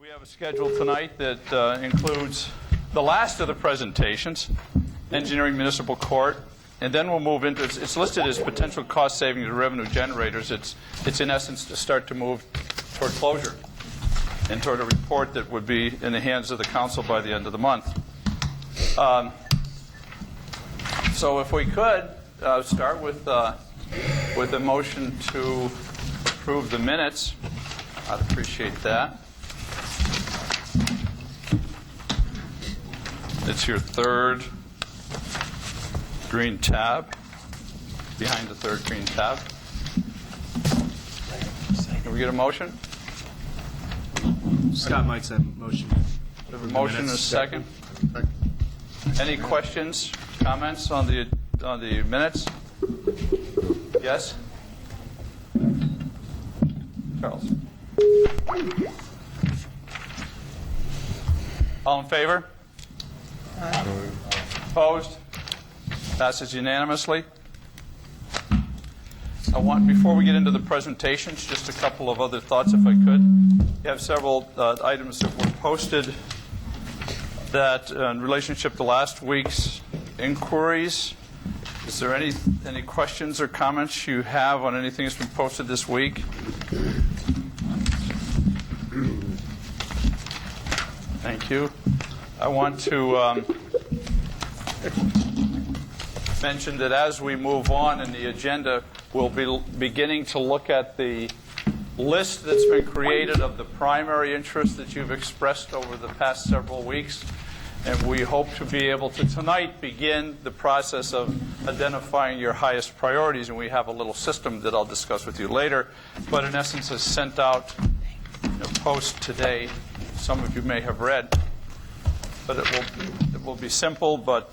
We have a schedule tonight that includes the last of the presentations, Engineering Municipal Court, and then we'll move into, it's listed as potential cost savings and revenue generators. It's in essence to start to move toward closure and toward a report that would be in the hands of the council by the end of the month. So if we could start with a motion to approve the minutes, I'd appreciate that. It's your third green tab, behind the third green tab. Can we get a motion? Scott Mike's a motion. We have a motion and a second. Any questions, comments on the minutes? Yes? Charles? All in favor? Opposed? Passes unanimously. Before we get into the presentations, just a couple of other thoughts, if I could. You have several items that were posted that, in relationship to last week's inquiries. Is there any questions or comments you have on anything that's been posted this week? Thank you. I want to mention that as we move on in the agenda, we'll be beginning to look at the list that's been created of the primary interests that you've expressed over the past several weeks. And we hope to be able to tonight begin the process of identifying your highest priorities. And we have a little system that I'll discuss with you later. But in essence, has sent out a post today. Some of you may have read. But it will be simple, but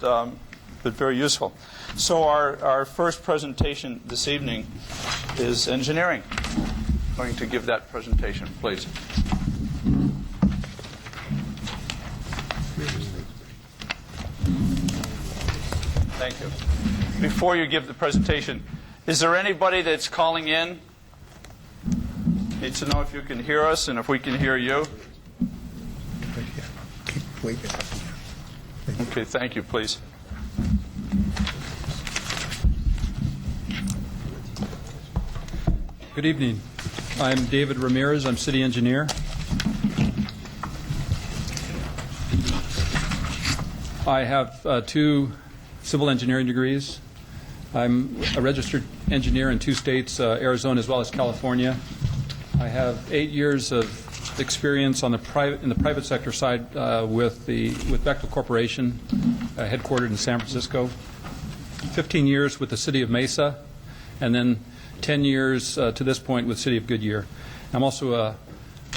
very useful. So our first presentation this evening is engineering. I'm going to give that presentation, please. Thank you. Before you give the presentation, is there anybody that's calling in? Need to know if you can hear us and if we can hear you. Okay, thank you, please. Good evening. I'm David Ramirez. I'm city engineer. I have two civil engineering degrees. I'm a registered engineer in 2 states, Arizona as well as California. I have 8 years of experience on the private sector side with Bechtel Corporation, headquartered in San Francisco. 15 years with the city of Mesa, and then 10 years to this point with the city of Goodyear. I'm also a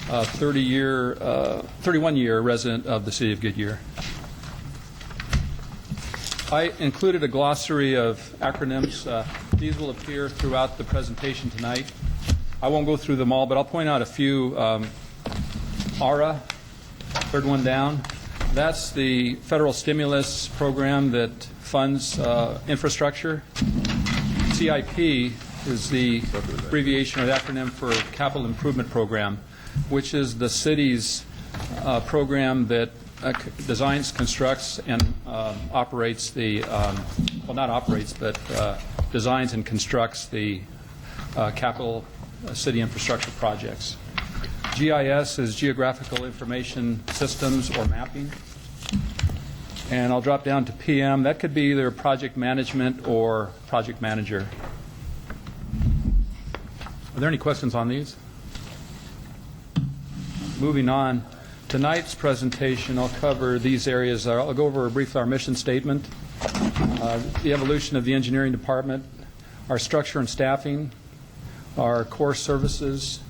31-year resident of the city of Goodyear. I included a glossary of acronyms. These will appear throughout the presentation tonight. I won't go through them all, but I'll point out a few. ARA, third one down, that's the federal stimulus program that funds infrastructure. CIP is the abbreviation or the acronym for Capital Improvement Program, which is the city's program that designs, constructs, and operates the, well, not operates, but designs and constructs the capital city infrastructure projects. GIS is Geographical Information Systems or mapping. And I'll drop down to PM. That could be either project management or project manager. Are there any questions on these? Moving on. Tonight's presentation, I'll cover these areas. I'll go over briefly our mission statement, the evolution of the engineering department, our structure and staffing, our core services,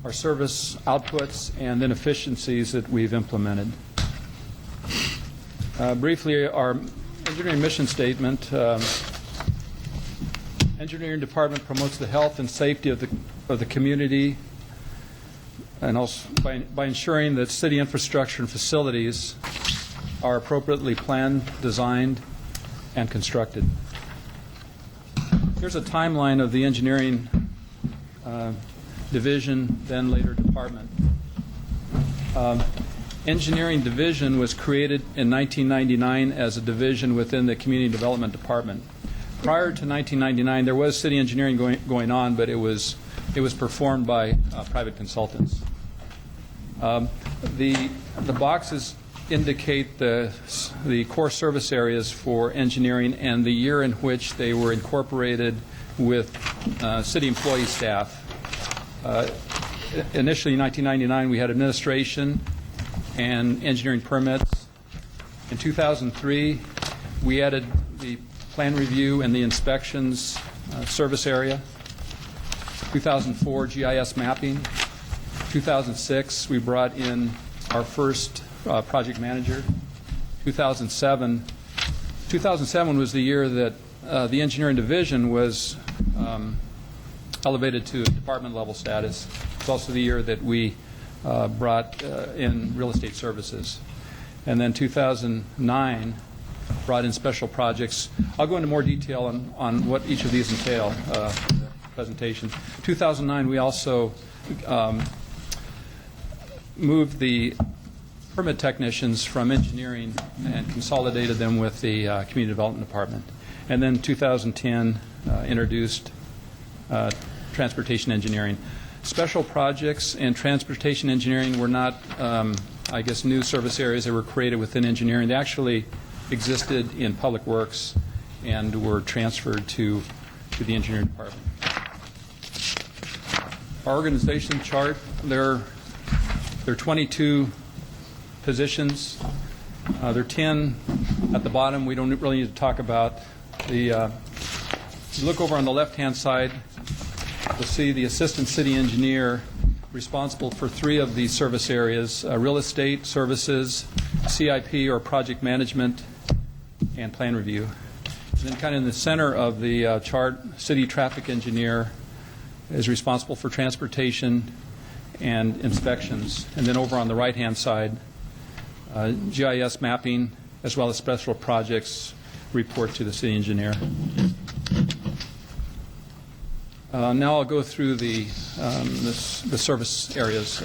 our service outputs, and then efficiencies that we've implemented. Briefly, our engineering mission statement. Engineering department promotes the health and safety of the community, and also by ensuring that city infrastructure and facilities are appropriately planned, designed, and constructed. Here's a timeline of the engineering division, then later department. Engineering Division was created in 1999 as a division within the Community Development Department. Prior to 1999, there was city engineering going on, but it was performed by private consultants. The boxes indicate the core service areas for engineering and the year in which they were incorporated with city employee staff. Initially, in 1999, we had administration and engineering permits. In 2003, we added the plan review and the inspections service area. 2004, GIS mapping. 2006, we brought in our first project manager. 2007 was the year that the engineering division was elevated to department level status. It's also the year that we brought in real estate services. And then 2009 brought in special projects. I'll go into more detail on what each of these entail in the presentation. 2009, we also moved the permit technicians from engineering and consolidated them with the Community Development Department. And then 2010 introduced transportation engineering. Special projects and transportation engineering were not, I guess, new service areas that were created within engineering. They actually existed in public works and were transferred to the engineering department. Our organization chart, there are 22 positions. There are 10 at the bottom we don't really need to talk about. If you look over on the left-hand side, you'll see the assistant city engineer responsible for 3 of these service areas: real estate services, CIP or project management, and plan review. And then kind of in the center of the chart, city traffic engineer is responsible for transportation and inspections. And then over on the right-hand side, GIS mapping as well as special projects report to the city engineer. Now I'll go through the service areas.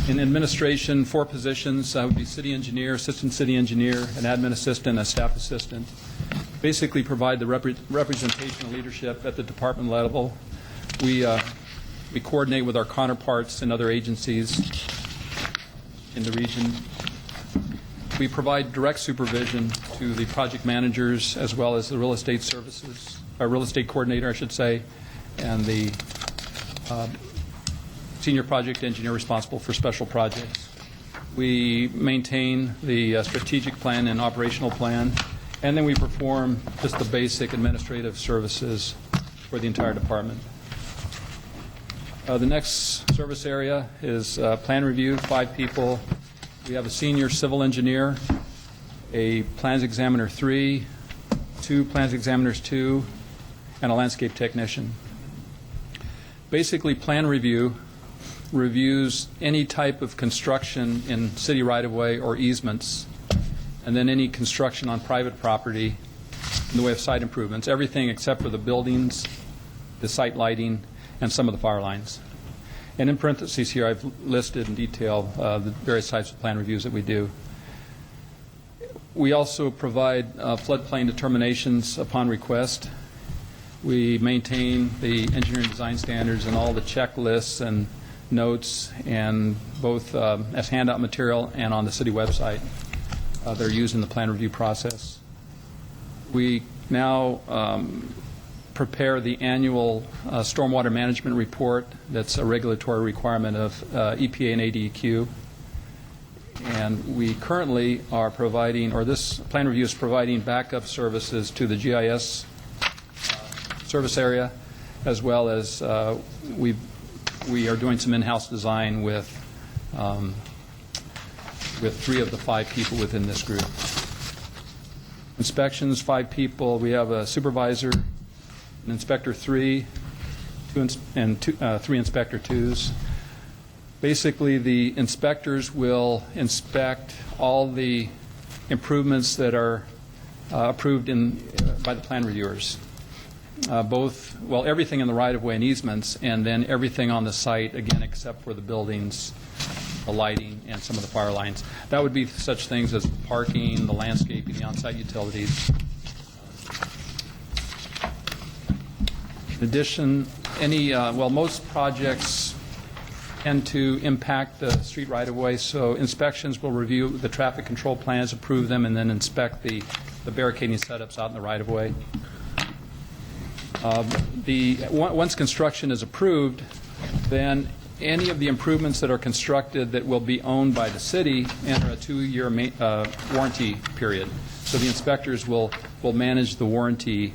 In administration, 4 positions would be city engineer, assistant city engineer, an admin assistant, a staff assistant. Basically provide the representation and leadership at the department level. We coordinate with our counterparts in other agencies in the region. We provide direct supervision to the project managers as well as the real estate services, or real estate coordinator, I should say, and the senior project engineer responsible for special projects. We maintain the strategic plan and operational plan, and then we perform just the basic administrative services for the entire department. The next service area is plan review, 5 people. We have a senior civil engineer, a plans examiner 3, 2 plans examiners 2, and a landscape technician. Basically, plan review reviews any type of construction in city right-of-way or easements, and then any construction on private property in the way of site improvements, everything except for the buildings, the site lighting, and some of the fire lines. And in parentheses here, I've listed in detail the various types of plan reviews that we do. We also provide floodplain determinations upon request. We maintain the engineering design standards and all the checklists and notes, and both as handout material and on the city website. They're used in the plan review process. We now prepare the annual stormwater management report. That's a regulatory requirement of EPA and ADEQ. And we currently are providing, or this plan review is providing backup services to the GIS service area, as well as we are doing some in-house design with 3 of the 5 people within this group. Inspections, 5 people. We have a supervisor, an inspector 3, 3 inspector 2s. Basically, the inspectors will inspect all the improvements that are approved by the plan reviewers. everything in the right-of-way and easements, and then everything on the site, again, except for the buildings, the lighting, and some of the fire lines. That would be such things as parking, the landscaping, the on-site utilities. In addition, most projects tend to impact the street right-of-way, so inspections will review the traffic control plans, approve them, and then inspect the barricading setups out in the right-of-way. Once construction is approved, then any of the improvements that are constructed that will be owned by the city enter a 2-year warranty period. So the inspectors will manage the warranty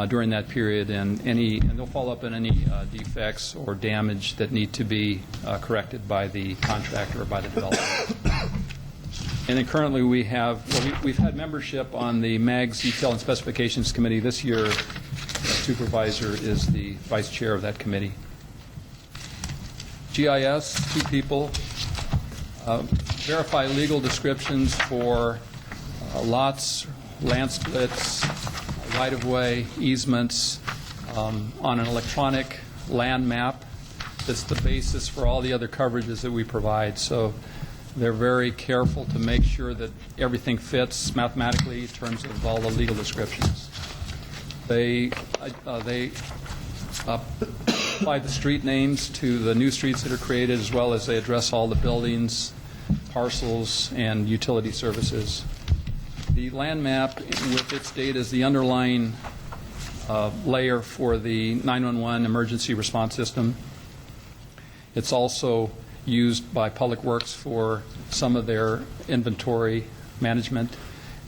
during that period, and they'll follow up on any defects or damage that need to be corrected by the contractor or by the developer. And then currently we've had membership on the MAGS Detail and Specifications Committee. This year, the supervisor is the vice chair of that committee. GIS, 2 people. Verify legal descriptions for lots, land splits, right-of-way, easements on an electronic land map that's the basis for all the other coverages that we provide. So they're very careful to make sure that everything fits mathematically in terms of all the legal descriptions. They apply the street names to the new streets that are created, as well as they address all the buildings, parcels, and utility services. The land map, with its data, is the underlying layer for the 911 emergency response system. It's also used by Public Works for some of their inventory management,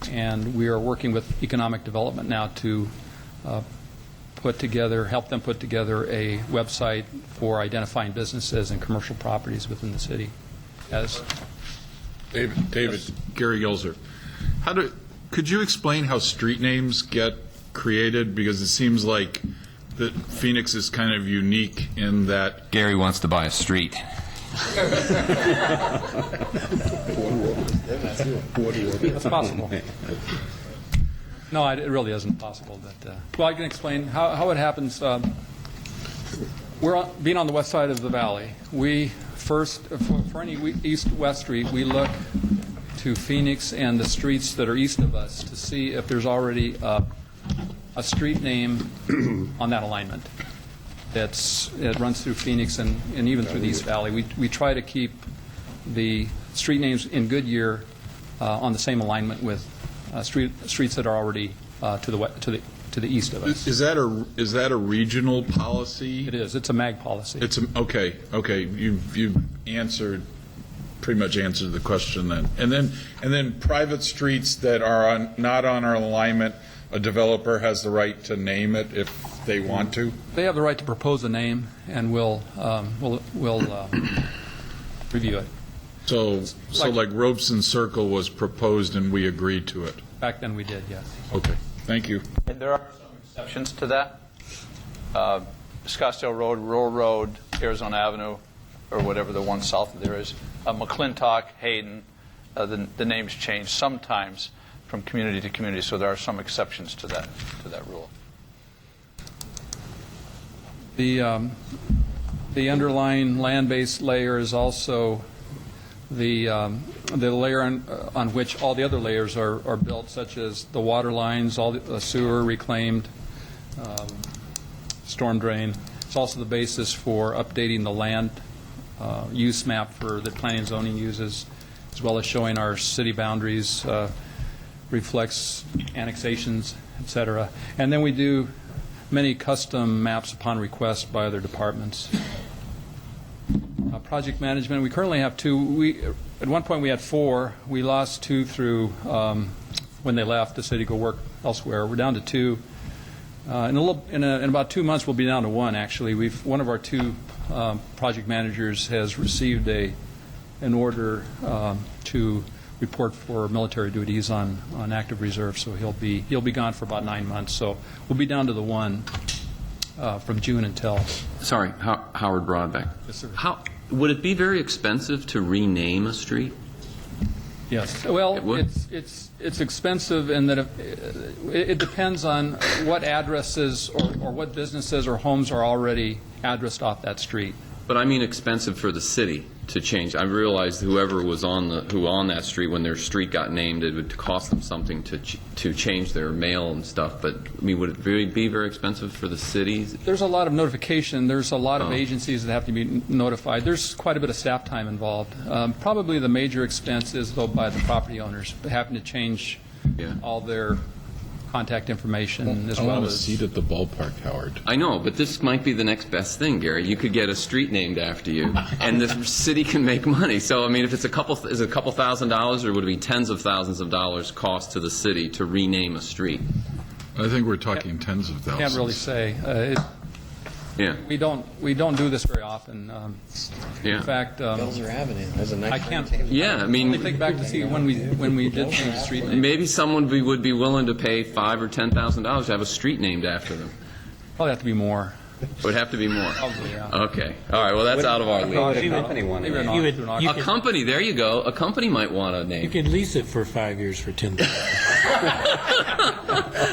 and we are working with economic development now to help them put together a website for identifying businesses and commercial properties within the city. David, Gary Gilzer. Could you explain how street names get created? Because it seems like that Phoenix is kind of unique in that. Gary wants to buy a street. That's possible. No, it really isn't possible. But well, I can explain how it happens. Being on the west side of the valley, we first, for any east-west street, we look to Phoenix and the streets that are east of us to see if there's already a street name on that alignment. It runs through Phoenix and even through the East Valley. We try to keep the street names in Goodyear on the same alignment with streets that are already to the east of us. Is that a regional policy? It is. It's a MAG policy. Okay. You've pretty much answered the question then. And then private streets that are not on our alignment, a developer has the right to name it if they want to? They have the right to propose a name, and we'll review it. So like Robeson Circle was proposed and we agreed to it? Back then we did, yes. Okay, thank you. And there are some exceptions to that. Scottsdale Road, Rural Road, Arizona Avenue, or whatever the one south of there is, McClintock, Hayden, the names change sometimes from community to community, so there are some exceptions to that rule. The underlying land-based layer is also the layer on which all the other layers are built, such as the water lines, all the sewer, reclaimed, storm drain. It's also the basis for updating the land use map that planning and zoning uses, as well as showing our city boundaries, reflects annexations, et cetera. And then we do many custom maps upon request by other departments. Project management, we currently have 2. At one point we had 4. We lost 2 through when they left the city to go work elsewhere. We're down to 2. In about 2 months we'll be down to 1, actually. One of our 2 project managers has received an order to report for military duties on active reserve, so he'll be gone for about 9 months. So we'll be down to the 1 from June until. Sorry, Howard Broadbeck. Yes, sir. Would it be very expensive to rename a street? Yes. Well, It would? it's expensive in that it depends on what addresses or what businesses or homes are already addressed off that street. But I mean expensive for the city to change. I realized whoever was on that street, when their street got named, it would cost them something to change their mail and stuff. But, I mean, would it be very expensive for the city? There's a lot of notification. There's a lot of Oh. agencies that have to be notified. There's quite a bit of staff time involved. Probably the major expense is, though, by the property owners having to change Yeah. all their contact information as I well want a as... seat at the ballpark, Howard. I know, but this might be the next best thing, Gary. You could get a street named after you, and the city can make money. So, I mean, if it's is it a couple $1,000s, or would it be tens of thousands of dollars cost to the city to rename a street? I think we're talking tens of thousands. Can't really say. Yeah, We don't do this very often. yeah. In fact, Belzer Avenue has a nice. I can't Yeah, I I mean, think back to see when we did change the street name. maybe someone would be willing to pay $5,000 or $10,000 to have a street named after them. Probably have to be more. It would have to be more. Probably, yeah. Okay, all right, well, that's out of our league. Would a company want Maybe to an name? au- You would- through an you auction. A company, there you go. A company might want a You name, could lease it for 5 years for $10,000.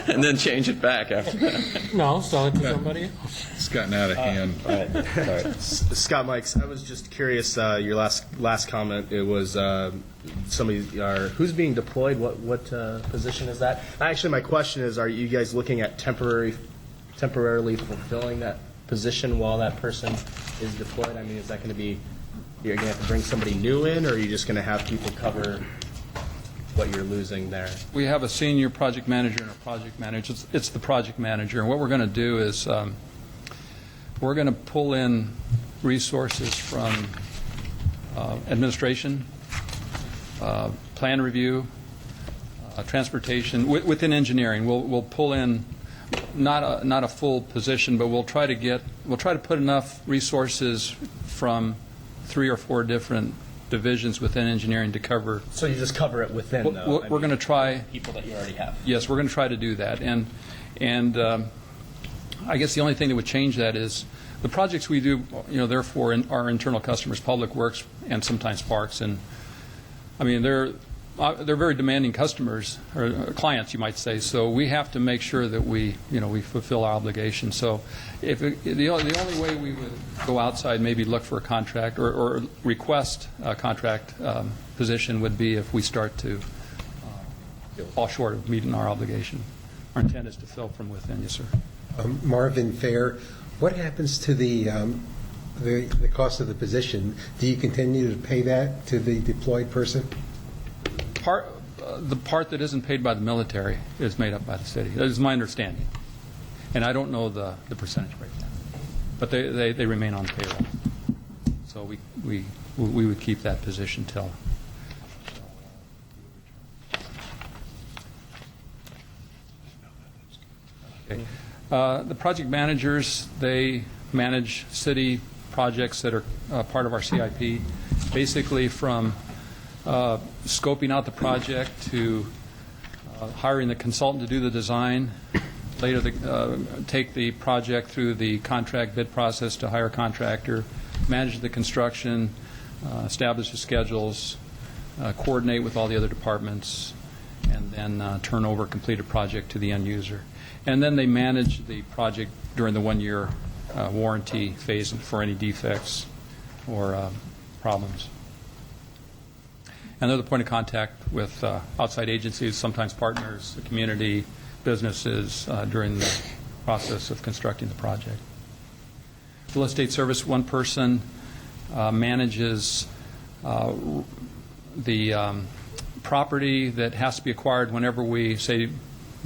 and then change it back after that. No, sell it to somebody else. It's gotten out of hand. Scott Mikes, I was just curious, your last comment, it was who's being deployed, what position is that? Actually, my question is, are you guys looking at temporarily fulfilling that position while that person is deployed? I mean, is that going to be, you're going to have to bring somebody new in, or are you just going to have people cover what you're losing there? We have a senior project manager and a project manager. It's the project manager. And what we're going to do is we're going to pull in resources from administration, plan review, transportation, within engineering. We'll pull in not a full position, but we'll try to put enough resources from 3 or 4 different divisions within engineering to cover. So you just cover it within, though? We're going to try. People that you already have. Yes, we're going to try to do that. And I guess the only thing that would change that is the projects we do, therefore, our internal customers, Public Works and sometimes Parks. And, I mean, they're very demanding customers, or clients, you might say. So we have to make sure that we fulfill our obligations. So the only way we would go outside, maybe look for a contract or request a contract position would be if we start to fall short of meeting our obligation. Our intent is to fill from within. Yes, sir. Marvin Fair, what happens to the cost of the position? Do you continue to pay that to the deployed person? The part that isn't paid by the military is made up by the city. That is my understanding. And I don't know the percentage breakdown. But they remain on payroll. So we would keep that position till. Okay. The project managers, they manage city projects that are part of our CIP, basically from scoping out the project to hiring the consultant to do the design, later take the project through the contract bid process to hire a contractor, manage the construction, establish the schedules, coordinate with all the other departments, and then turn over a completed project to the end user. And then they manage the project during the 1-year warranty phase for any defects or problems. And they're the point of contact with outside agencies, sometimes partners, the community, businesses during the process of constructing the project. Real estate service, one person manages the property that has to be acquired whenever we, say,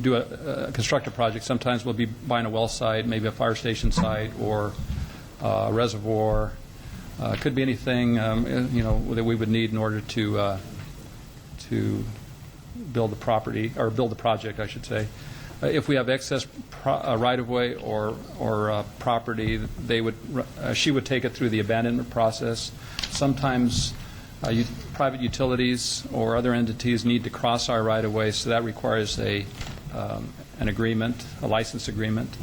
do a construct a project. Sometimes we'll be buying a well site, maybe a fire station site, or a reservoir. Could be anything that we would need in order to build the property, or build the project, I should say. If we have excess right-of-way or property, she would take it through the abandonment process. Sometimes private utilities or other entities need to cross our right-of-way, so that requires an agreement, a license agreement.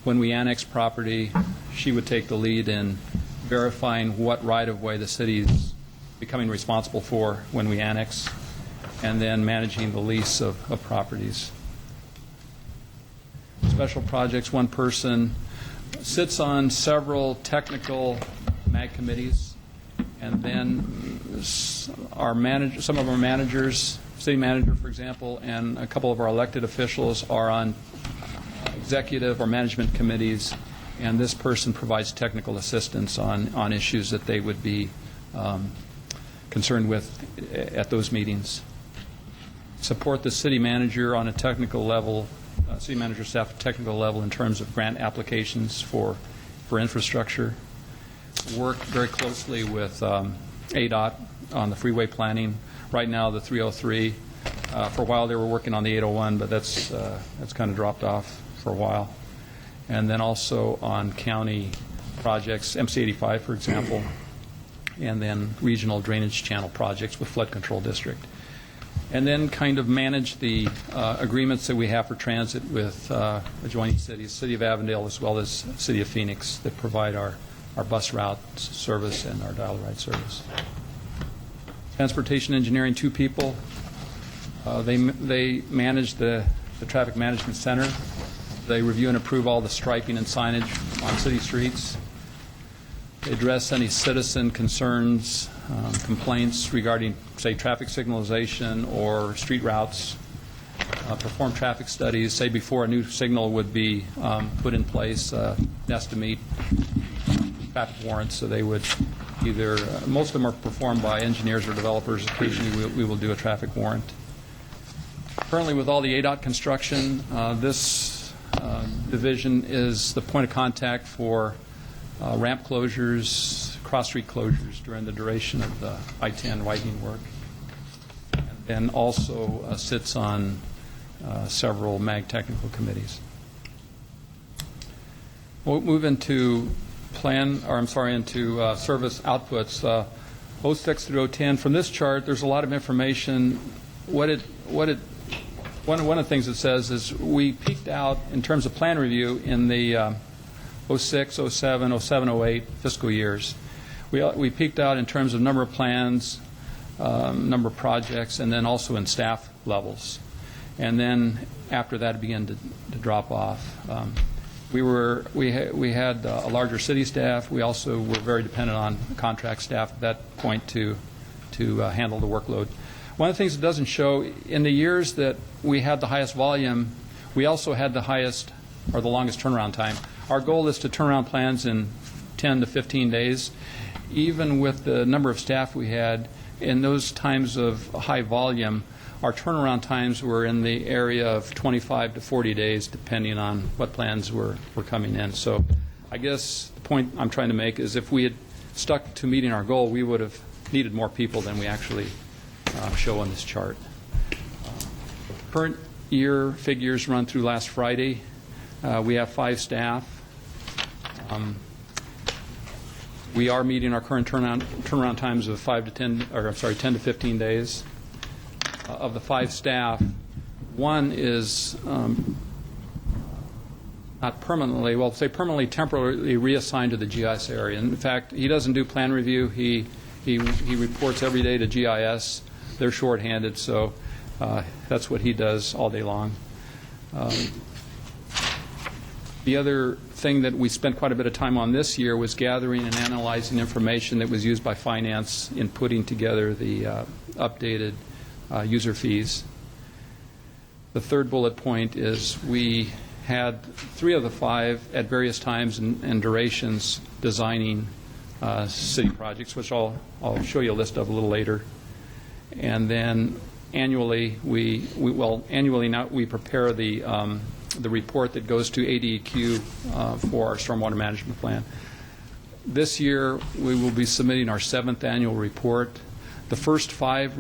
When we annex property, she would take the lead in verifying what right-of-way the city's becoming responsible for when we annex, and then managing the lease of properties. Special projects, one person sits on several technical MAG committees, and then some of our managers, city manager, for example, and a couple of our elected officials are on executive or management committees, and this person provides technical assistance on issues that they would be concerned with at those meetings. Support the city manager on a technical level, city manager staff at technical level in terms of grant applications for infrastructure. Work very closely with ADOT on the freeway planning. Right now, the 303. For a while, they were working on the 801, but that's kind of dropped off for a while. And then also on county projects, MC85, for example, and then regional drainage channel projects with flood control district. And then kind of manage the agreements that we have for transit with adjoining cities, City of Avondale as well as City of Phoenix, that provide our bus route service and our dial-a-ride service. Transportation engineering, 2 people. They manage the traffic management center. They review and approve all the striping and signage on city streets. They address any citizen concerns, complaints regarding, say, traffic signalization or street routes. Perform traffic studies, say before a new signal would be put in place, has to meet traffic warrants, so they would either, most of them are performed by engineers or developers. Occasionally we will do a traffic warrant. Currently, with all the ADOT construction, this division is the point of contact for ramp closures, cross-street closures during the duration of the I-10 widening work, and then also sits on several MAG technical committees. We'll move into into service outputs. 06 through 010. From this chart, there's a lot of information. One of the things it says is we peaked out in terms of plan review in the 06, 07, 07, 08 fiscal years. We peaked out in terms of number of plans, number of projects, and then also in staff levels. And then after that, it began to drop off. We had a larger city staff. We also were very dependent on contract staff at that point to handle the workload. One of the things it doesn't show, in the years that we had the highest volume, we also had the highest or the longest turnaround time. Our goal is to turn around plans in 10 to 15 days. Even with the number of staff we had, in those times of high volume, our turnaround times were in the area of 25 to 40 days, depending on what plans were coming in. So I guess the point I'm trying to make is if we had stuck to meeting our goal, we would have needed more people than we actually show on this chart. Current year figures run through last Friday. We have 5 staff. We are meeting our current turnaround times of 10 to 15 days. Of the 5 staff, one is not permanently, well, say temporarily reassigned to the GIS area. In fact, he doesn't do plan review. He reports every day to GIS. They're shorthanded, so that's what he does all day long. The other thing that we spent quite a bit of time on this year was gathering and analyzing information that was used by finance in putting together the updated user fees. The third bullet point is we had 3 of the 5 at various times and durations designing city projects, which I'll show you a list of a little later. And then annually, annually now we prepare the report that goes to ADEQ for our stormwater management plan. This year, we will be submitting our 7th annual report. The first 5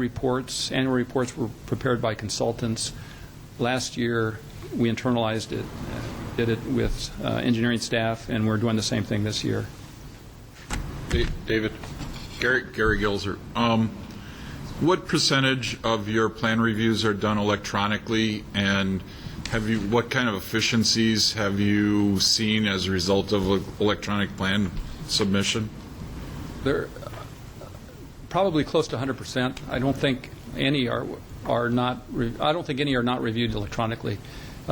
annual reports, were prepared by consultants. Last year, we internalized it, did it with engineering staff, and we're doing the same thing this year. David, Gary Gilzer, what percentage of your plan reviews are done electronically, and what kind of efficiencies have you seen as a result of electronic plan submission? Probably close to 100%. I don't think any are not. I don't think any are not reviewed electronically.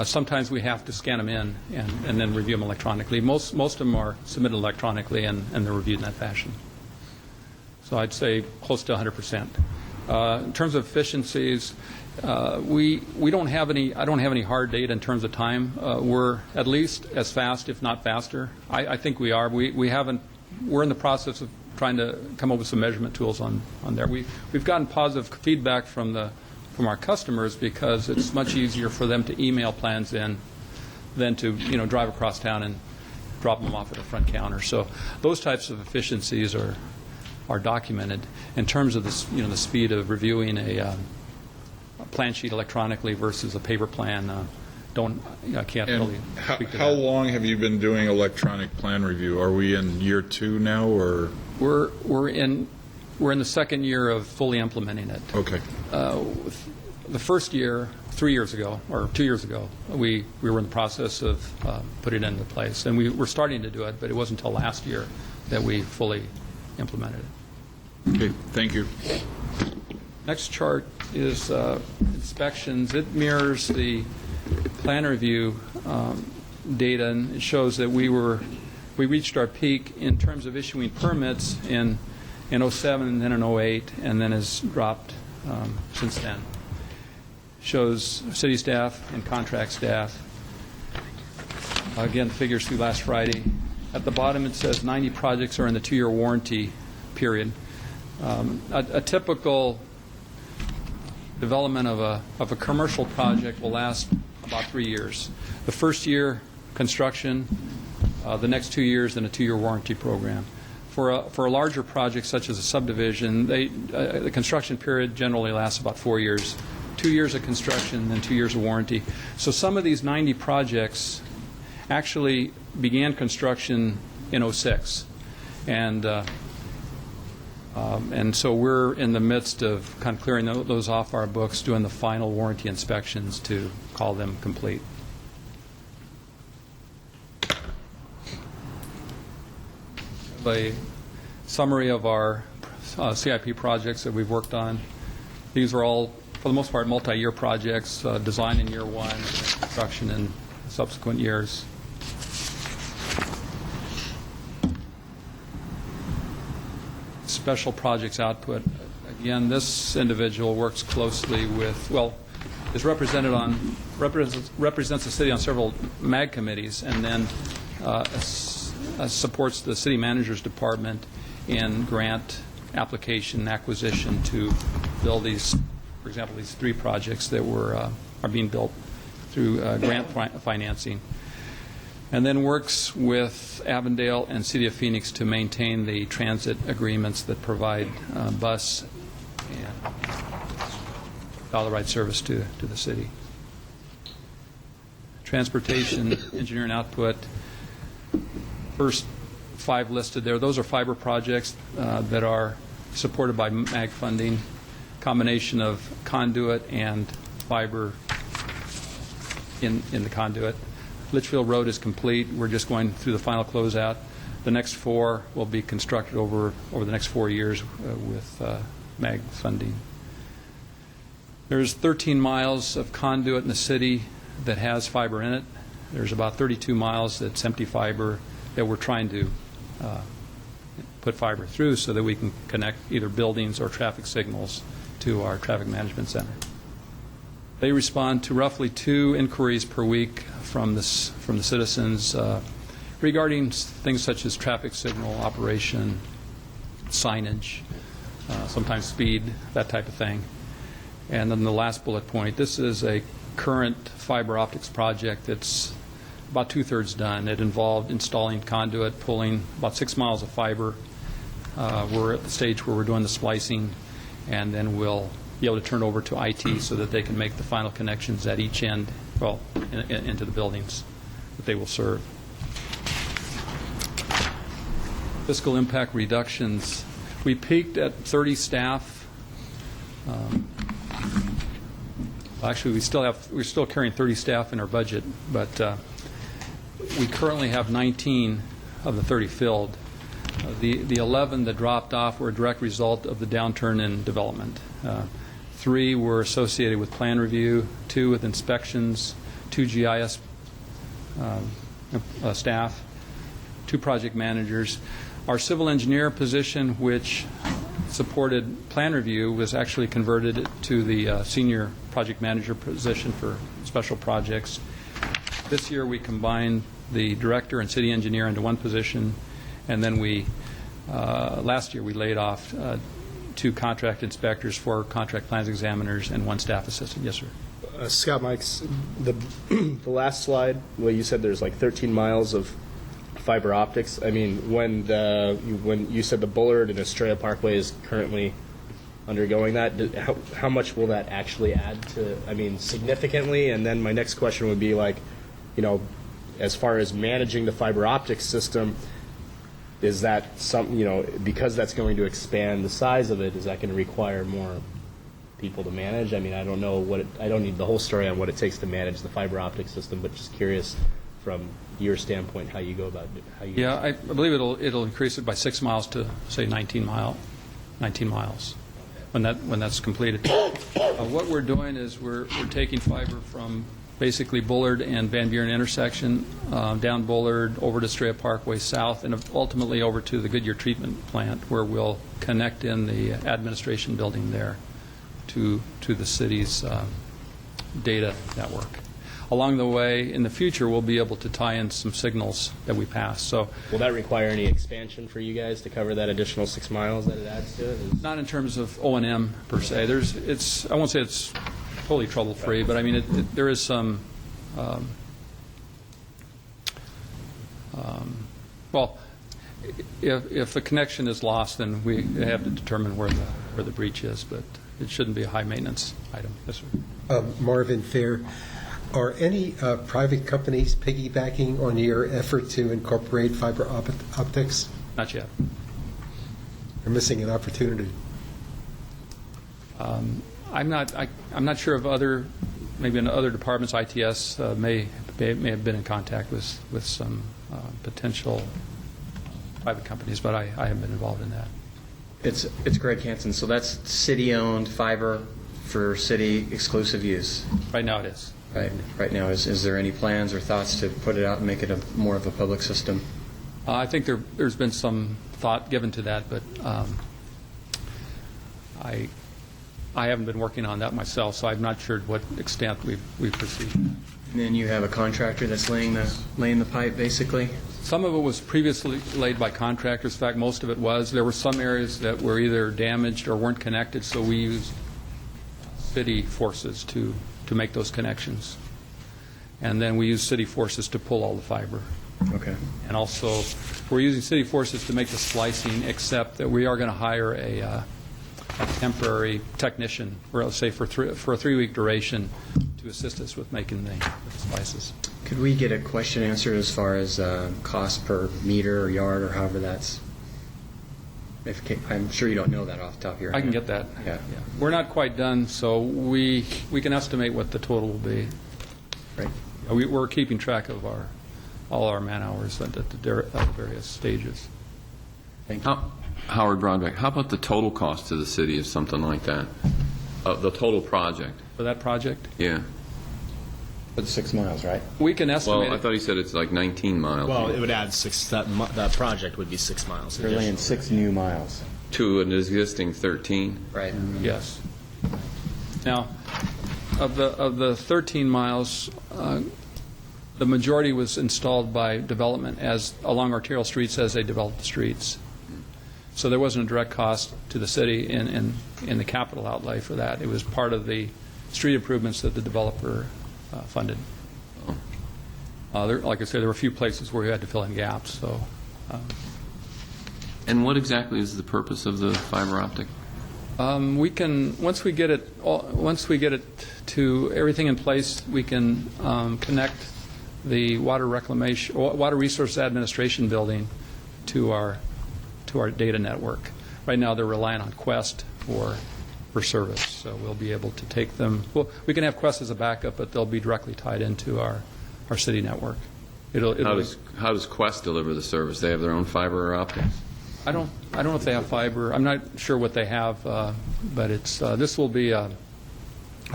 Sometimes we have to scan them in and then review them electronically. Most of them are submitted electronically and they're reviewed in that fashion. So I'd say close to 100%. In terms of efficiencies, we don't have any. I don't have any hard data in terms of time. We're at least as fast, if not faster. I think we are. We haven't. We're in the process of trying to come up with some measurement tools on there. We've gotten positive feedback from our customers because it's much easier for them to email plans in than to drive across town and drop them off at a front counter. So those types of efficiencies are documented. In terms of the speed of reviewing a plan sheet electronically versus a paper plan, I can't And really speak to how that. long have you been doing electronic plan review? Are we in year 2 now, or? We're in the second year of fully implementing it. Okay. The first year, 3 years ago, or 2 years ago, we were in the process of putting it into place. And we were starting to do it, but it wasn't until last year that we fully implemented it. Okay, thank you. Next chart is inspections. It mirrors the plan review data, and it shows that we reached our peak in terms of issuing permits in 07 and then in 08, and then has dropped since then. Shows city staff and contract staff. Again, figures through last Friday. At the bottom it says 90 projects are in the 2-year warranty period. A typical development of a commercial project will last about 3 years. The first year, construction, the next 2 years, and a 2-year warranty program. For a larger project such as a subdivision, the construction period generally lasts about 4 years. 2 years of construction, then 2 years of warranty. So some of these 90 projects actually began construction in 06. And so we're in the midst of kind of clearing those off our books, doing the final warranty inspections to call them complete. A summary of our CIP projects that we've worked on. These are all, for the most part, multi-year projects, design in year 1, construction in subsequent years. Special projects output. Again, this individual works closely with, is represents the city on several MAG committees, and then supports the city manager's department in grant application acquisition to build these, for example, these 3 projects that are being built through grant financing. And then works with Avondale and City of Phoenix to maintain the transit agreements that provide bus and dollar ride service to the city. Transportation engineering output. First 5 listed there, those are fiber projects that are supported by MAG funding, combination of conduit and fiber in the conduit. Litchfield Road is complete. We're just going through the final closeout. The next 4 will be constructed over the next 4 years with MAG funding. There's 13 miles of conduit in the city that has fiber in it. There's about 32 miles that's empty fiber that we're trying to put fiber through so that we can connect either buildings or traffic signals to our traffic management center. They respond to roughly 2 inquiries per week from the citizens regarding things such as traffic signal operation, signage, sometimes speed, that type of thing. And then the last bullet point, this is a current fiber optics project that's about 2/3 done. It involved installing conduit, pulling about 6 miles of fiber. We're at the stage where we're doing the splicing, and then we'll be able to turn over to IT so that they can make the final connections at each end, into the buildings that they will serve. Fiscal impact reductions. We peaked at 30 staff. Actually, we're still carrying 30 staff in our budget, but we currently have 19 of the 30 filled. The 11 that dropped off were a direct result of the downturn in development. 3 were associated with plan review, 2 with inspections, 2 GIS staff, 2 project managers. Our civil engineer position, which supported plan review, was actually converted to the senior project manager position for special projects. This year we combined the director and city engineer into one position, and then last year we laid off 2 contract inspectors, 4 contract plans examiners, and 1 staff assistant. Yes, sir. Scott Mikes, the last slide, where you said there's like 13 miles of fiber optics. I mean, when you said the Bullard and Estrella Parkway is currently undergoing that, how much will that actually add to? I mean, significantly. And then my next question would be like, as far as managing the fiber optic system, is that something, because that's going to expand the size of it, is that going to require more people to manage? I mean, I don't know I don't need the whole story on what it takes to manage the fiber optic system, but just curious from your standpoint how you go about it. Yeah, I believe it'll increase it by 6 miles to, say, 19 miles when that's completed. What we're doing is we're taking fiber from basically Bullard and Van Buren intersection, down Bullard, over to Estrella Parkway south, and ultimately over to the Goodyear treatment plant, where we'll connect in the administration building there to the city's data network. Along the way, in the future, we'll be able to tie in some signals that we pass. So, will that require any expansion for you guys to cover that additional 6 miles that it adds to it? not in terms of O&M per se. I won't say it's totally trouble-free, but I mean, there is some, well, if a connection is lost, then we have to determine where the breach is, but it shouldn't be a high-maintenance item. Yes, sir. Marvin Fair, are any private companies piggybacking on your effort to incorporate fiber optics? Not yet. They're missing an opportunity. I'm not sure of maybe in other departments, ITS may have been in contact with some potential private companies, but I haven't been involved in that. It's Greg Hansen. So that's city-owned fiber for city exclusive use. Right now it is. Right now, is there any plans or thoughts to put it out and make it more of a public system? I think there's been some thought given to that, but I haven't been working on that myself, so I'm not sure to what extent we've proceeded. And then you have a contractor that's laying the pipe, basically? Some of it was previously laid by contractors. In fact, most of it was. There were some areas that were either damaged or weren't connected, so we used city forces to make those connections. And then we used city forces to pull all the fiber. Okay. And also, we're using city forces to make the splicing, except that we are going to hire a temporary technician, or let's say for a 3-week duration, to assist us with making the splices. Could we get a question answered as far as cost per meter or yard or however that's? I'm sure you don't know that off the top of your head. I can get that. Yeah. We're not quite done, so we can estimate what the total will be. Right. We're keeping track of all our man hours at the various stages. Thank you. Howard Broadbeck, how about the total cost to the city of something like that? The total project? For that project, Yeah. For the 6 miles, right? we can estimate Well, I it. thought he said it's like 19 miles. Well, it would add 6. That project would be 6 miles. They're laying 6 new miles. To an existing 13. Right. Yes. Now, of the 13 miles, the majority was installed by development along arterial streets as they developed the streets. So there wasn't a direct cost to the city in the capital outlay for that. It was part of the street improvements that the developer funded. Like I said, there were a few places where we had to fill in gaps. So, And what exactly is the purpose of the fiber optic? we can once we get it to everything in place, we can connect the water resource administration building to our data network. Right now, they're relying on Quest for service, so we'll be able to take them. Well, we can have Quest as a backup, but they'll be directly tied into our city network. How does Quest deliver the service? They have their own fiber optics? I don't know if they have fiber. I'm not sure what they have, but it's this will be a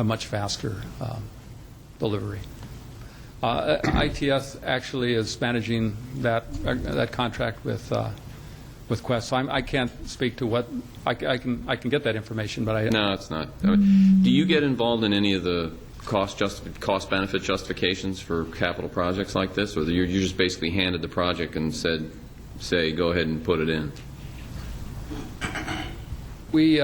much faster delivery. ITS actually is managing that contract with Quest. So I can't speak to what I can get that information, but I No, it's not. Do you get involved in any of the cost benefit justifications for capital projects like this, or you're just basically handed the project and say go ahead and put it in? We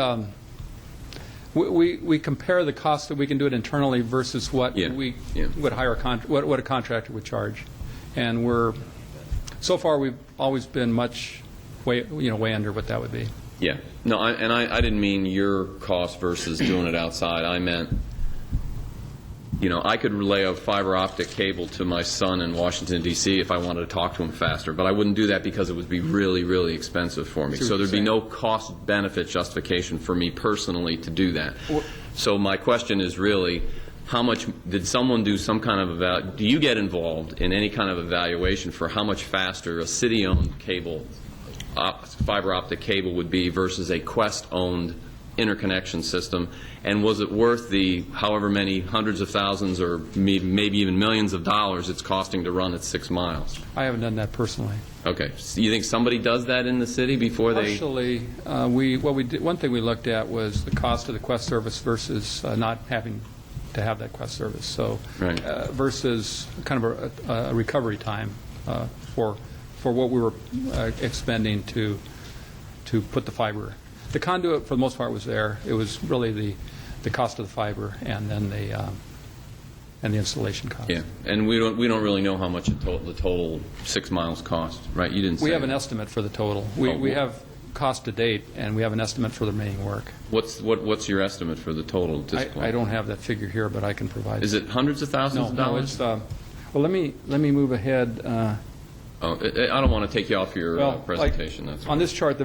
compare the cost that we can do it internally versus what we would hire what a contractor would charge, and so far we've always been way under what that would be. Yeah. No, I didn't mean your cost versus doing it outside. I meant, I could relay a fiber optic cable to my son in Washington, D.C. if I wanted to talk to him faster, but I wouldn't do that because it would be really, really expensive for me. So there'd be no cost-benefit justification for me personally to do that. So my question is really, how much, did someone do some kind of, do you get involved in any kind of evaluation for how much faster a city-owned fiber optic cable would be versus a Quest-owned interconnection system, and was it worth the however many hundreds of thousands or maybe even millions of dollars it's costing to run at 6 miles? I haven't done that personally. Okay. So you think somebody does that in the city before they... Actually, one thing we looked at was the cost of the Quest service versus not having to have that Quest service. So Right. Versus kind of a recovery time for what we were expending to put the fiber. The conduit, for the most part, was there. It was really the cost of the fiber and then the installation cost. Yeah, and we don't really know how much the total 6 miles cost, right? You didn't say. We have an estimate for the total. We have cost to date, and we have an estimate for the remaining work. What's your estimate for the total at this point? I don't have that figure here, but I can provide it. Is it hundreds of thousands of dollars? No, it's well. Let me move ahead. I don't want to take you off your presentation. That's on this chart,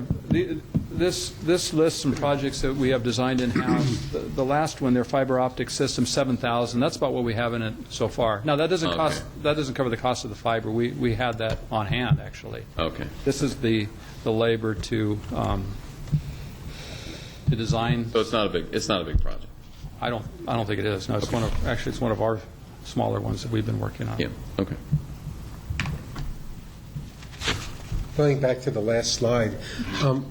this lists some projects that we have designed in-house. The last one, their fiber optic system, 7,000. That's about what we have in it so far. Now that doesn't cover the cost of the fiber. We had that on hand actually. Okay. This is the labor to design. So it's not a big project. I don't think it is. No, it's it's one of our smaller ones that we've been working on. Yeah. Okay. Going back to the last slide,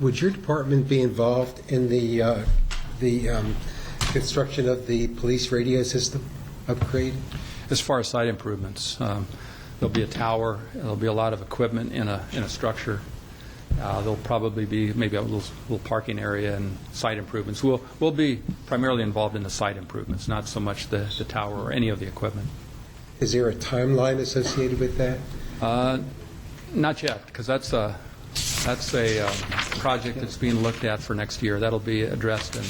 would your department be involved in the construction of the police radio system upgrade? As far as site improvements, there'll be a tower. There'll be a lot of equipment in a structure. There'll probably be maybe a little parking area and site improvements. We'll be primarily involved in the site improvements, not so much the tower or any of the equipment. Is there a timeline associated with that? Not yet, because that's a project that's being looked at for next year. That'll be addressed in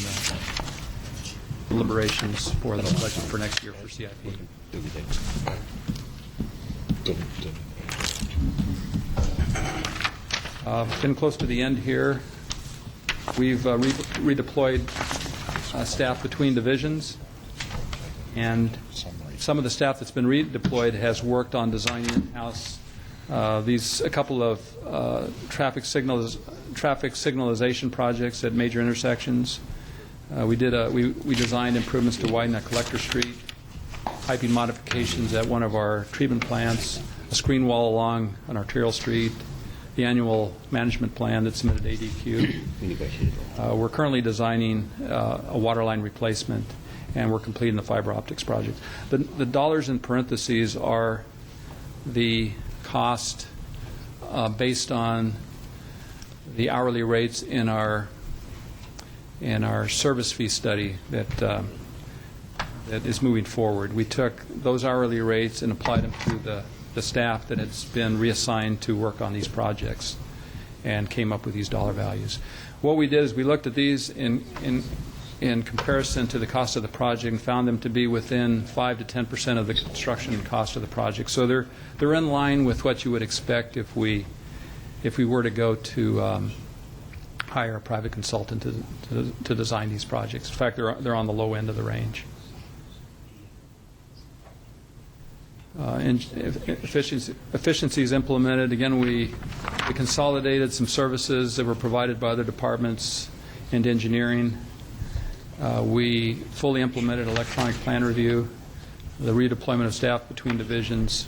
deliberations for the budget for next year for CIP. Getting close to the end here. We've redeployed staff between divisions, and some of the staff that's been redeployed has worked on designing in-house a couple of traffic signalization projects at major intersections. We designed improvements to widen that Collector Street, piping modifications at one of our treatment plants, a screen wall along an arterial street, the annual management plan that's submitted to ADQ. We're currently designing a water line replacement, and we're completing the fiber optics project. The dollars in parentheses are the cost based on the hourly rates in our service fee study that is moving forward. We took those hourly rates and applied them to the staff that has been reassigned to work on these projects and came up with these dollar values. What we did is we looked at these in comparison to the cost of the project and found them to be within 5 to 10% of the construction cost of the project. So they're in line with what you would expect if we were to go to hire a private consultant to design these projects. In fact, they're on the low end of the range. efficiencies implemented. Again, we consolidated some services that were provided by other departments into engineering. We fully implemented electronic plan review, the redeployment of staff between divisions.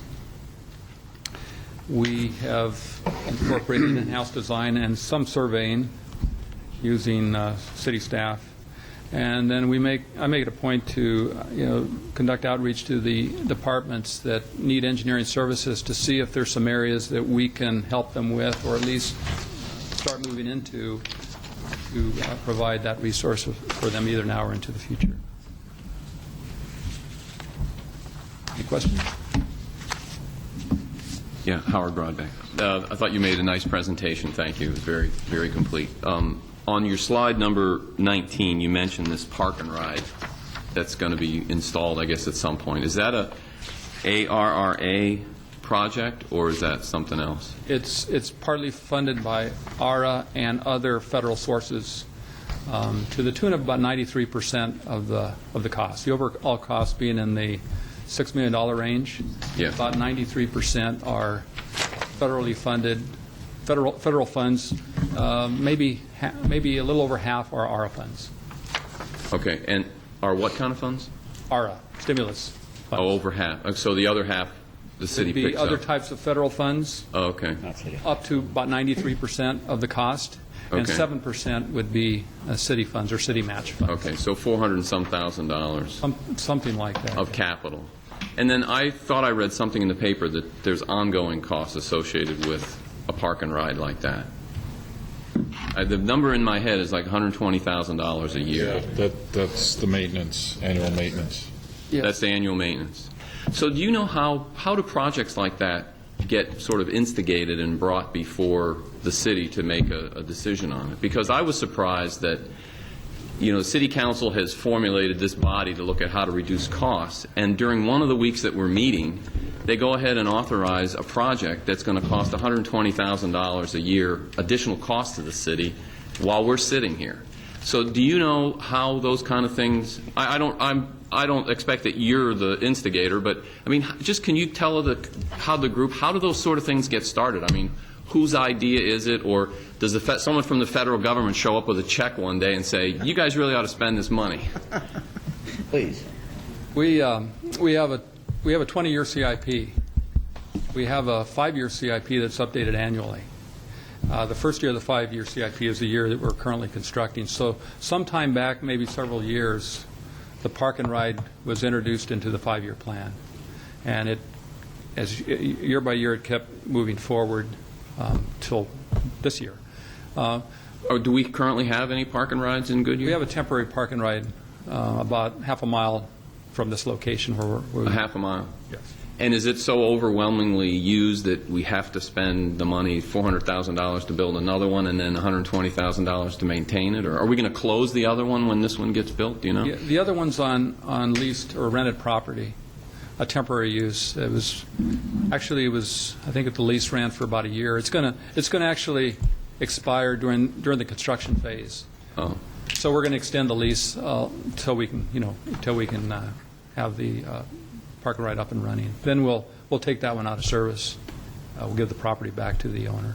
We have incorporated in-house design and some surveying using city staff. And then I make it a point to conduct outreach to the departments that need engineering services to see if there's some areas that we can help them with, or at least start moving into, to provide that resource for them either now or into the future. Any questions? Yeah, Howard Broadbeck. I thought you made a nice presentation. Thank you. It was very, very complete. On your slide number 19, you mentioned this park and ride that's going to be installed, I guess, at some point. Is that a ARRA project, or is that something else? It's partly funded by ARRA and other federal sources to the tune of about 93% of the cost. The overall cost being in the $6 million range. Yeah. About 93% are federally funded, federal funds. Maybe a little over half are ARRA funds. Okay, and are what kind of funds? ARRA, stimulus funds. Oh, over half. So the other half, the city Would be picks other up. types of federal funds, Oh, okay. up to about 93% of the cost, and Okay. 7% would be city funds or city match funds. Okay, so $400 and some thousand Something like that. of capital. And then I thought I read something in the paper that there's ongoing costs associated with a park and ride like that. The number in my head is like $120,000 a year. That's the maintenance, annual maintenance. That's the annual maintenance. So do you know how do projects like that get sort of instigated and brought before the city to make a decision on it? Because I was surprised that, the city council has formulated this body to look at how to reduce costs, and during one of the weeks that we're meeting, they go ahead and authorize a project that's going to cost $120,000 a year additional cost to the city while we're sitting here. So do you know how those kind of things, I don't expect that you're the instigator, but I mean, just can you tell how do those sort of things get started? I mean, whose idea is it, or does someone from the federal government show up with a check one day and say, you guys really ought to spend this money? Please. We have a 20-year CIP. We have a 5-year CIP that's updated annually. The first year of the 5-year CIP is the year that we're currently constructing. So sometime back, maybe several years, the park and ride was introduced into the 5-year plan. And year by year, it kept moving forward till this year. Do we currently have any park and rides in Goodyear? We have a temporary park and ride about half a mile from this location where we're A half a mile? Yes. And is it so overwhelmingly used that we have to spend the money, $400,000 to build another one and then $120,000 to maintain it? Or are we going to close the other one when this one gets built, do you know? Yeah, the other one's on leased or rented property, a temporary use. It was I think the lease ran for about a year. It's going to actually expire during the construction phase. Oh. So we're going to extend the lease until we can have the park and ride up and running. Then we'll take that one out of service. We'll give the property back to the owner.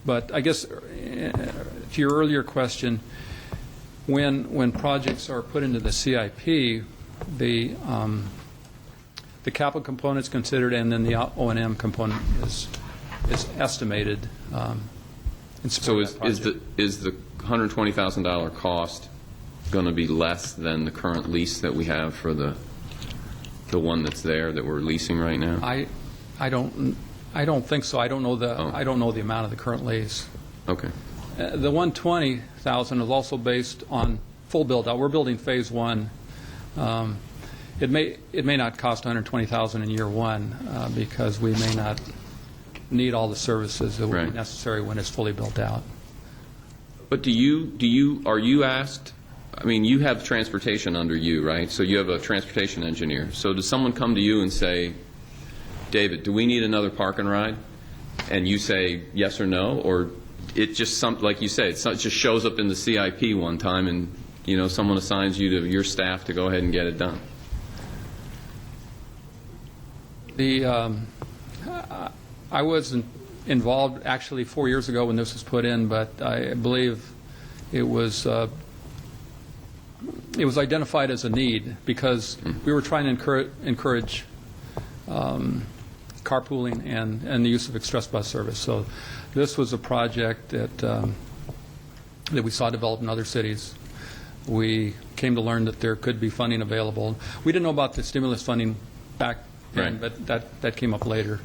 But I guess to your earlier question, when projects are put into the CIP, the capital component is considered, and then the O&M component is estimated. So is the $120,000 cost going to be less than the current lease that we have for the one that's there that we're leasing right now? I don't think so. I don't know the amount of the current lease. Okay. The $120,000 is also based on full build out. We're building phase one. It may not cost $120,000 in year one because we may not need all the services that will be necessary when it's fully built out. But are you asked? I mean, you have transportation under you, right? So you have a transportation engineer. So does someone come to you and say, David, do we need another park and ride? And you say yes or no, or it just like you say, it just shows up in the CIP one time, and someone assigns you to your staff to go ahead and get it done. I wasn't involved actually 4 years ago when this was put in, but I believe it was identified as a need because we were trying to encourage carpooling and the use of express bus service. So this was a project that we saw develop in other cities. We came to learn that there could be funding available. We didn't know about the stimulus funding back then, Right. but that came up later.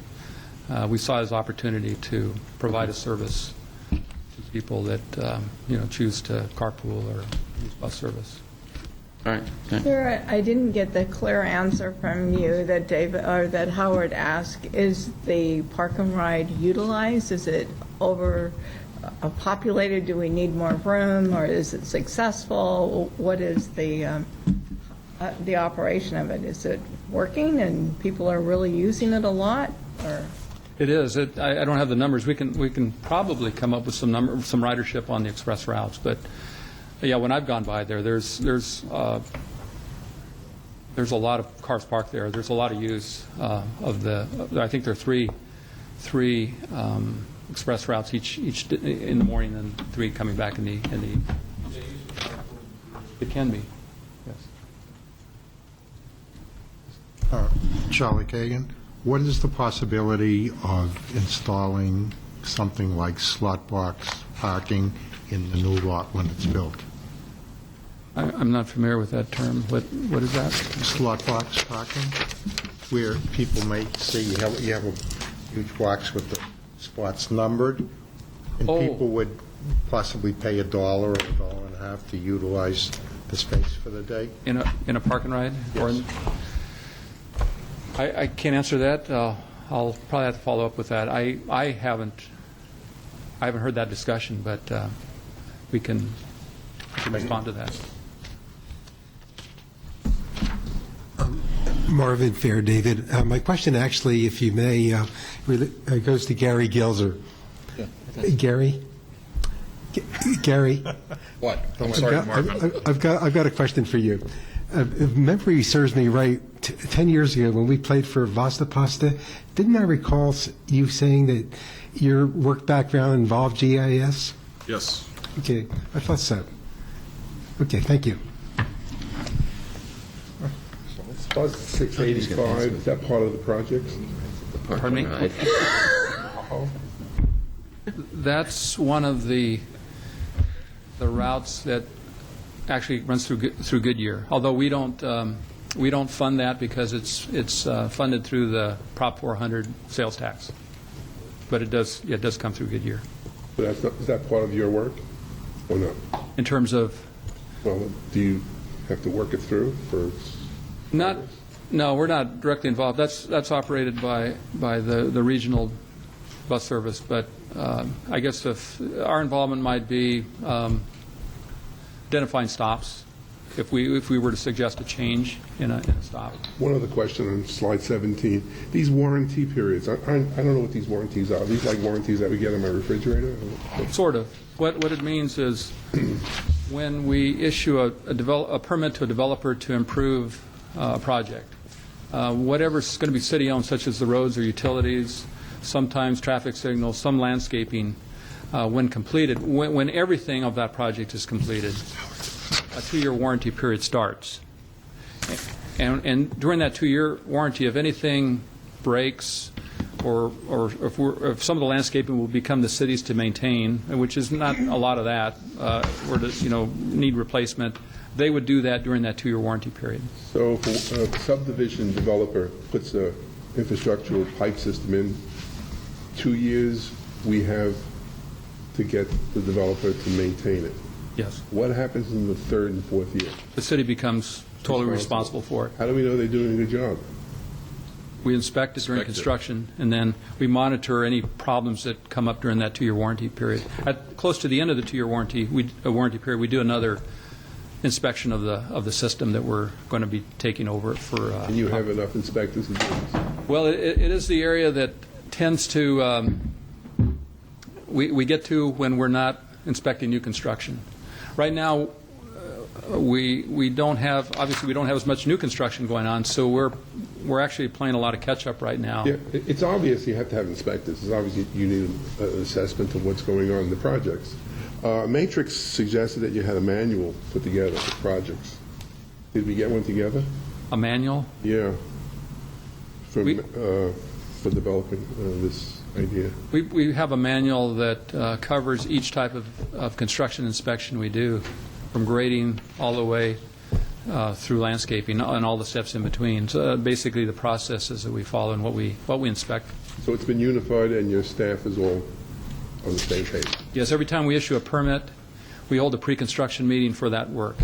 We saw it as opportunity to provide a service to people that choose to carpool or use bus service. All right. Okay. Sir, I didn't get the clear answer from you that David or that Howard asked. Is the park and ride utilized? Is it populated? Do we need more room, or is it successful? What is the operation of it? Is it working and people are really using it a lot, or? It is. I don't have the numbers. We can probably come up with some ridership on the express routes, but yeah, when I've gone by there, there's a lot of cars parked there. There's a lot of use of the. I think there are three express routes each in the morning, and 3 coming back in the. It can be. Yes. Charlie Kagan, what is the possibility of installing something like slot box parking in the new lot when it's built? I'm not familiar with that term. What is that? Slot box parking, where people may see you have a huge box with the spots numbered, and Oh. people would possibly pay $1 or $1.50 to utilize the space for the day. In a park and ride? Yes. I can't answer that. I'll probably have to follow up with that. I haven't heard that discussion, but we can respond to that. Marvin Fair, David. My question actually, if you may, goes to Gary Gilzer. Gary? Gary? What? I'm sorry, Marvin. I've got a question for you. If memory serves me right, 10 years ago when we played for Vasta Pasta, didn't I recall you saying that your work background involved GIS? Yes. Okay, I thought so. Okay, thank you. Bus 685, is that part of the project? Pardon me? Right. That's one of the routes that actually runs through Goodyear. Although we don't fund that because it's funded through the Prop 400 sales tax. But it does come through Goodyear. But is that part of your work or not? In terms of Well, do you have to work it through for? no, we're not directly involved. That's operated by the regional bus service. But I guess if our involvement might be identifying stops, if we were to suggest a change in a stop. One other question on slide 17. These warranty periods, I don't know what these warranties are. Are these like warranties that we get on my refrigerator? Sort of. What it means is when we issue a permit to a developer to improve a project, whatever's going to be city-owned, such as the roads or utilities, sometimes traffic signals, some landscaping, when completed, when everything of that project is completed, a 2-year warranty period starts. And during that 2-year warranty, if anything breaks or if some of the landscaping will become the city's to maintain, which is not a lot of that, or to need replacement, they would do that during that 2-year warranty period. So if a subdivision developer puts a infrastructural pipe system in, 2 years we have to get the developer to maintain it. Yes. What happens in the 3rd and 4th year? The city becomes totally responsible for it. How do we know they're doing a good job? We inspect it during construction, and then we monitor any problems that come up during that 2-year warranty period. Close to the end of the 2-year warranty period, we do another inspection of the system that we're going to be taking over for. And you have enough inspectors to do this? Well, it is the area that tends to we get to when we're not inspecting new construction. Right now, we don't have, obviously, we don't have as much new construction going on, so we're actually playing a lot of catch-up right now. Yeah, it's obvious you have to have inspectors. It's obvious you need an assessment of what's going on in the projects. Matrix suggested that you had a manual put together for projects. Did we get one together? A manual? Yeah. For We- for developing this idea. We have a manual that covers each type of construction inspection we do, from grading all the way through landscaping and all the steps in between. So basically, the processes that we follow and what we inspect. So it's been unified and your staff is all on the same page? Yes, every time we issue a permit, we hold a pre-construction meeting for that work.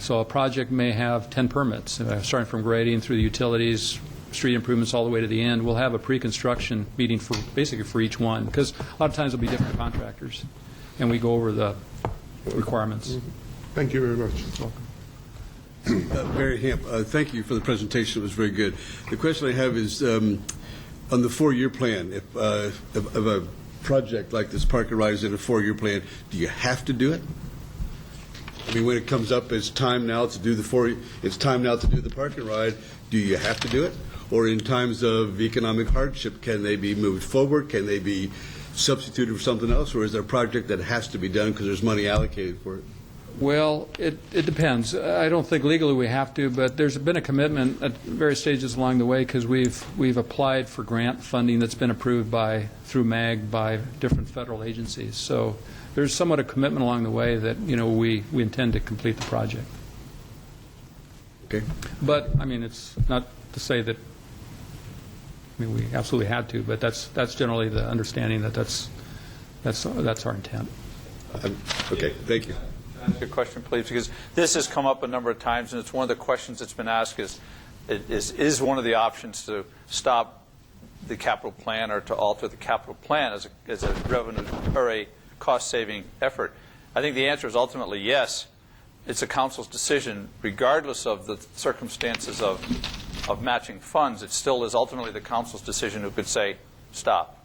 So a project may have 10 permits, starting from grading through the utilities, street improvements, all the way to the end. We'll have a pre-construction meeting for, basically for each one, because a lot of times it'll be different contractors, and we go over the requirements. Thank you very much. Barry Hamp, thank you for the presentation. It was very good. The question I have is on the 4-year plan. If a project like this Park and Ride is in a 4-year plan, do you have to do it? I mean, when it comes up, it's time now to do the Park and Ride. Do you have to do it? Or in times of economic hardship, can they be moved forward? Can they be substituted for something else? Or is there a project that has to be done because there's money allocated for it? Well, it depends. I don't think legally we have to, but there's been a commitment at various stages along the way, because we've applied for grant funding that's been approved through MAG by different federal agencies. So there's somewhat a commitment along the way that, we intend to complete the project. Okay. But, I mean, it's not to say that, we absolutely had to, but that's generally the understanding that that's our intent. Okay, thank you. Ask your question, please, because this has come up a number of times, and it's one of the questions that's been asked is one of the options to stop the capital plan or to alter the capital plan as a revenue or a cost-saving effort? I think the answer is ultimately yes. It's a council's decision, regardless of the circumstances of matching funds. It still is ultimately the council's decision who could say stop,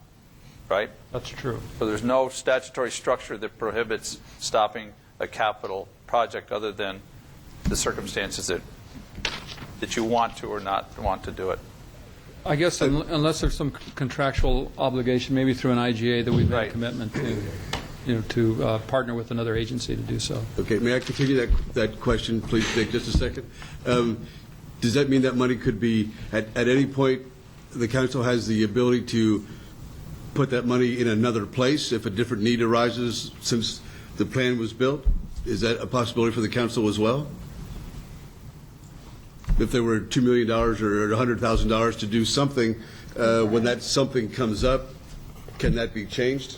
right? That's true. So there's no statutory structure that prohibits stopping a capital project other than the circumstances that you want to or not want to do it. I guess unless there's some contractual obligation, maybe through an IGA, that we've made Right. a commitment to partner with another agency to do so. Okay, may I continue that question, please, Dick, just a second? Does that mean that money could be, at any point, the council has the ability to put that money in another place if a different need arises since the plan was built? Is that a possibility for the council as well? If there were $2 million or $100,000 to do something, when that something comes up, can that be changed?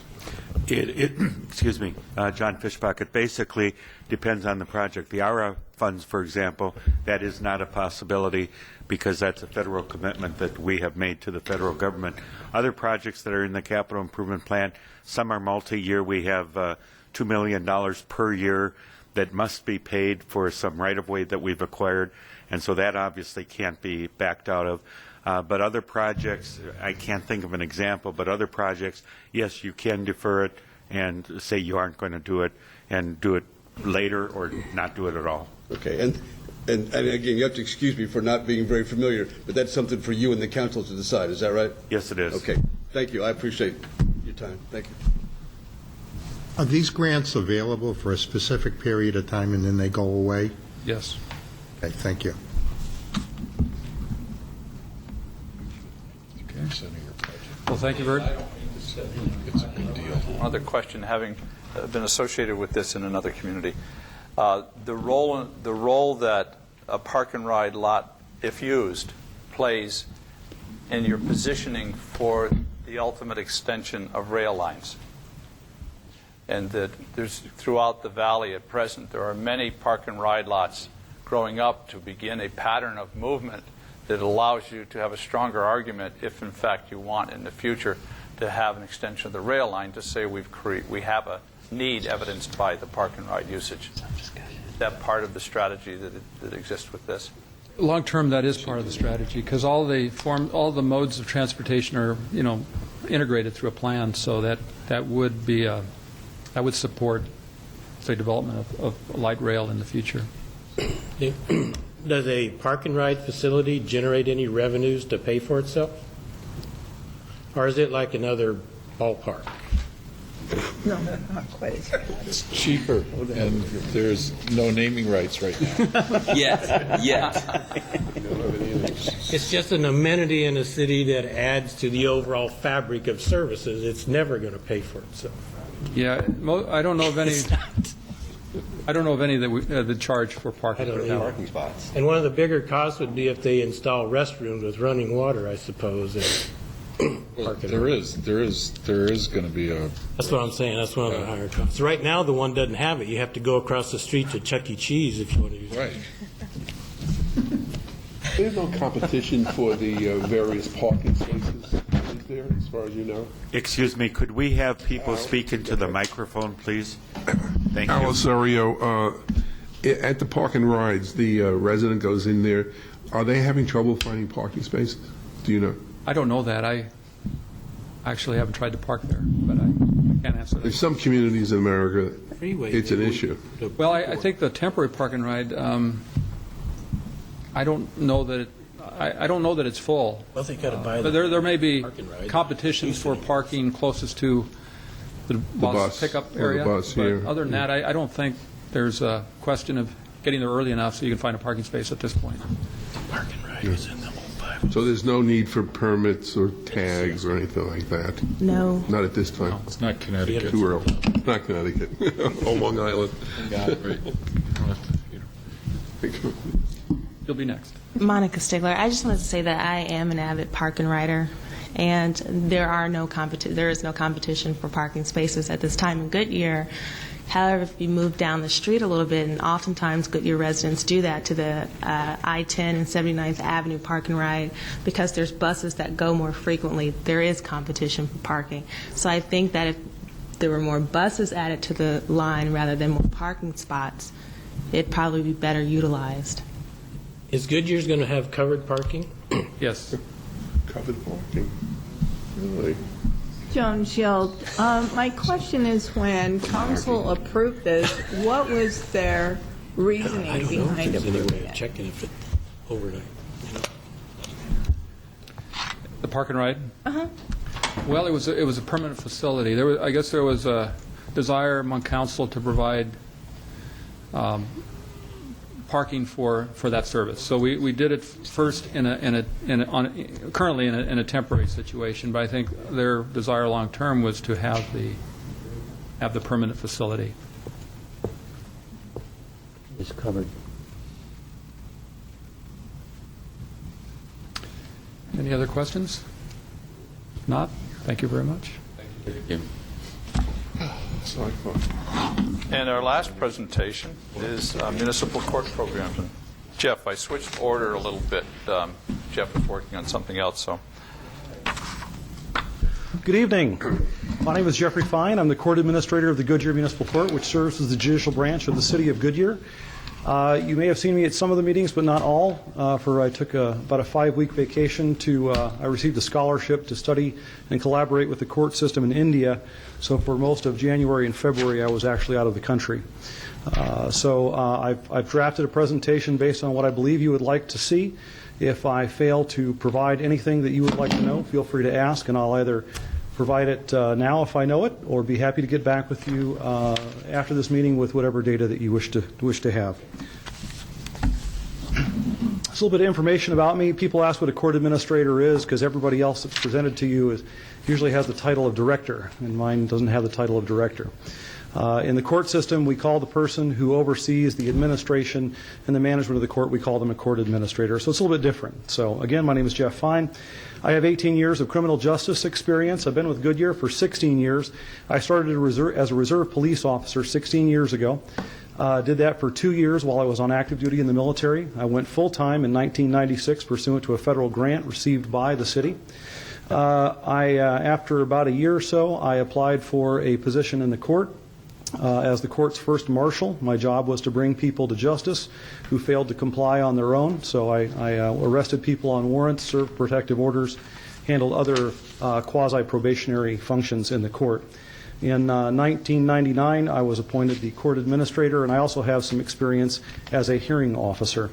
Excuse me, John Fishbach. It basically depends on the project. The ARA funds, for example, that is not a possibility because that's a federal commitment that we have made to the federal government. Other projects that are in the capital improvement plan, some are multi-year. We have $2 million per year that must be paid for some right-of-way that we've acquired, and so that obviously can't be backed out of. But other projects, I can't think of an example, but other projects, yes, you can defer it and say you aren't going to do it and do it later or not do it at all. Okay, and again, you have to excuse me for not being very familiar, but that's something for you and the council to decide, is that right? Yes, it is. Okay, thank you. I appreciate your time. Thank you. Are these grants available for a specific period of time and then they go away? Yes. Okay, thank you. Well, thank you very much. It's a good deal. One other question, having been associated with this in another community. The role that a park and ride lot, if used, plays in your positioning for the ultimate extension of rail lines. And that there's throughout the valley at present, there are many park and ride lots growing up to begin a pattern of movement that allows you to have a stronger argument if, in fact, you want in the future to have an extension of the rail line to say we have a need evidenced by the park and ride usage. Is that part of the strategy that exists with this? Long term, that is part of the strategy, because all the modes of transportation are, integrated through a plan. So that would be that would support say, development of light rail in the future. Does a park and ride facility generate any revenues to pay for itself? Or is it like another ballpark? No, not quite as bad. It's cheaper, and there's no naming rights right now. It's just an amenity in a city that adds to the overall fabric of services. It's never going to pay for itself. Yeah, I don't know of any. I don't know of any that charge for parking. I don't now. either. And one of the bigger costs would be if they install restrooms with running water, I suppose. Well, there is going to be a. That's what I'm saying. That's one of the higher costs. Right now, the one doesn't have it. You have to go across the street to Chuck E. Cheese if you want to use it. Right. There's no competition for the various parking spaces, is there, as far as you know? Excuse me, could we have people speak into the microphone, please? Thank you. Al Osorio, at the park and rides, the resident goes in there. Are they having trouble finding parking spaces? Do you know? I don't know that. I actually haven't tried to park there, but I can't answer that. In some communities in America, it's an issue. Well, I think the temporary park and ride. I don't know that. I don't know that it's full. Well, they got to buy But the there may be park and ride. competitions for parking closest to the bus pickup or area. the bus, but yeah. other than that, I don't think there's a question of getting there early enough so you can find a parking space at this point. Park and ride is in the whole Bible. So there's no need for permits or tags or anything like that? No. Not at this time? It's not Connecticut. Too early. Not Connecticut. Oh, Long Island. You'll be next. Monica Stigler. I just wanted to say that I am an avid park and rider, and there is no competition for parking spaces at this time in Goodyear. However, if you move down the street a little bit, and oftentimes Goodyear residents do that to the I-10 and 79th Avenue park and ride, because there's buses that go more frequently, there is competition for parking. So I think that if there were more buses added to the line rather than more parking spots, it'd probably be better utilized. Is Goodyear's going to have covered parking? Yes. Covered parking. Really? Joan Shield, my question is, when council approved this, what was their I reasoning don't know if behind there's any approving way of it? checking if it's overnight. The park and ride? Uh-huh. Well, it was a permanent facility. I guess there was a desire among council to provide parking for that service. So we did it first currently in a temporary situation, but I think their desire long term was to have the permanent facility. It's covered. Any other questions? If not, thank you very much. Thank you. So I thought. And our last presentation is municipal court programs. And Jeff, I switched order a little bit. Jeff was working on something else, so. Good evening. My name is Jeffrey Fine. I'm the court administrator of the Goodyear Municipal Court, which serves as the judicial branch of the city of Goodyear. You may have seen me at some of the meetings, but not all. I took about a 5-week vacation I received a scholarship to study and collaborate with the court system in India. So for most of January and February, I was actually out of the country. I've drafted a presentation based on what I believe you would like to see. If I fail to provide anything that you would like to know, feel free to ask, and I'll either provide it now if I know it, or be happy to get back with you after this meeting with whatever data that you wish to have. Just a little bit of information about me. People ask what a court administrator is because everybody else that's presented to you usually has the title of director, and mine doesn't have the title of director. In the court system, we call the person who oversees the administration and the management of the court, we call them a court administrator. So it's a little bit different. So again, my name is Jeff Fine. I have 18 years of criminal justice experience. I've been with Goodyear for 16 years. I started as a reserve police officer 16 years ago. Did that for 2 years while I was on active duty in the military. I went full-time in 1996 pursuant to a federal grant received by the city. After about a year or so, I applied for a position in the court. As the court's first marshal, my job was to bring people to justice who failed to comply on their own. So I arrested people on warrants, served protective orders, handled other quasi-probationary functions in the court. In 1999, I was appointed the court administrator, and I also have some experience as a hearing officer.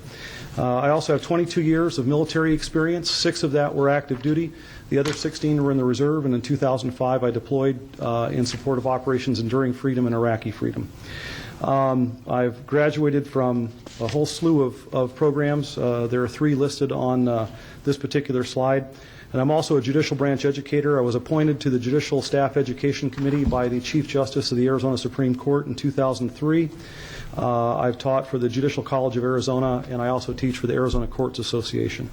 I also have 22 years of military experience. 6 of that were active duty. The other 16 were in the reserve, and in 2005 I deployed in support of Operations Enduring Freedom and Iraqi Freedom. I've graduated from a whole slew of programs. There are 3 listed on this particular slide. And I'm also a judicial branch educator. I was appointed to the Judicial Staff Education Committee by the Chief Justice of the Arizona Supreme Court in 2003. I've taught for the Judicial College of Arizona, and I also teach for the Arizona Courts Association.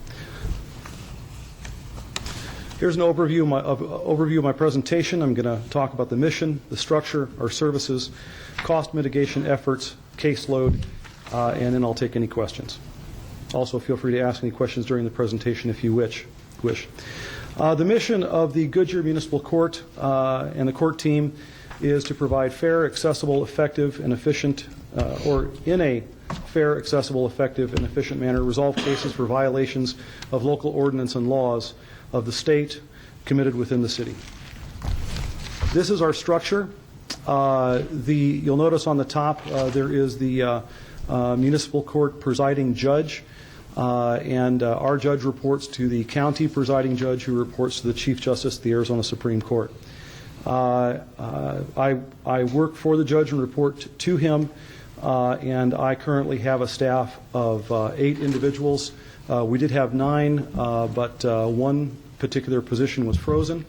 Here's an overview of my presentation. I'm going to talk about the mission, the structure, our services, cost mitigation efforts, caseload, and then I'll take any questions. Also, feel free to ask any questions during the presentation if you wish. The mission of the Goodyear Municipal Court and the court team is to provide fair, accessible, effective, and efficient, or in a fair, accessible, effective, and efficient manner, resolve cases for violations of local ordinance and laws of the state committed within the city. This is our structure. You'll notice on the top there is the municipal court presiding judge. And our judge reports to the county presiding judge, who reports to the Chief Justice of the Arizona Supreme Court. I work for the judge and report to him, and I currently have a staff of 8 individuals. We did have 9, but one particular position was frozen.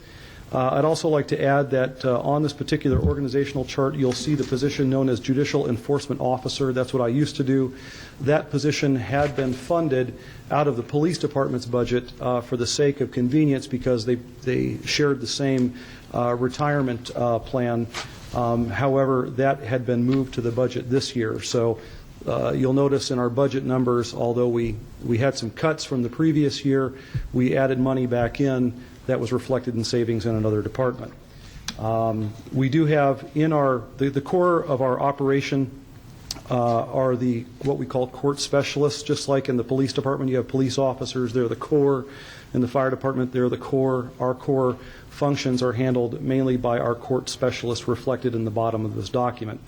I'd also like to add that on this particular organizational chart, you'll see the position known as Judicial Enforcement Officer. That's what I used to do. That position had been funded out of the police department's budget for the sake of convenience, because they shared the same retirement plan. However, that had been moved to the budget this year. So you'll notice in our budget numbers, although we had some cuts from the previous year, we added money back in that was reflected in savings in another department. We do have in the core of our operation are what we call court specialists. Just like in the police department, you have police officers, they're the core. In the fire department, they're the core. Our core functions are handled mainly by our court specialists, reflected in the bottom of this document.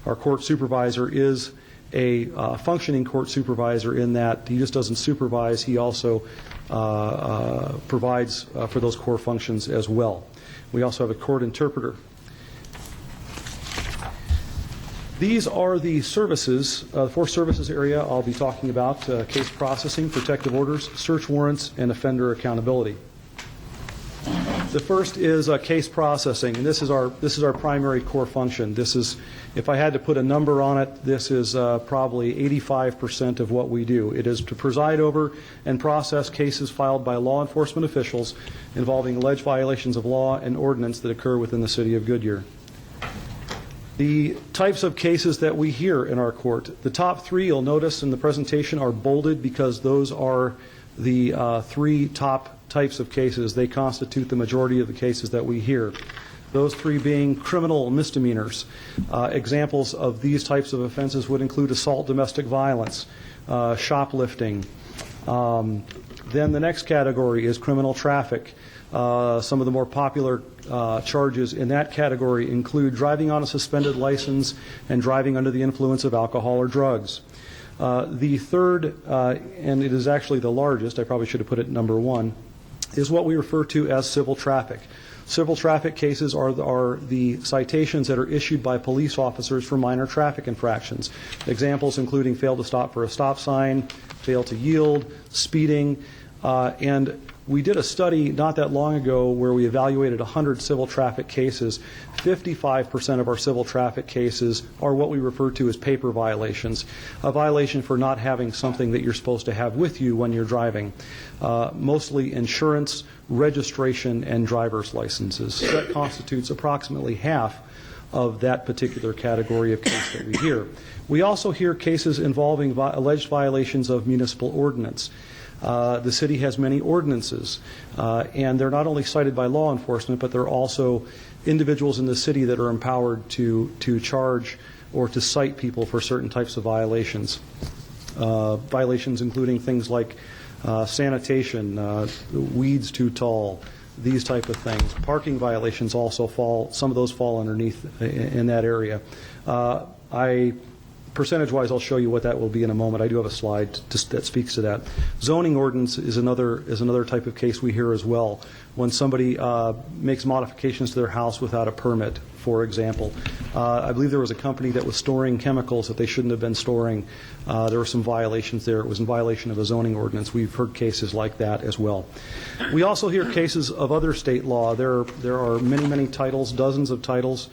Our court supervisor is a functioning court supervisor in that he just doesn't supervise, he also provides for those core functions as well. We also have a court interpreter. These are the services, the 4 services area I'll be talking about: case processing, protective orders, search warrants, and offender accountability. The first is case processing, and this is our primary core function. This is, if I had to put a number on it, this is probably 85% of what we do. It is to preside over and process cases filed by law enforcement officials involving alleged violations of law and ordinance that occur within the city of Goodyear. The types of cases that we hear in our court, the top 3 you'll notice in the presentation are bolded because those are the 3 top types of cases. They constitute the majority of the cases that we hear. Those 3 being criminal misdemeanors. Examples of these types of offenses would include assault, domestic violence, shoplifting. Then the next category is criminal traffic. Some of the more popular charges in that category include driving on a suspended license and driving under the influence of alcohol or drugs. The third, and it is actually the largest, I probably should have put it number 1, is what we refer to as civil traffic. Civil traffic cases are the citations that are issued by police officers for minor traffic infractions. Examples including fail to stop for a stop sign, fail to yield, speeding, and we did a study not that long ago where we evaluated 100 civil traffic cases. 55% of our civil traffic cases are what we refer to as paper violations, a violation for not having something that you're supposed to have with you when you're driving, mostly insurance, registration, and driver's licenses. So that constitutes approximately half of that particular category of case that we hear. We also hear cases involving alleged violations of municipal ordinance. The city has many ordinances, and they're not only cited by law enforcement, but they're also individuals in the city that are empowered to charge or to cite people for certain types of violations. Violations including things like sanitation, weeds too tall, these type of things. Parking violations also fall, some of those fall underneath in that area. Percentage-wise, I'll show you what that will be in a moment. I do have a slide that speaks to that. Zoning ordinance is another type of case we hear as well. When somebody makes modifications to their house without a permit, for example. I believe there was a company that was storing chemicals that they shouldn't have been storing. There were some violations there. It was in violation of a zoning ordinance. We've heard cases like that as well. We also hear cases of other state law. There are many titles, dozens of titles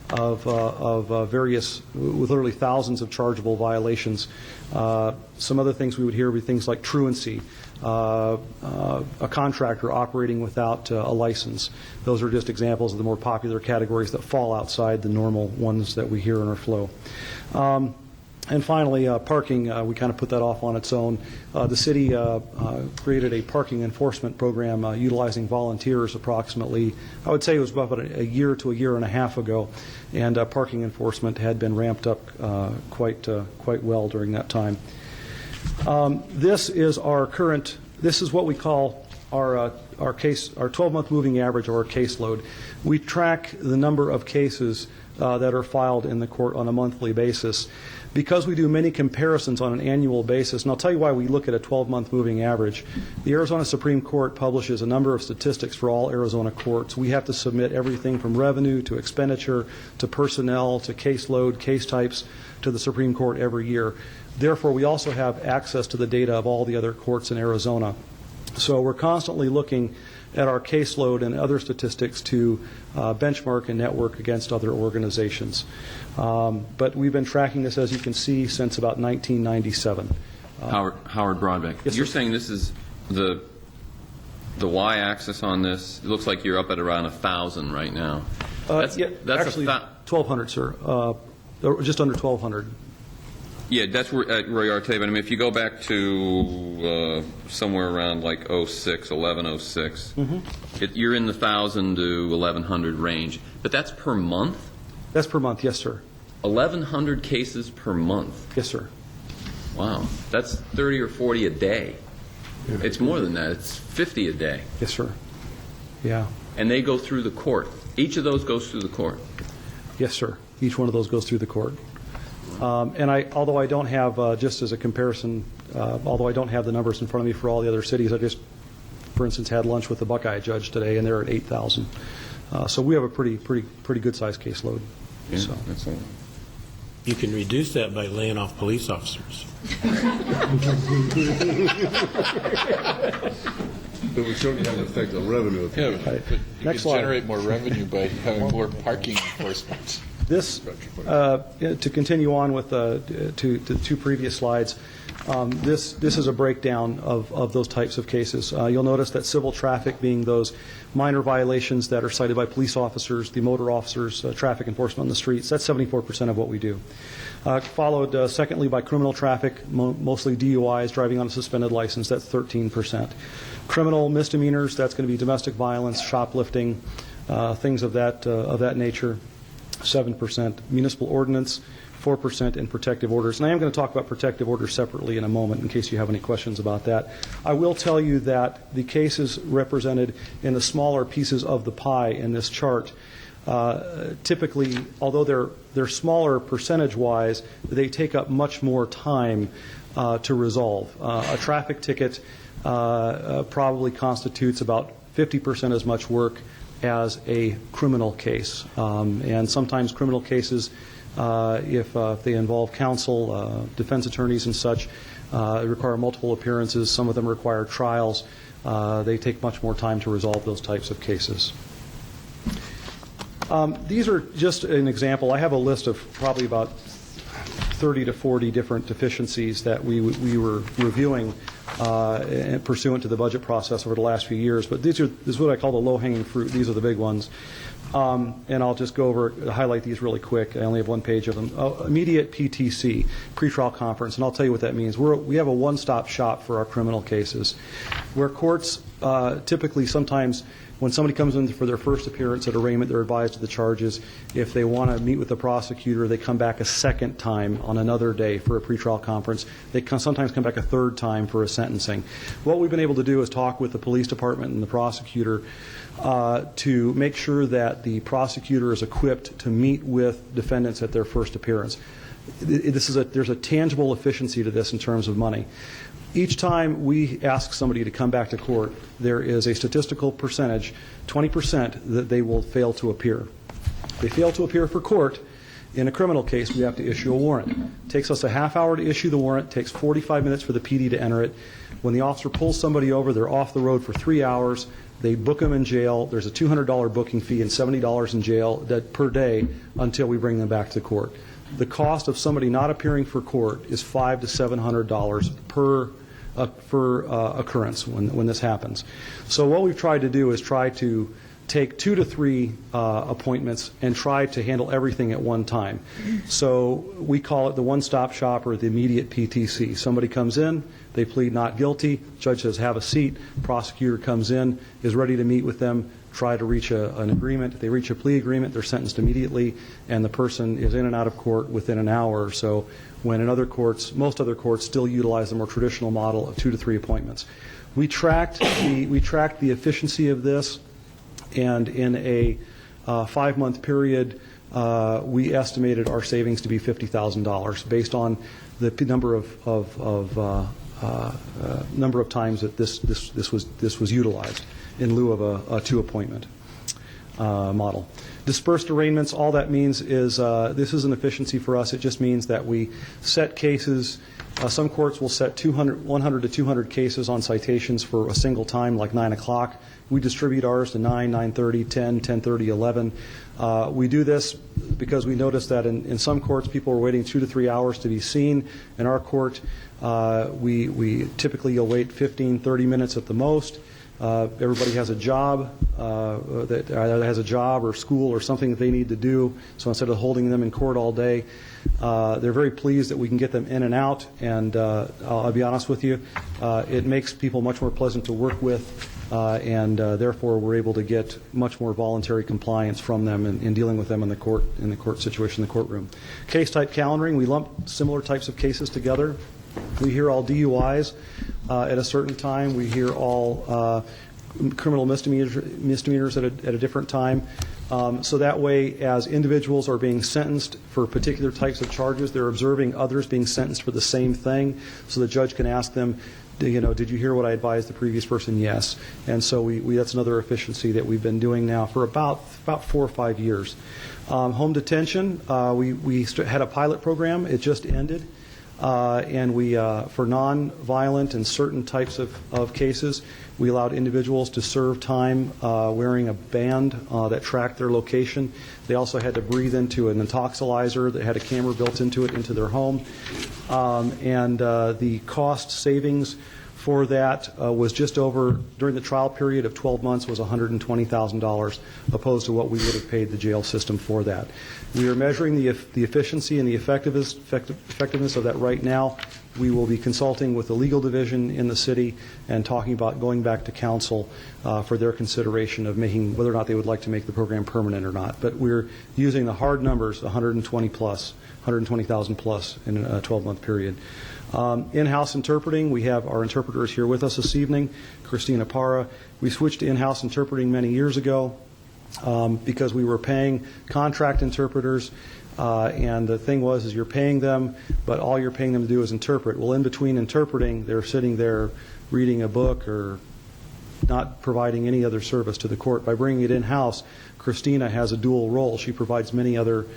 of various, with literally thousands of chargeable violations. Some other things we would hear would be things like truancy, a contractor operating without a license. Those are just examples of the more popular categories that fall outside the normal ones that we hear in our flow. And finally, parking, we kind of put that off on its own. The city created a parking enforcement program utilizing volunteers approximately, I would say it was about a year to a year and a half ago, and parking enforcement had been ramped up quite well during that time. This is what we call our 12-month moving average, or our caseload. We track the number of cases that are filed in the court on a monthly basis. Because we do many comparisons on an annual basis, and I'll tell you why we look at a 12-month moving average. The Arizona Supreme Court publishes a number of statistics for all Arizona courts. We have to submit everything from revenue to expenditure to personnel to caseload, case types to the Supreme Court every year. Therefore, we also have access to the data of all the other courts in Arizona. So we're constantly looking at our caseload and other statistics to benchmark and network against other organizations. But we've been tracking this, as you can see, since about 1997. Howard Broadbeck. Yes, you're sir. saying this is the y-axis on this. It looks like you're up at around 1,000 right now. That's actually 1,200, sir. Just under 1,200. Yeah, that's where you are today. But I mean, if you go back to somewhere around like 06, 11, 06, you're in the 1,000 to 1,100 range. But that's per month? That's per month, yes, sir. 1,100 cases per month? Yes, sir. Wow. That's 30 or 40 a day. Yeah. It's more than that. It's 50 a day. Yes, sir. Yeah. And they go through the court. Each of those goes through the court? Yes, sir. Each one of those goes through the court. And although I don't have, just as a comparison, although I don't have the numbers in front of me for all the other cities, I just, for instance, had lunch with the Buckeye judge today, and they're at 8,000. So we have a pretty good-sized caseload. Yeah, so. That's all. You can reduce that by laying off police officers. But we certainly have an effect on revenue. Yeah, but you Next can slide. generate more revenue by having more parking enforcement. This, to continue on with to two previous slides, this is a breakdown of those types of cases. You'll notice that civil traffic being those minor violations that are cited by police officers, the motor officers, traffic enforcement on the streets, that's 74% of what we do. Followed secondly by criminal traffic, mostly DUIs, driving on a suspended license, that's 13%. Criminal misdemeanors, that's going to be domestic violence, shoplifting, things of that nature. 7%, municipal ordinance, 4%, and protective orders. And I am going to talk about protective orders separately in a moment in case you have any questions about that. I will tell you that the cases represented in the smaller pieces of the pie in this chart, typically, although they're smaller percentage-wise, they take up much more time to resolve. A traffic ticket probably constitutes about 50% as much work as a criminal case. And sometimes criminal cases, if they involve counsel, defense attorneys and such, require multiple appearances. Some of them require trials. They take much more time to resolve those types of cases. These are just an example. I have a list of probably about 30 to 40 different deficiencies that we were reviewing pursuant to the budget process over the last few years. But this is what I call the low-hanging fruit. These are the big ones. And I'll just go over, highlight these really quick. I only have one page of them. Immediate PTC, pretrial conference, and I'll tell you what that means. We have a one-stop shop for our criminal cases, where courts typically sometimes When somebody comes in for their first appearance at arraignment, they're advised of the charges. If they want to meet with the prosecutor, they come back a second time on another day for a pretrial conference. They sometimes come back a third time for a sentencing. What we've been able to do is talk with the police department and the prosecutor to make sure that the prosecutor is equipped to meet with defendants at their first appearance. There's a tangible efficiency to this in terms of money. Each time we ask somebody to come back to court, there is a statistical percentage, 20%, that they will fail to appear. If they fail to appear for court, in a criminal case, we have to issue a warrant. It takes us a half hour to issue the warrant. It takes 45 minutes for the PD to enter it. When the officer pulls somebody over, they're off the road for 3 hours. They book them in jail. There's a $200 booking fee and $70 in jail per day until we bring them back to court. The cost of somebody not appearing for court is $500 to $700 per occurrence when this happens. So what we've tried to do is try to take 2 to 3 appointments and try to handle everything at one time. So we call it the one-stop shop or the immediate PTC. Somebody comes in, they plead not guilty, judge says have a seat, prosecutor comes in, is ready to meet with them, try to reach an agreement. They reach a plea agreement, they're sentenced immediately, and the person is in and out of court within an hour or so, when in other courts, most other courts still utilize the more traditional model of 2 to 3 appointments. We tracked the efficiency of this, and in a 5-month period, we estimated our savings to be $50,000 based on the number of times that this was utilized in lieu of a 2-appointment model. Dispersed arraignments, all that means is this is an efficiency for us. It just means that we set cases. Some courts will set 100 to 200 cases on citations for a single time, like 9 o'clock. We distribute ours to 9, 9:30, 10, 10:30, 11. We do this because we noticed that in some courts people are waiting 2 to 3 hours to be seen. In our court, we typically you'll wait 15, 30 minutes at the most. Everybody has a job that either has a job or school or something that they need to do. So instead of holding them in court all day, they're very pleased that we can get them in and out. And I'll be honest with you, it makes people much more pleasant to work with, and therefore we're able to get much more voluntary compliance from them in dealing with them in the court situation, in the courtroom. Case type calendaring, we lump similar types of cases together. We hear all DUIs at a certain time. We hear all criminal misdemeanors at a different time. So that way, as individuals are being sentenced for particular types of charges, they're observing others being sentenced for the same thing. So the judge can ask them, did you hear what I advised the previous person? Yes. And so that's another efficiency that we've been doing now for about 4 or 5 years. Home detention, we had a pilot program. It just ended. And we, for non-violent and certain types of cases, we allowed individuals to serve time wearing a band that tracked their location. They also had to breathe into an intoxilizer that had a camera built into it, into their home. And the cost savings for that was just over, during the trial period of 12 months, was $120,000, opposed to what we would have paid the jail system for that. We are measuring the efficiency and the effectiveness of that right now. We will be consulting with the legal division in the city and talking about going back to council for their consideration of making whether or not they would like to make the program permanent or not. But we're using the hard numbers, 120,000 plus in a 12-month period. In-house interpreting, we have our interpreters here with us this evening, Christina Parra. We switched to in-house interpreting many years ago because we were paying contract interpreters, and the thing was you're paying them, but all you're paying them to do is interpret. Well, in between interpreting, they're sitting there reading a book or not providing any other service to the court. By bringing it in-house, Christina has a dual role. She provides many other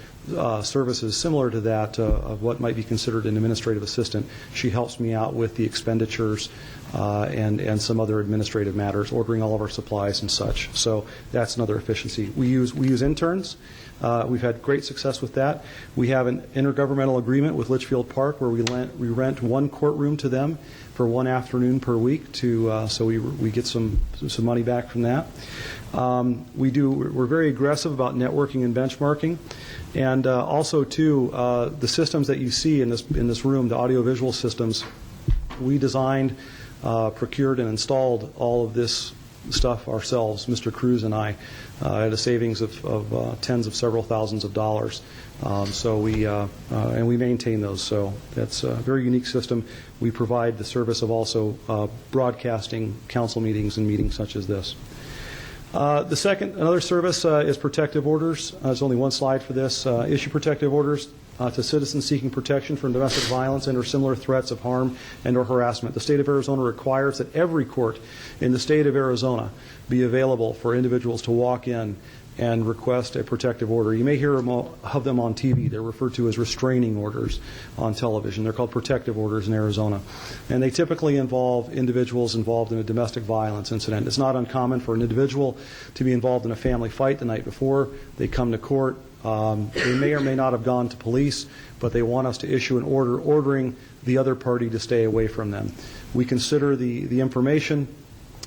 services similar to that of what might be considered an administrative assistant. She helps me out with the expenditures and some other administrative matters, ordering all of our supplies and such. So that's another efficiency. We use interns. We've had great success with that. We have an intergovernmental agreement with Litchfield Park where we rent one courtroom to them for one afternoon per week so we get some money back from that. We're very aggressive about networking and benchmarking, and also too the systems that you see in this room, the audiovisual systems, we designed, procured, and installed all of this stuff ourselves, Mr. Cruz and I, at a savings of tens of several thousands of dollars. And we maintain those. So that's a very unique system. We provide the service of also broadcasting council meetings and meetings such as this. Another service is protective orders. There's only one slide for this. Issue protective orders to citizens seeking protection from domestic violence and or similar threats of harm and or harassment. The state of Arizona requires that every court in the state of Arizona be available for individuals to walk in and request a protective order. You may hear of them on TV. They're referred to as restraining orders on television. They're called protective orders in Arizona. And they typically involve individuals involved in a domestic violence incident. It's not uncommon for an individual to be involved in a family fight the night before. They come to court. They may or may not have gone to police, but they want us to issue an order ordering the other party to stay away from them. We consider the information.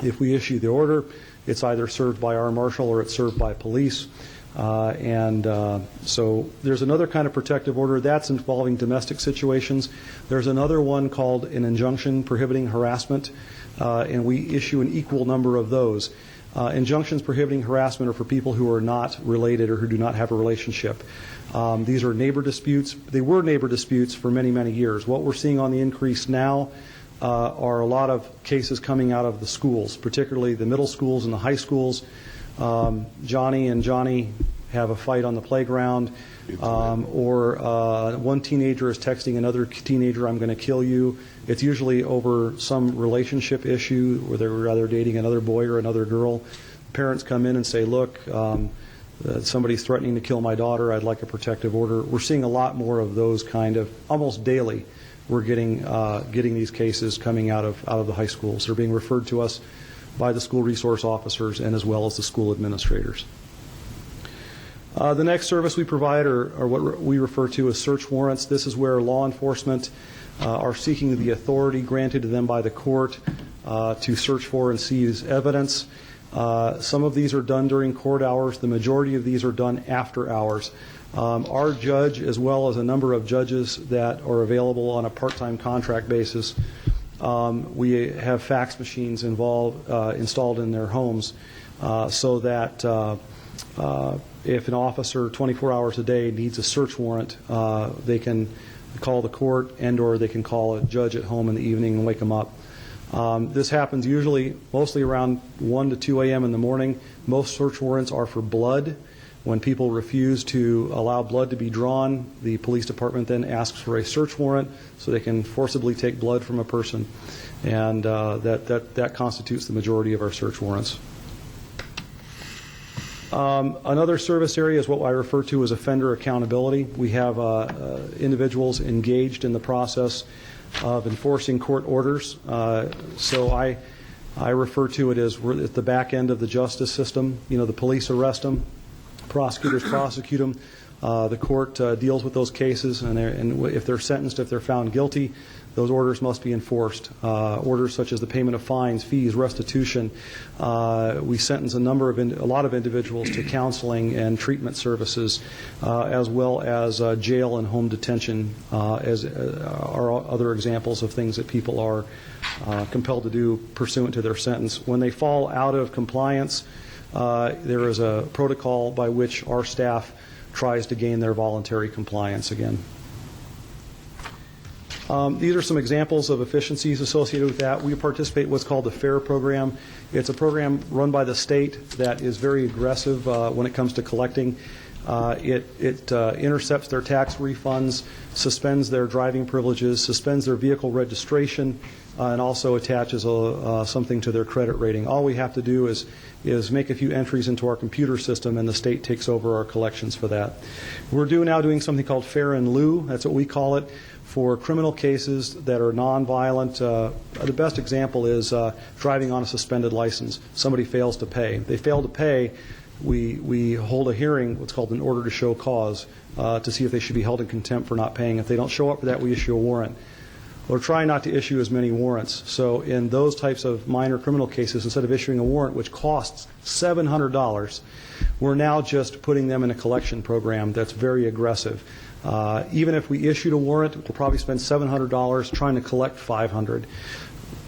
If we issue the order, it's either served by our marshal or it's served by police. So there's another kind of protective order that's involving domestic situations. There's another one called an injunction prohibiting harassment, and we issue an equal number of those. Injunctions prohibiting harassment are for people who are not related or who do not have a relationship. These are neighbor disputes. They were neighbor disputes for many, many years. What we're seeing on the increase now are a lot of cases coming out of the schools, particularly the middle schools and the high schools. Johnny and Johnny have a fight on the playground, or one teenager is texting another teenager, "I'm going to kill you." It's usually over some relationship issue where they're either dating another boy or another girl. Parents come in and say, "Look, somebody's threatening to kill my daughter. I'd like a protective order." We're seeing a lot more of those kind of, almost daily. We're getting these cases coming out of the high schools. They're being referred to us by the school resource officers and as well as the school administrators. The next service we provide are what we refer to as search warrants. This is where law enforcement are seeking the authority granted to them by the court to search for and seize evidence. Some of these are done during court hours. The majority of these are done after hours. Our judge, as well as a number of judges that are available on a part-time contract basis, we have fax machines installed in their homes so that if an officer 24 hours a day needs a search warrant, they can call the court and or they can call a judge at home in the evening and wake them up. This happens mostly around 1 to 2 a.m. in the morning. Most search warrants are for blood. When people refuse to allow blood to be drawn, the police department then asks for a search warrant so they can forcibly take blood from a person, and that constitutes the majority of our search warrants. Another service area is what I refer to as offender accountability. We have individuals engaged in the process of enforcing court orders. So I refer to it as we're at the back end of the justice system. The police arrest them. Prosecutors prosecute them. The court deals with those cases, and if they're sentenced, if they're found guilty, those orders must be enforced. Orders such as the payment of fines, fees, restitution. We sentence a lot of individuals to counseling and treatment services, as well as jail and home detention, as are other examples of things that people are compelled to do pursuant to their sentence. When they fall out of compliance, there is a protocol by which our staff tries to gain their voluntary compliance again. These are some examples of efficiencies associated with that. We participate in what's called the FAIR program. It's a program run by the state that is very aggressive when it comes to collecting. It intercepts their tax refunds, suspends their driving privileges, suspends their vehicle registration, and also attaches something to their credit rating. All we have to do is make a few entries into our computer system, and the state takes over our collections for that. We're now doing something called Fair in Lieu. That's what we call it for criminal cases that are nonviolent. The best example is driving on a suspended license. Somebody fails to pay. If they fail to pay, we hold a hearing, what's called an order to show cause, to see if they should be held in contempt for not paying. If they don't show up for that, we issue a warrant. We're trying not to issue as many warrants. So in those types of minor criminal cases, instead of issuing a warrant which costs $700, we're now just putting them in a collection program that's very aggressive. Even if we issued a warrant, we'll probably spend $700 trying to collect $500.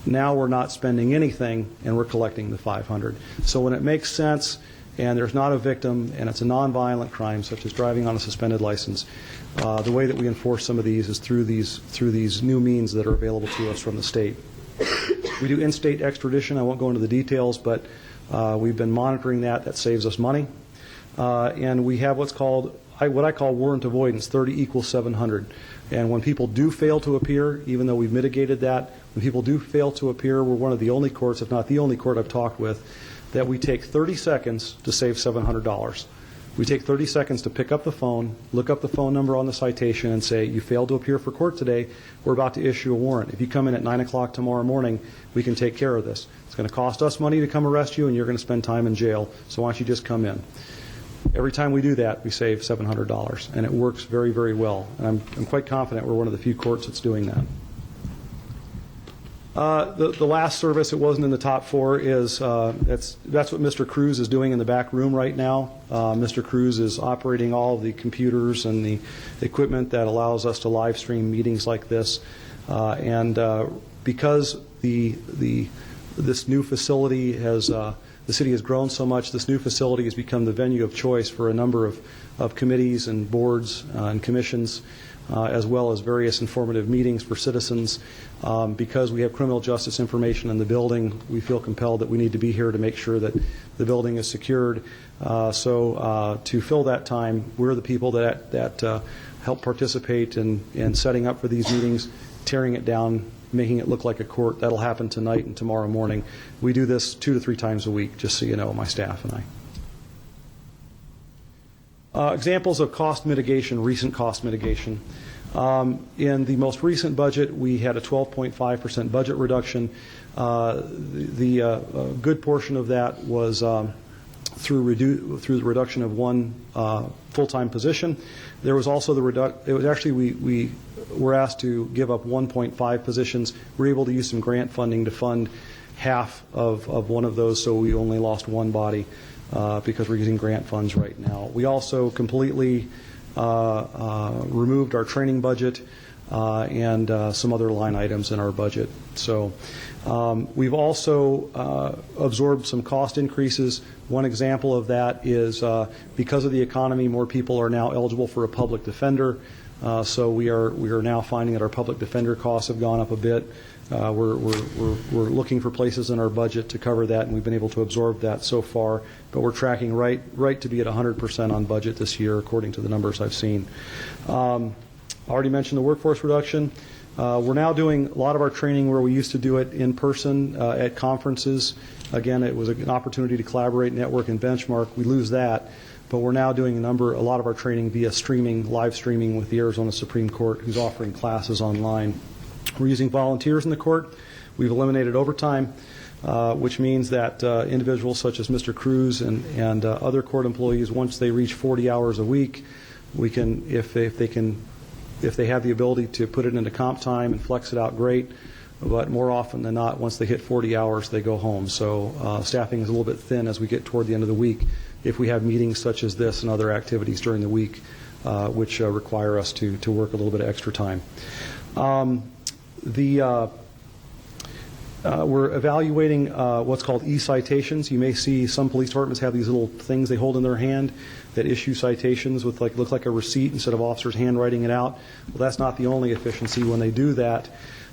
Now we're not spending anything, and we're collecting the $500. So when it makes sense, and there's not a victim, and it's a nonviolent crime, such as driving on a suspended license, the way that we enforce some of these is through these new means that are available to us from the state. We do in-state extradition. I won't go into the details, but we've been monitoring that. That saves us money. And we have what I call warrant avoidance, 30 equals 700. And when people do fail to appear, even though we've mitigated that, when people do fail to appear, we're one of the only courts, if not the only court I've talked with, that we take 30 seconds to save $700. We take 30 seconds to pick up the phone, look up the phone number on the citation, and say, you failed to appear for court today. We're about to issue a warrant. If you come in at 9 o'clock tomorrow morning, we can take care of this. It's going to cost us money to come arrest you, and you're going to spend time in jail, so why don't you just come in? Every time we do that, we save $700, and it works very, very well. And I'm quite confident we're one of the few courts that's doing that. The last service, it wasn't in the top four, is that's what Mr. Cruz is doing in the back room right now. Mr. Cruz is operating all of the computers and the equipment that allows us to live stream meetings like this. And because this new facility has the city has grown so much, this new facility has become the venue of choice for a number of committees and boards and commissions, as well as various informative meetings for citizens. Because we have criminal justice information in the building, we feel compelled that we need to be here to make sure that the building is secured. So to fill that time, we're the people that help participate in setting up for these meetings, tearing it down, making it look like a court. That'll happen tonight and tomorrow morning. We do this 2 to 3 times a week, just so you know, my staff and I. Examples of cost mitigation, recent cost mitigation. In the most recent budget, we had a 12.5% budget reduction. The good portion of that was through the reduction of one full-time position. There was also we were asked to give up 1.5 positions. We were able to use some grant funding to fund half of one of those, so we only lost one body because we're using grant funds right now. We also completely removed our training budget and some other line items in our budget. So we've also absorbed some cost increases. One example of that is because of the economy, more people are now eligible for a public defender. So we are now finding that our public defender costs have gone up a bit. We're looking for places in our budget to cover that, and we've been able to absorb that so far. But we're tracking right to be at 100% on budget this year, according to the numbers I've seen. I already mentioned the workforce reduction. We're now doing a lot of our training where we used to do it in person at conferences. Again, it was an opportunity to collaborate, network, and benchmark. We lose that. But we're now doing a lot of our training via streaming, live streaming with the Arizona Supreme Court, who's offering classes online. We're using volunteers in the court. We've eliminated overtime, which means that individuals such as Mr. Cruz and other court employees, once they reach 40 hours a week, we can, if they have the ability to put it into comp time and flex it out, great. But more often than not, once they hit 40 hours, they go home. So staffing is a little bit thin as we get toward the end of the week if we have meetings such as this and other activities during the week, which require us to work a little bit of extra time. We're evaluating what's called e-citations. You may see some police departments have these little things they hold in their hand that issue citations with look like a receipt instead of officers handwriting it out. Well, that's not the only efficiency. When they do that,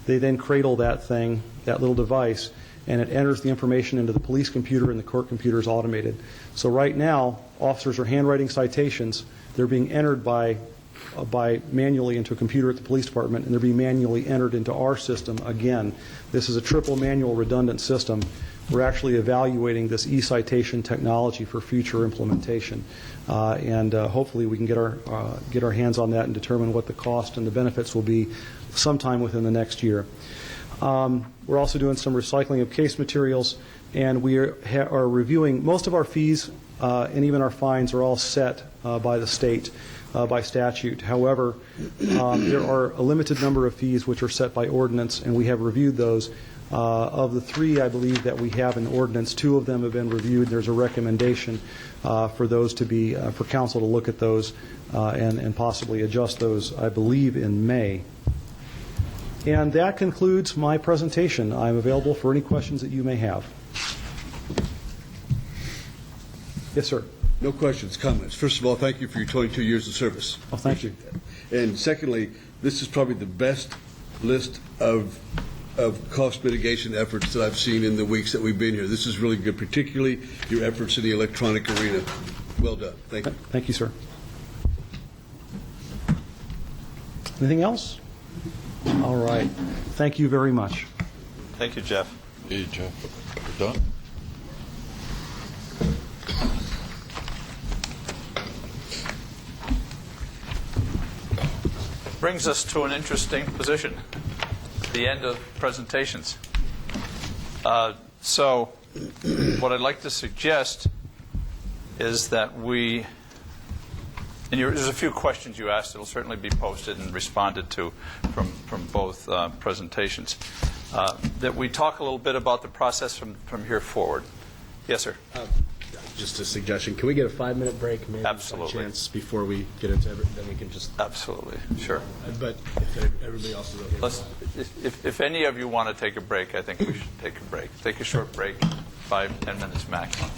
they then cradle that thing, that little device, and it enters the information into the police computer, and the court computer is automated. So right now, officers are handwriting citations. They're being entered by manually into a computer at the police department, and they're being manually entered into our system again. This is a triple manual redundant system. We're actually evaluating this e-citation technology for future implementation, and hopefully we can get our hands on that and determine what the cost and the benefits will be sometime within the next year. We're also doing some recycling of case materials, and we are reviewing most of our fees and even our fines are all set by the state. By statute. However, there are a limited number of fees which are set by ordinance, and we have reviewed those. Of the 3, I believe, that we have in ordinance, 2 of them have been reviewed. There's a recommendation for those to be, for council to look at those and possibly adjust those, I believe, in May. And that concludes my presentation. I'm available for any questions that you may have. Yes, sir. No questions, comments. First of all, thank you for your 22 years of service. Oh, thank you. And secondly, this is probably the best list of cost mitigation efforts that I've seen in the weeks that we've been here. This is really good, particularly your efforts in the electronic arena. Well done. Thank you. Thank you, sir. Anything else? All right. Thank you very much. Thank you, Jeff. Hey, Jeff. We're done? Brings us to an interesting position, the end of presentations. So what I'd like to suggest is that we, and there's a few questions you asked that will certainly be posted and responded to from both presentations, that we talk a little bit about the process from here forward. Yes, sir. Just a suggestion. Can we get a 5-minute break, maybe? Absolutely. By chance, before we get into everything, then we can just. Absolutely. Sure. But if everybody else is okay. Let's, if any of you want to take a break, I think we should take a break. Take a short break, 5-10 minutes maximum.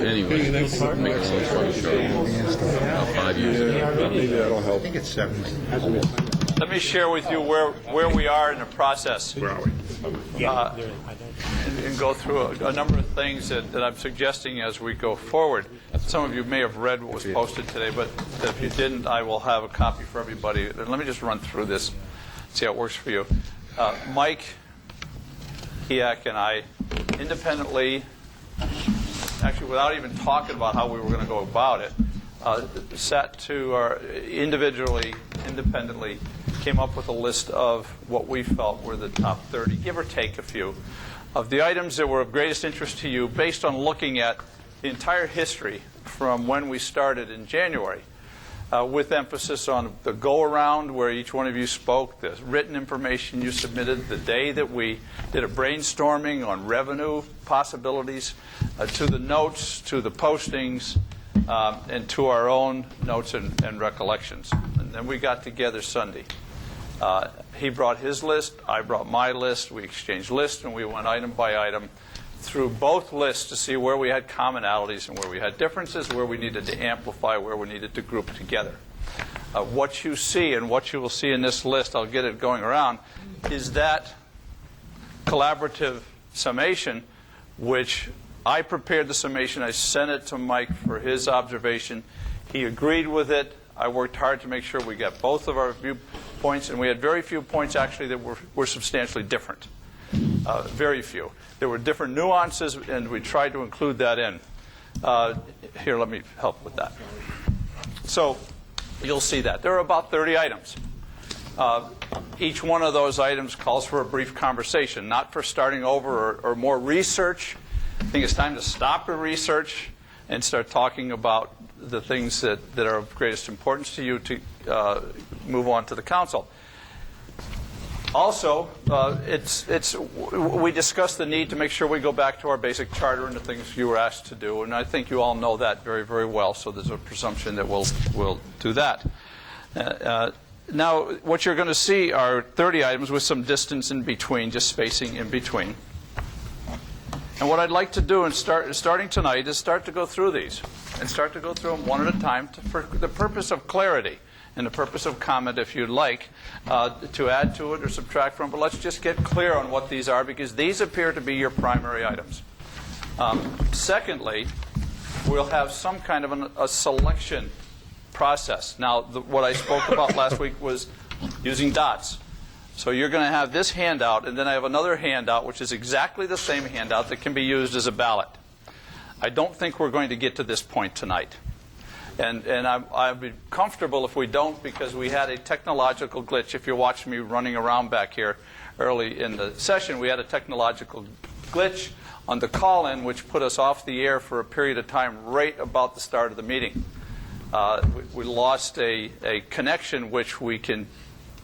anyway, make a long story short, about 5 years ago. Maybe that'll help. I think it's 7. Let me share with you where we are in the process. Where are we? And go through a number of things that I'm suggesting as we go forward. Some of you may have read what was posted today, but if you didn't, I will have a copy for everybody. And let me just run through this, see how it works for you. Mike Hiak and I independently, actually without even talking about how we were going to go about it, sat to independently came up with a list of what we felt were the top 30, give or take a few, of the items that were of greatest interest to you based on looking at the entire history from when we started in January, with emphasis on the go-around where each one of you spoke, the written information you submitted, the day that we did a brainstorming on revenue possibilities, to the notes, to the postings, and to our own notes and recollections. And then we got together Sunday. He brought his list, I brought my list, we exchanged lists, and we went item by item through both lists to see where we had commonalities and where we had differences, where we needed to amplify, where we needed to group together. What you see and what you will see in this list, I'll get it going around, is that collaborative summation, which I prepared the summation. I sent it to Mike for his observation. He agreed with it. I worked hard to make sure we got both of our viewpoints, and we had very few points actually that were substantially different. Very few. There were different nuances, and we tried to include that in. Here, let me help with that. So you'll see that. There are about 30 items. Each one of those items calls for a brief conversation, not for starting over or more research. I think it's time to stop the research and start talking about the things that are of greatest importance to you to move on to the council. Also, we discussed the need to make sure we go back to our basic charter and the things you were asked to do, and I think you all know that very, very well, so there's a presumption that we'll do that. Now, what you're going to see are 30 items with some distance in between, just spacing in between. And what I'd like to do, starting tonight, is start to go through these, and start to go through them one at a time for the purpose of clarity and the purpose of comment, if you'd like, to add to it or subtract from. But let's just get clear on what these are, because these appear to be your primary items. Secondly, we'll have some kind of a selection process. Now, what I spoke about last week was using dots. So you're going to have this handout, and then I have another handout, which is exactly the same handout that can be used as a ballot. I don't think we're going to get to this point tonight. And I'd be comfortable if we don't, because we had a technological glitch. If you're watching me running around back here early in the session, we had a technological glitch on the call-in, which put us off the air for a period of time right about the start of the meeting. We lost a connection, which we can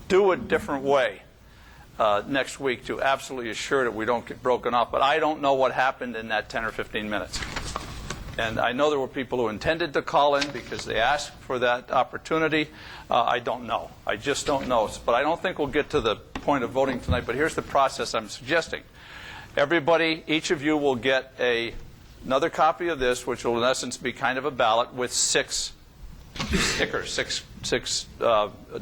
do a different way next week to absolutely assure that we don't get broken off. But I don't know what happened in that 10 or 15 minutes. And I know there were people who intended to call in because they asked for that opportunity. I don't know. I just don't know. But I don't think we'll get to the point of voting tonight. But here's the process I'm suggesting. Everybody, each of you will get another copy of this, which will in essence be kind of a ballot with 6 stickers, six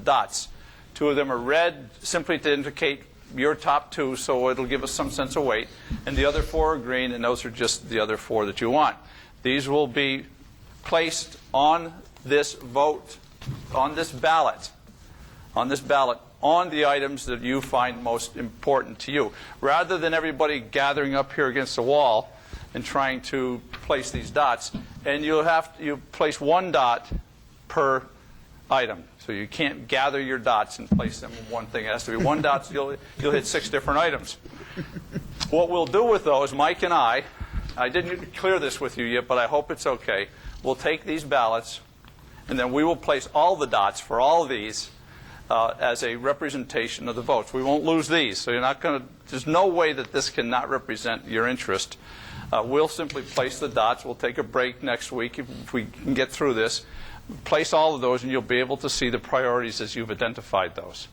dots. 2 of them are red, simply to indicate your top 2, so it'll give us some sense of weight. And the other 4 are green, and those are just the other 4 that you want. These will be placed on this vote, on this ballot, on the items that you find most important to you, rather than everybody gathering up here against the wall and trying to place these dots. And you place 1 dot per item. So you can't gather your dots and place them in one thing. It has to be 1 dot, so you'll hit 6 different items. What we'll do with those, Mike and I didn't clear this with you yet, but I hope it's okay. We'll take these ballots, and then we will place all the dots for all of these as a representation of the votes. We won't lose these, so you're not going to. There's no way that this cannot represent your interest. We'll simply place the dots. We'll take a break next week if we can get through this. Place all of those, and you'll be able to see the priorities as you've identified those.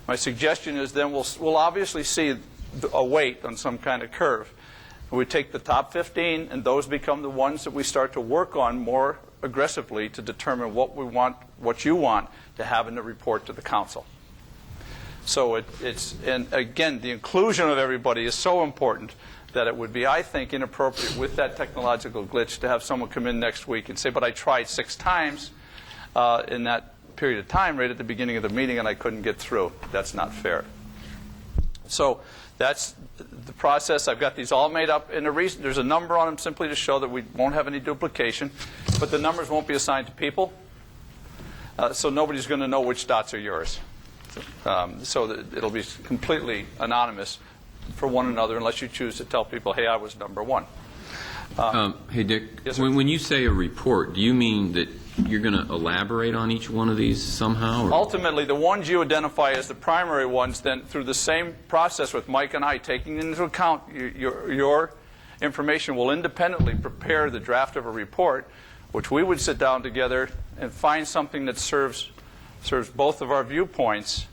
My suggestion is then we'll obviously see a weight on some kind of curve. We take the top 15, and those become the ones that we start to work on more aggressively to determine what we want, what you want to have in the report to the council. So and again, the inclusion of everybody is so important that it would be, I think, inappropriate with that technological glitch to have someone come in next week and say, but I tried 6 times in that period of time right at the beginning of the meeting and I couldn't get through. That's not fair. So that's the process. I've got these all made up. And there's a number on them simply to show that we won't have any duplication. But the numbers won't be assigned to people. So nobody's going to know which dots are yours. So that it'll be completely anonymous for one another unless you choose to tell people, hey, I was number 1. Hey, Dick, yes, when you say a report, do you mean that you're going to elaborate on each one of these somehow? Or? Ultimately, the ones you identify as the primary ones, then through the same process with Mike and I, taking into account your information, will independently prepare the draft of a report, which we would sit down together and find something that serves both of our viewpoints,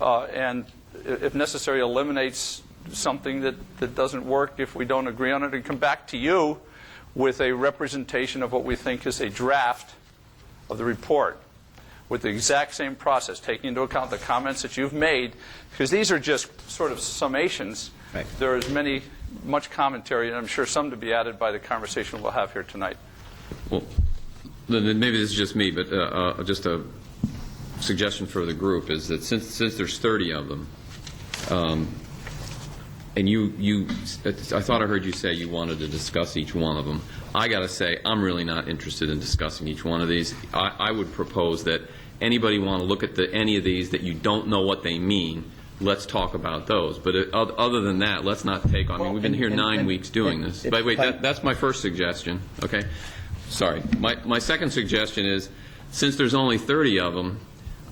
and if necessary, eliminates something that doesn't work if we don't agree on it, and come back to you with a representation of what we think is a draft of the report with the exact same process, taking into account the comments that you've made, because these are just sort of summations. Right. There is much commentary, and I'm sure some to be added by the conversation we'll have here tonight. Well, then maybe this is just me, but just a suggestion for the group is that since there's 30 of them, and I thought I heard you say you wanted to discuss each one of them. I got to say, I'm really not interested in discussing each one of these. I would propose that anybody want to look at any of these that you don't know what they mean, let's talk about those. But other than that, let's not take on. I mean, we've been here 9 weeks doing this. But wait, that's my first suggestion. Okay, sorry. My second suggestion is, since there's only 30 of them,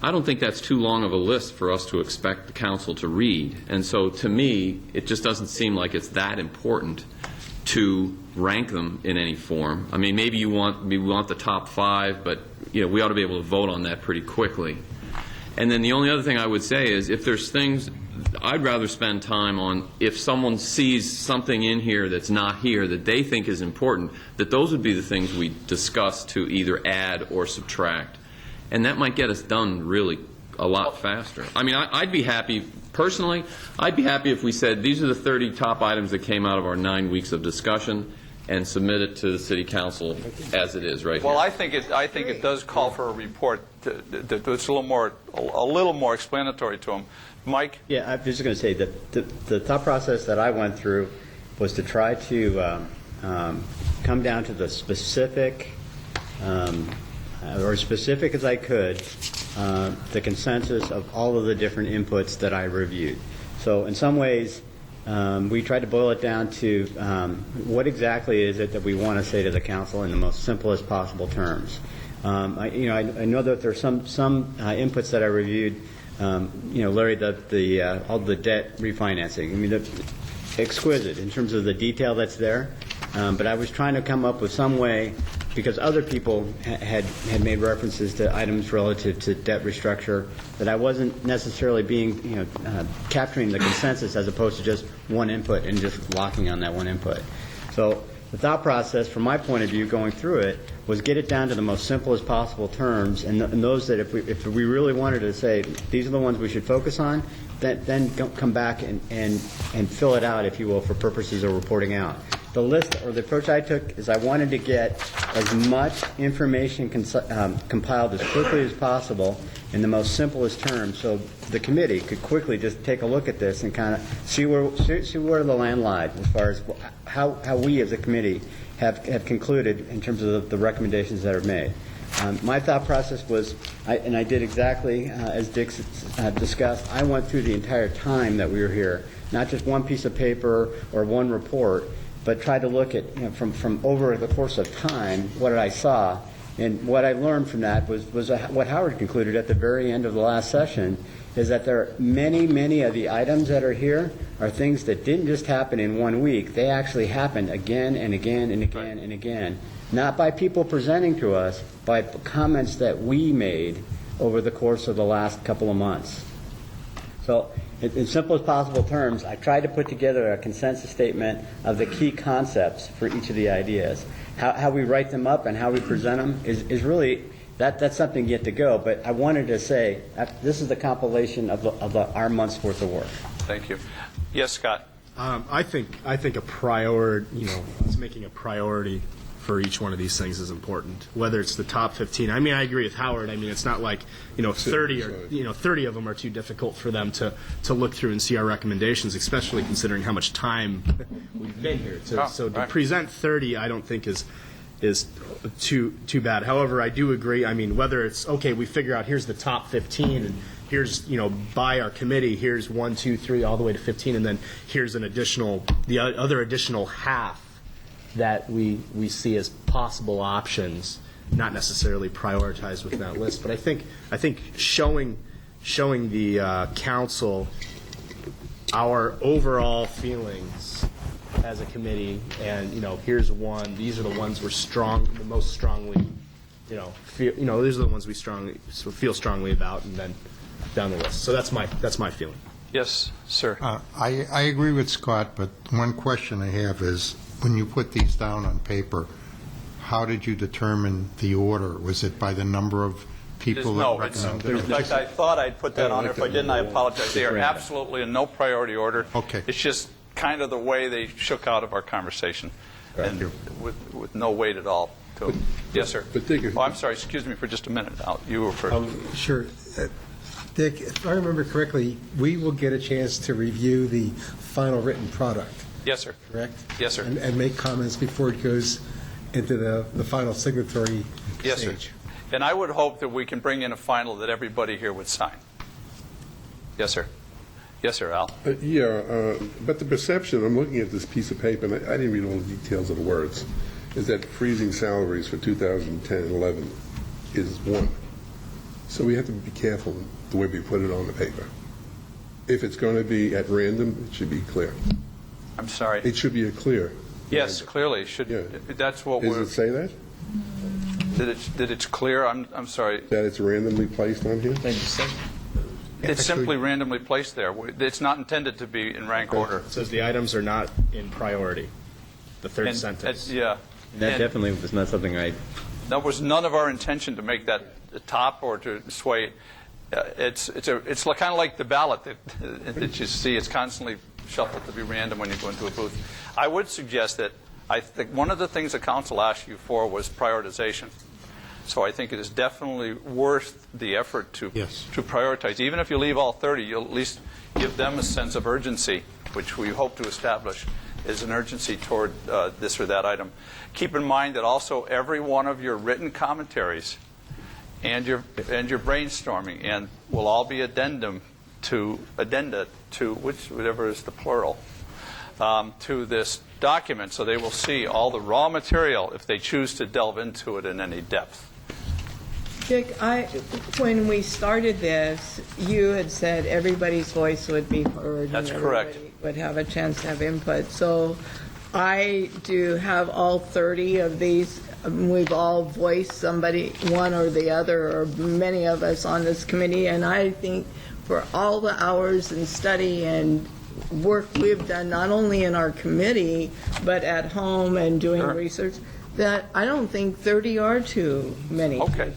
I don't think that's too long of a list for us to expect the council to read. And so to me, it just doesn't seem like it's that important to rank them in any form. I mean, maybe we want the top 5, but we ought to be able to vote on that pretty quickly. And then the only other thing I would say is, if there's things, I'd rather spend time on, if someone sees something in here that's not here that they think is important, that those would be the things we discuss to either add or subtract. And that might get us done really a lot faster. I mean, I'd be happy, personally, I'd be happy if we said these are the 30 top items that came out of our 9 weeks of discussion, and submit it to the City Council as it is right well, here. I think it does call for a report that's a little more explanatory to them. Mike? Yeah, I'm just going to say that the thought process that I went through was to try to come down to the specific, or as specific as I could, the consensus of all of the different inputs that I reviewed. So in some ways, we tried to boil it down to what exactly is it that we want to say to the council in the most simplest possible terms. I know that there's some inputs that I reviewed. Larry, all the debt refinancing. I mean, exquisite in terms of the detail that's there. But I was trying to come up with some way, because other people had made references to items relative to debt restructure, that I wasn't necessarily being, capturing the consensus as opposed to just one input and just locking on that one input. So the thought process, from my point of view, going through it, was get it down to the most simplest possible terms, and those that if we really wanted to say these are the ones we should focus on, then come back and fill it out, if you will, for purposes of reporting out. The list, or the approach I took, is I wanted to get as much information compiled as quickly as possible in the most simplest terms, so the committee could quickly just take a look at this and kind of see where the land lied as far as how we as a committee have concluded in terms of the recommendations that are made. My thought process was, and I did exactly as Dick discussed, I went through the entire time that we were here, not just one piece of paper or one report, but tried to look at, from over the course of time, what I saw. And what I learned from that was what Howard concluded at the very end of the last session, is that there are many of the items that are here are things that didn't just happen in 1 week. They actually happened again and again and again and again, not by people presenting to us, by comments that we made over the course of the last couple of months. So, in simplest possible terms, I tried to put together a consensus statement of the key concepts for each of the ideas. How we write them up and how we present them is really, that's something yet to go. But I wanted to say, this is the compilation of our month's worth of work. Thank you. Yes, Scott? I think a priority, us making a priority for each one of these things is important. Whether it's the top 15, I mean, I agree with Howard. I mean, it's not like 30 or 30 of them are too difficult for them to look through and see our recommendations, especially considering how much time we've been here. So to present 30, I don't think is too bad. However, I do agree. I mean, whether it's okay, we figure out here's the top 15 and here's, by our committee, here's 1, 2, 3, all the way to 15, and then here's the other additional half that we see as possible options, not necessarily prioritized within that list. But I think showing the council our overall feelings as a committee, and here's one. These are the ones the most strongly, feel. These are the ones we feel strongly about, and then down the list. So that's my feeling. Yes, sir. I agree with Scott, but one question I have is, when you put these down on paper, how did you determine the order? Was it by the number of people that recommended? In fact, I thought I'd put that on there. If I didn't, I apologize. They are absolutely in no priority order. Okay. It's just kind of the way they shook out of our conversation, and with no weight at all to them. Yes, sir. I'm sorry. Excuse me for just a minute. You were first. Sure. Dick, if I remember correctly, we will get a chance to review the final written product. Yes, sir. Correct? Yes, sir. And make comments before it goes into the final signatory Yes, stage. sir. And I would hope that we can bring in a final that everybody here would sign. Yes, sir. Yes, sir, Al. But the perception, I'm looking at this piece of paper, and I didn't read all the details of the words, is that freezing salaries for 2010 and 11 is one. So we have to be careful the way we put it on the paper. If it's going to be at random, it should be clear. I'm sorry. It should be a clear. Yes, clearly. It should. That's what Does it say that? That it's clear? I'm sorry. That it's randomly placed on here? It's simply randomly placed there. It's not intended to be in rank order. It says the items are not in priority. The third sentence. Yeah. That definitely was not something That was none of our intention to make that the top or to sway it. It's kind of like the ballot that you see. It's constantly shuffled to be random when you go into a booth. I would suggest that I think one of the things the council asked you for was prioritization. So I think it is definitely worth the effort to prioritize. Even if you leave all 30, you'll at least give them a sense of urgency, which we hope to establish is an urgency toward this or that item. Keep in mind that also every one of your written commentaries and your brainstorming and will all be addenda to whatever is the plural to this document, so they will see all the raw material if they choose to delve into it in any depth. Dick, when we started this, you had said everybody's voice would be heard. That's and correct. everybody would have a chance to have input. So I do have all 30 of these. We've all voiced somebody, one or the other, or many of us on this committee, and I think for all the hours and study and work we've done, not only in our committee, but at home and doing research, that I don't think 30 are too many. Okay.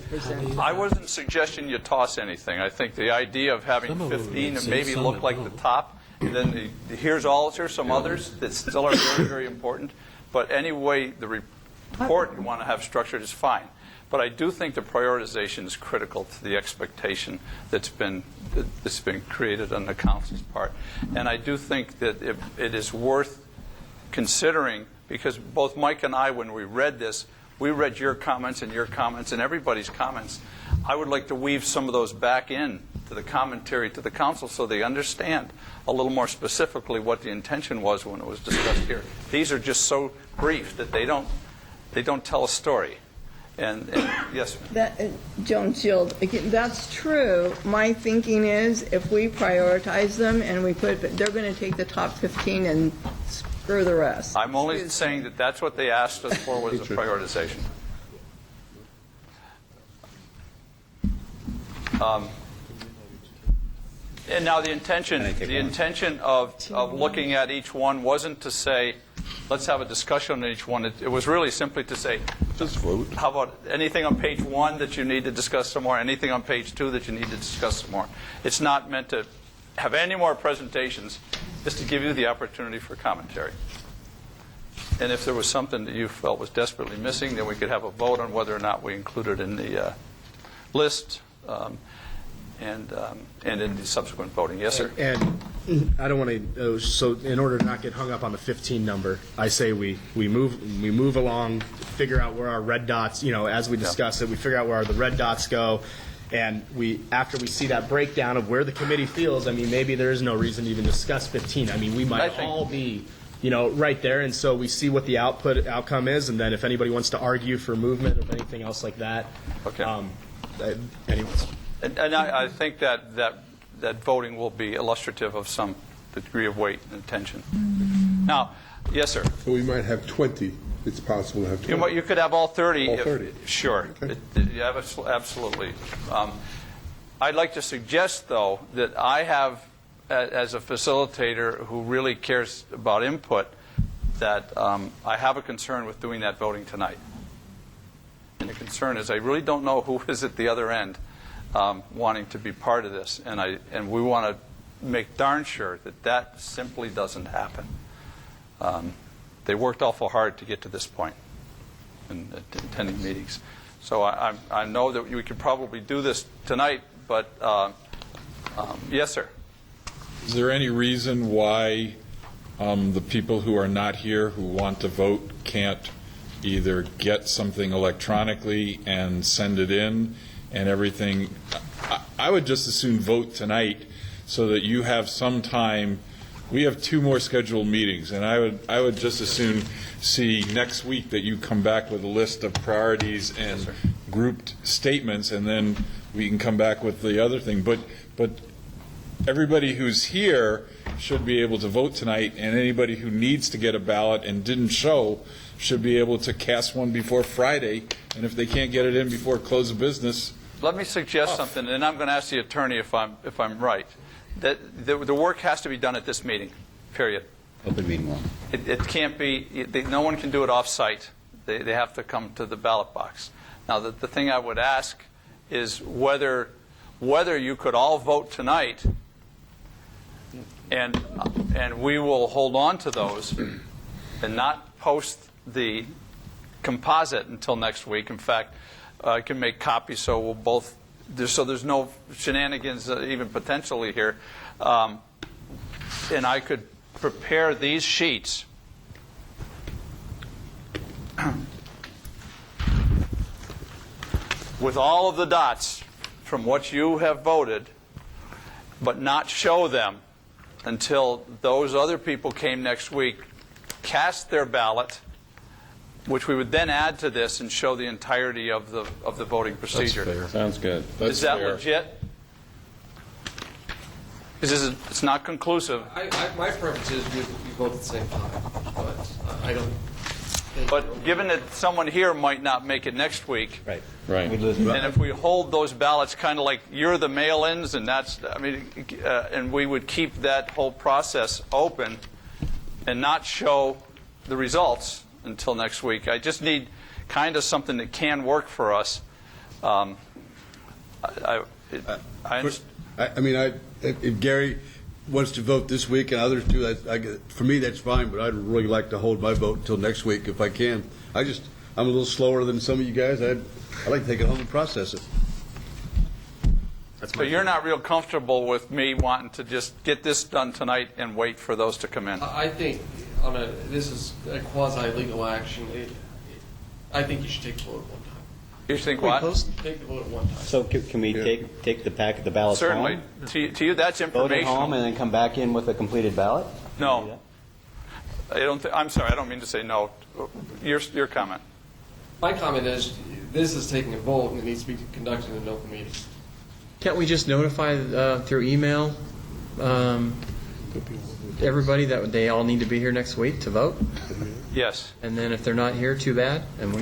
I wasn't suggesting you toss anything. I think the idea of having 15 that maybe look like the top, and then here's some others that still are very, very important. But anyway, the report you want to have structured is fine. But I do think the prioritization is critical to the expectation that's been created on the council's part. And I do think that it is worth considering, because both Mike and I, when we read this, we read your comments and everybody's comments. I would like to weave some of those back in to the commentary to the council so they understand a little more specifically what the intention was when it was discussed here. These are just so brief that they don't tell a story. And yes, Joan Shield, that's true. My thinking is if we prioritize them and they're going to take the top 15 and screw the rest. I'm only saying that that's what they asked us for, was a prioritization. And now the intention of looking at each one wasn't to say, let's have a discussion on each one. It was really simply to say, Just vote. how about anything on page 1 that you need to discuss some more, anything on page 2 that you need to discuss some more. It's not meant to have any more presentations, just to give you the opportunity for commentary. And if there was something that you felt was desperately missing, then we could have a vote on whether or not we include it in the list and in the subsequent voting. Yes, sir? And I don't want to, so in order to not get hung up on the 15 number, I say we move along, figure out where our red dots, as we discuss it, we figure out where the red dots go, and after we see that breakdown of where the committee feels, maybe there is no reason to even discuss 15. We might all be, right there, and so we see what the outcome is, and then if anybody wants to argue for movement or anything else like that. Okay. Anyways. And I think that voting will be illustrative of some degree of weight and attention. Now, yes, sir. So we might have 20. It's possible to have 20. You could have all 30. All 30. Sure. Okay. Absolutely. I'd like to suggest, though, that I have, as a facilitator who really cares about input, that I have a concern with doing that voting tonight. And the concern is I really don't know who is at the other end wanting to be part of this. And we want to make darn sure that simply doesn't happen. They worked awful hard to get to this point in attending meetings. So I know that we could probably do this tonight, but yes, sir. Is there any reason why the people who are not here who want to vote can't either get something electronically and send it in and everything? I would just as soon vote tonight so that you have some time. We have 2 more scheduled meetings, and I would just as soon see next week that you come back with a list of priorities and grouped statements, and then we can come back with the other thing. But everybody who's here should be able to vote tonight, and anybody who needs to get a ballot and didn't show should be able to cast one before Friday, and if they can't get it in before close of business. Let me suggest something, and I'm going to ask the attorney if I'm right. That the work has to be done at this meeting, period. Open meeting law. It can't be, no one can do it off-site. They have to come to the ballot box. Now, the thing I would ask is whether you could all vote tonight, and we will hold on to those and not post the composite until next week. In fact, I can make copies so we'll both, so there's no shenanigans even potentially here. And I could prepare these sheets with all of the dots from what you have voted, but not show them until those other people came next week, cast their ballot, which we would then add to this and show the entirety of the voting procedure. That's fair. Sounds good. Is that legit? It's not conclusive. My preference is we vote at the same time, but I don't think... But given that someone here might not make it next week, Right. and if we hold those ballots kind of like you're the mail-ins, and and we would keep that whole process open and not show the results until next week. I just need kind of something that can work for us. If Gary wants to vote this week and others do, for me that's fine, but I'd really like to hold my vote until next week if I can. I'm a little slower than some of you guys. I'd like to take it home and process it. So you're not real comfortable with me wanting to just get this done tonight and wait for those to come in? I think this is a quasi-legal action. I think you should take the vote at one time. You think what? Take the vote at one time. So can we take the packet, the ballots Certainly. home? To you, that's Vote informational. at home and then come back in with a completed ballot? No. I'm sorry, I don't mean to say no. Your comment. My comment is this is taking a vote and it needs to be conducted in an open meeting. Can't we just notify through email everybody that they all need to be here next week to vote? Yes. And then if they're not here, too bad. And If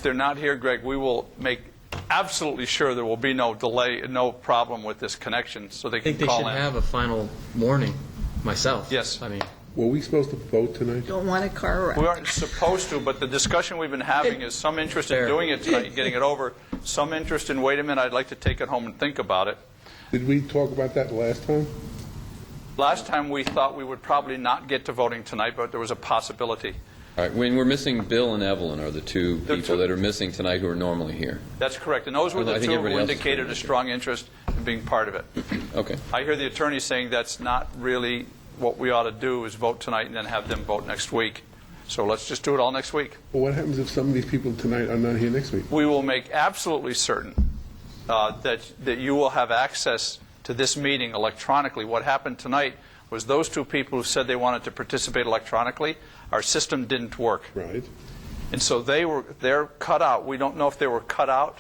they're not here, Greg, we will make absolutely sure there will be no delay, no problem with this connection, so they I can think they call should in. have a final warning, myself. Yes. I mean, Were we supposed to vote tonight? Don't want a car wreck. We aren't supposed to, but the discussion we've been having is some interest in doing it tonight and getting it over, some interest in, wait a minute, I'd like to take it home and think about it. Did we talk about that last time? Last time, we thought we would probably not get to voting tonight, but there was a possibility. All right, when we're missing Bill and Evelyn are the two people that are missing tonight who are normally here. That's correct. And those were I the think two who everybody else is indicated a strong interest in being part of it. Okay. I hear the attorney saying that's not really what we ought to do, is vote tonight and then have them vote next week. So let's just do it all next week. Well, what happens if some of these people tonight are not here next week? We will make absolutely certain that you will have access to this meeting electronically. What happened tonight was those two people who said they wanted to participate electronically, our system didn't work. Right. And so they're cut out. We don't know if they were cut out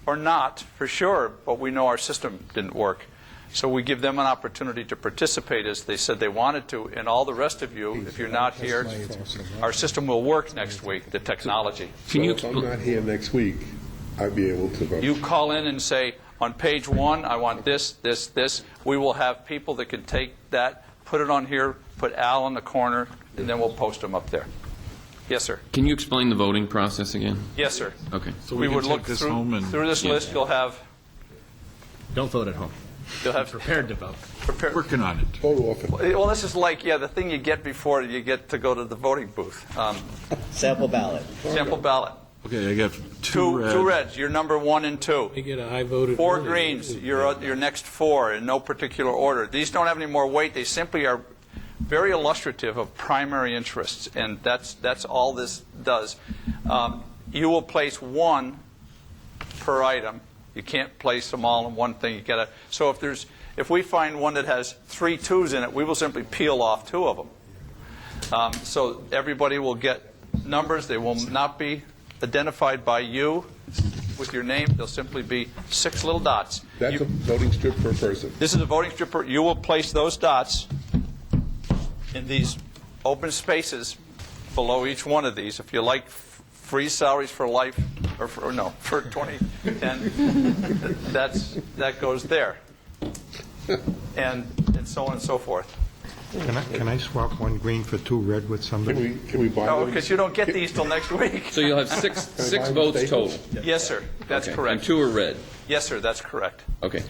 or not for sure, but we know our system didn't work. So we give them an opportunity to participate as they said they wanted to, and all the rest of you, if you're not here, our system will work next week, the technology. So if I'm not here next week, I'd be able to vote. You call in and say, on page 1, I want this, this, this. We will have people that can take that, put it on here, put Al in the corner, and then we'll post them up there. Yes, sir. Can you explain the voting process again? Yes, sir. Okay. So we can would take look this through, home and- through this list. You'll have don't vote at home. you'll have Prepared to vote. prepared. Working on it. Vote often. Well, this is like the thing you get before you get to go to the voting booth. Sample ballot. Sample ballot. Okay, I got Two reds. You're number 1 and 2. You get a high voted. 4 greens. You're your next 4 in no particular order. These don't have any more weight. They simply are very illustrative of primary interests, and that's all this does. You will place 1 per item. You can't place them all in one thing. You gotta. So if we find one that has 3 2s in it, we will simply peel off 2 of them. So everybody will get numbers. They will not be identified by you with your name. They'll simply be 6 little dots. That's a voting strip per person. This is a voting strip. You will place those dots in these open spaces below each one of these. If you like free salaries for life, or for 2010, that goes there, and so on and so forth. Can I swap 1 green for 2 red with somebody? Can we buy No, one? because you don't get these till next week. So you'll have six buy votes Staples? total. Yes, sir. That's Okay. correct. And 2 are red. Yes, sir. That's correct. Okay.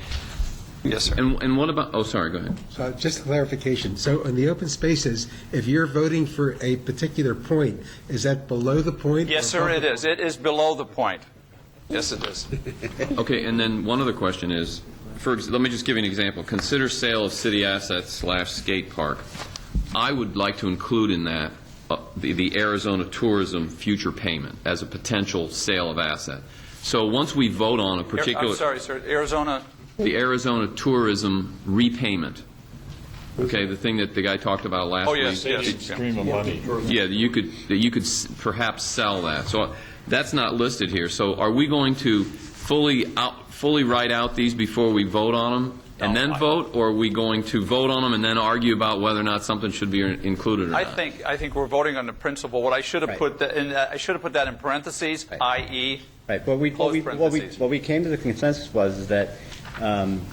Yes, sir. And what about? Oh, sorry. Go ahead. So just a clarification. So in the open spaces, if you're voting for a particular point, is that below the point? Yes, sir. It is. It is below the point. Yes, it is. Okay, and then one other question is, let me just give you an example. Consider sale of city assets / skate park. I would like to include in that the Arizona tourism future payment as a potential sale of asset. So once we vote on a particular... I'm sorry, sir. Arizona... The Arizona tourism repayment. Okay, the thing that the guy talked about last week. Oh, yes, yes. Stream of money. Yeah, you could perhaps sell that. So that's not listed here. So are we going to fully write out these before we vote on them and then vote, or are we going to vote on them and then argue about whether or not something should be included or not? I think we're voting on the principle. What I should have put that in, I should have put that in parentheses, i.e. Right. What we came to the consensus was that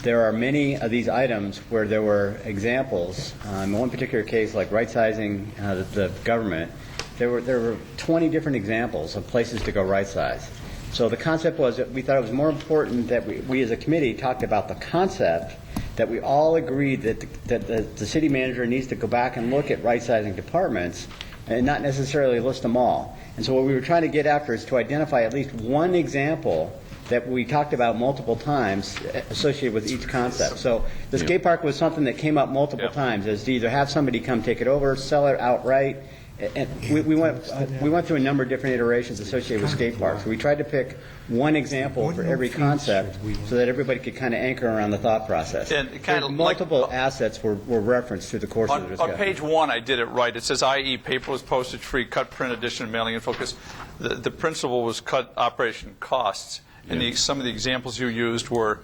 there are many of these items where there were examples. In one particular case, like right-sizing the government, there were 20 different examples of places to go right-size. So the concept was that we thought it was more important that we as a committee talked about the concept, that we all agreed that the city manager needs to go back and look at right-sizing departments and not necessarily list them all. And so what we were trying to get after is to identify at least one example that we talked about multiple times associated with each concept. So the skate park was something that came up multiple times, as to either have somebody come take it over, sell it outright. And we went through a number of different iterations associated with skate parks. We tried to pick one example for every concept so that everybody could kind of anchor around the thought process. And kind of multiple assets were referenced through the course of the discussion. On page 1, I did it right. It says, i.e. paper was postage free, cut print edition, mailing and focus. The principle was cut operation costs. And some of the examples you used were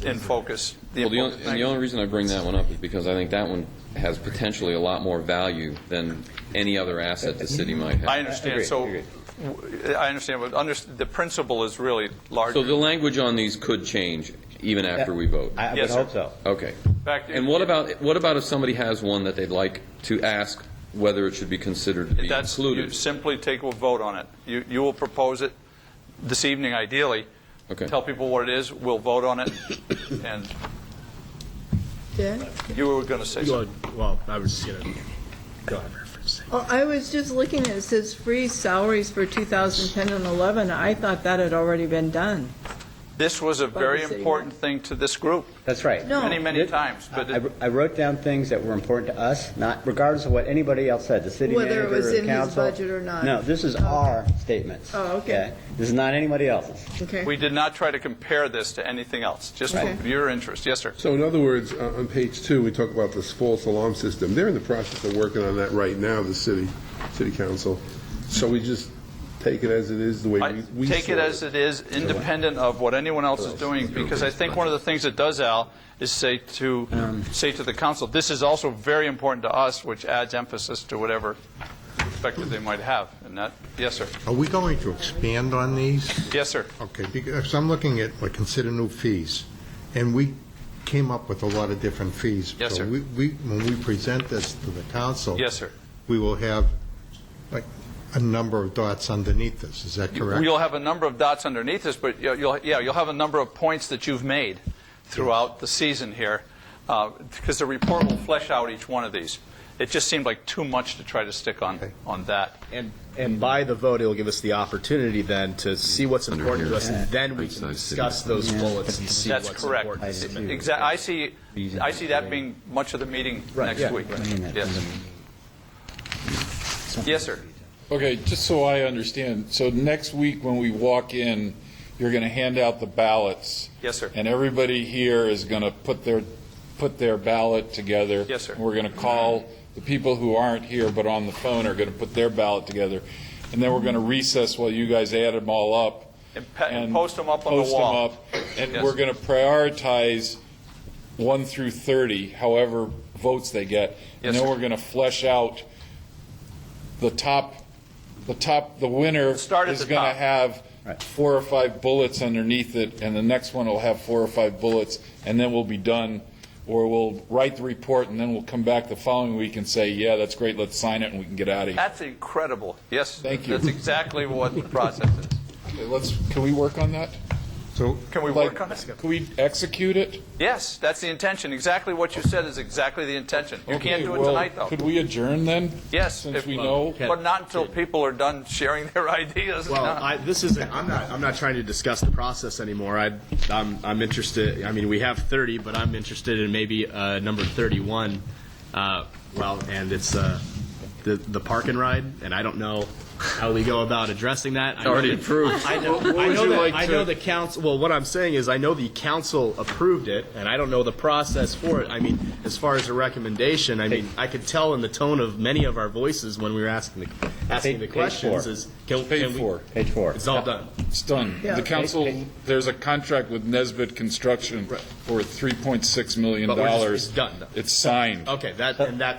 in focus. The only reason I bring that one up is because I think that one has potentially a lot more value than any other asset the city might have. I understand. So I understand, but the principle is really larger. So the language on these could change even after we vote? I would Yes, hope sir. so. Okay. Fact, And what about if somebody has one that they'd like to ask whether it should be considered to be That's, you included? simply take a vote on it. You will propose it this evening, ideally. Okay. Tell people what it is. We'll vote on it. And Dan? you were going to say something. Well, I was just going to go ahead. Oh, I was just looking, it says freeze salaries for 2010 and 11. I thought that had already been done. This was a very the city. important thing to this group. That's right. No. Many times. But I wrote down things that were important to us, not regardless of what anybody else said, the city Whether manager it was or the in his council. budget or not. No, this is our statements. Oh, okay. This is not anybody else's. Okay. we did not try to compare this to anything else, just Okay. for your interest. Yes, sir. So in other words, on page 2, we talk about this false alarm system. They're in the process of working on that right now, the city council. So we just take it as it is, the way we Take saw it as it is, independent of what anyone else is doing, because I think one of the things it does, Al, is say to the council, this is also very important to us, which adds emphasis to whatever perspective they might have. And that, yes, sir. Are we going to expand on these? Yes, sir. Okay, because I'm looking at, like, consider new fees, and we came up with a lot of different fees. Yes, So sir. when we present this to the council. Yes, sir. We will have, like, a number of dots underneath this, is that correct? You'll have a number of dots underneath this, but you'll have a number of points that you've made throughout the season here, because the report will flesh out each one of these. It just seemed like too much to try to stick on that. And by the vote, it'll give us the opportunity then to see what's important to us, and then we can discuss those bullets and see That's what's correct. important. I see that being much of the meeting next week. Yes. Yes, sir. Okay, just so I understand, so next week when we walk in, you're going to hand out the ballots. Yes, sir. And everybody here is going to put their ballot together. Yes, sir. And we're going to call the people who aren't here but on the phone are going to put their ballot together. And then we're going to recess while you guys add them all up. And post them up on the wall. Post them up, and Yes. we're going to prioritize 1 through 30, however votes they get. And Yes, then sir. we're going to flesh out the winner Start at is the going to top. have 4 or 5 bullets underneath it, and the next one will have 4 or 5 bullets, and then we'll be done. Or we'll write the report, and then we'll come back the following week and say, yeah, that's great, let's sign it, and we can get out of here. That's incredible. Yes, Thank you. That's exactly what the process is. Okay, can we work on that? So, Can we work on it? Can we execute it? Yes, that's the intention. Exactly what you said is exactly the intention. You can't Okay, do it well, tonight, though. Could we adjourn then? Yes, Since we know. but not until people are done sharing their ideas. Well, No. I'm not trying to discuss the process anymore. I'm interested. I mean, we have 30, but I'm interested in maybe number 31. And it's the park and ride, and I don't know how we go about addressing that. I know Already that- approved. I know the council. Well, what I'm saying is, I know the council approved it, and I don't know the process for it. I mean, as far as a recommendation, I mean, I could tell in the tone of many of our voices when we were asking the Page questions 4. is Page 4. Page 4. It's all done. It's done. Yeah. The council, there's a contract with Nesbitt Construction for $3.6 million. But it's done. It's signed. Okay,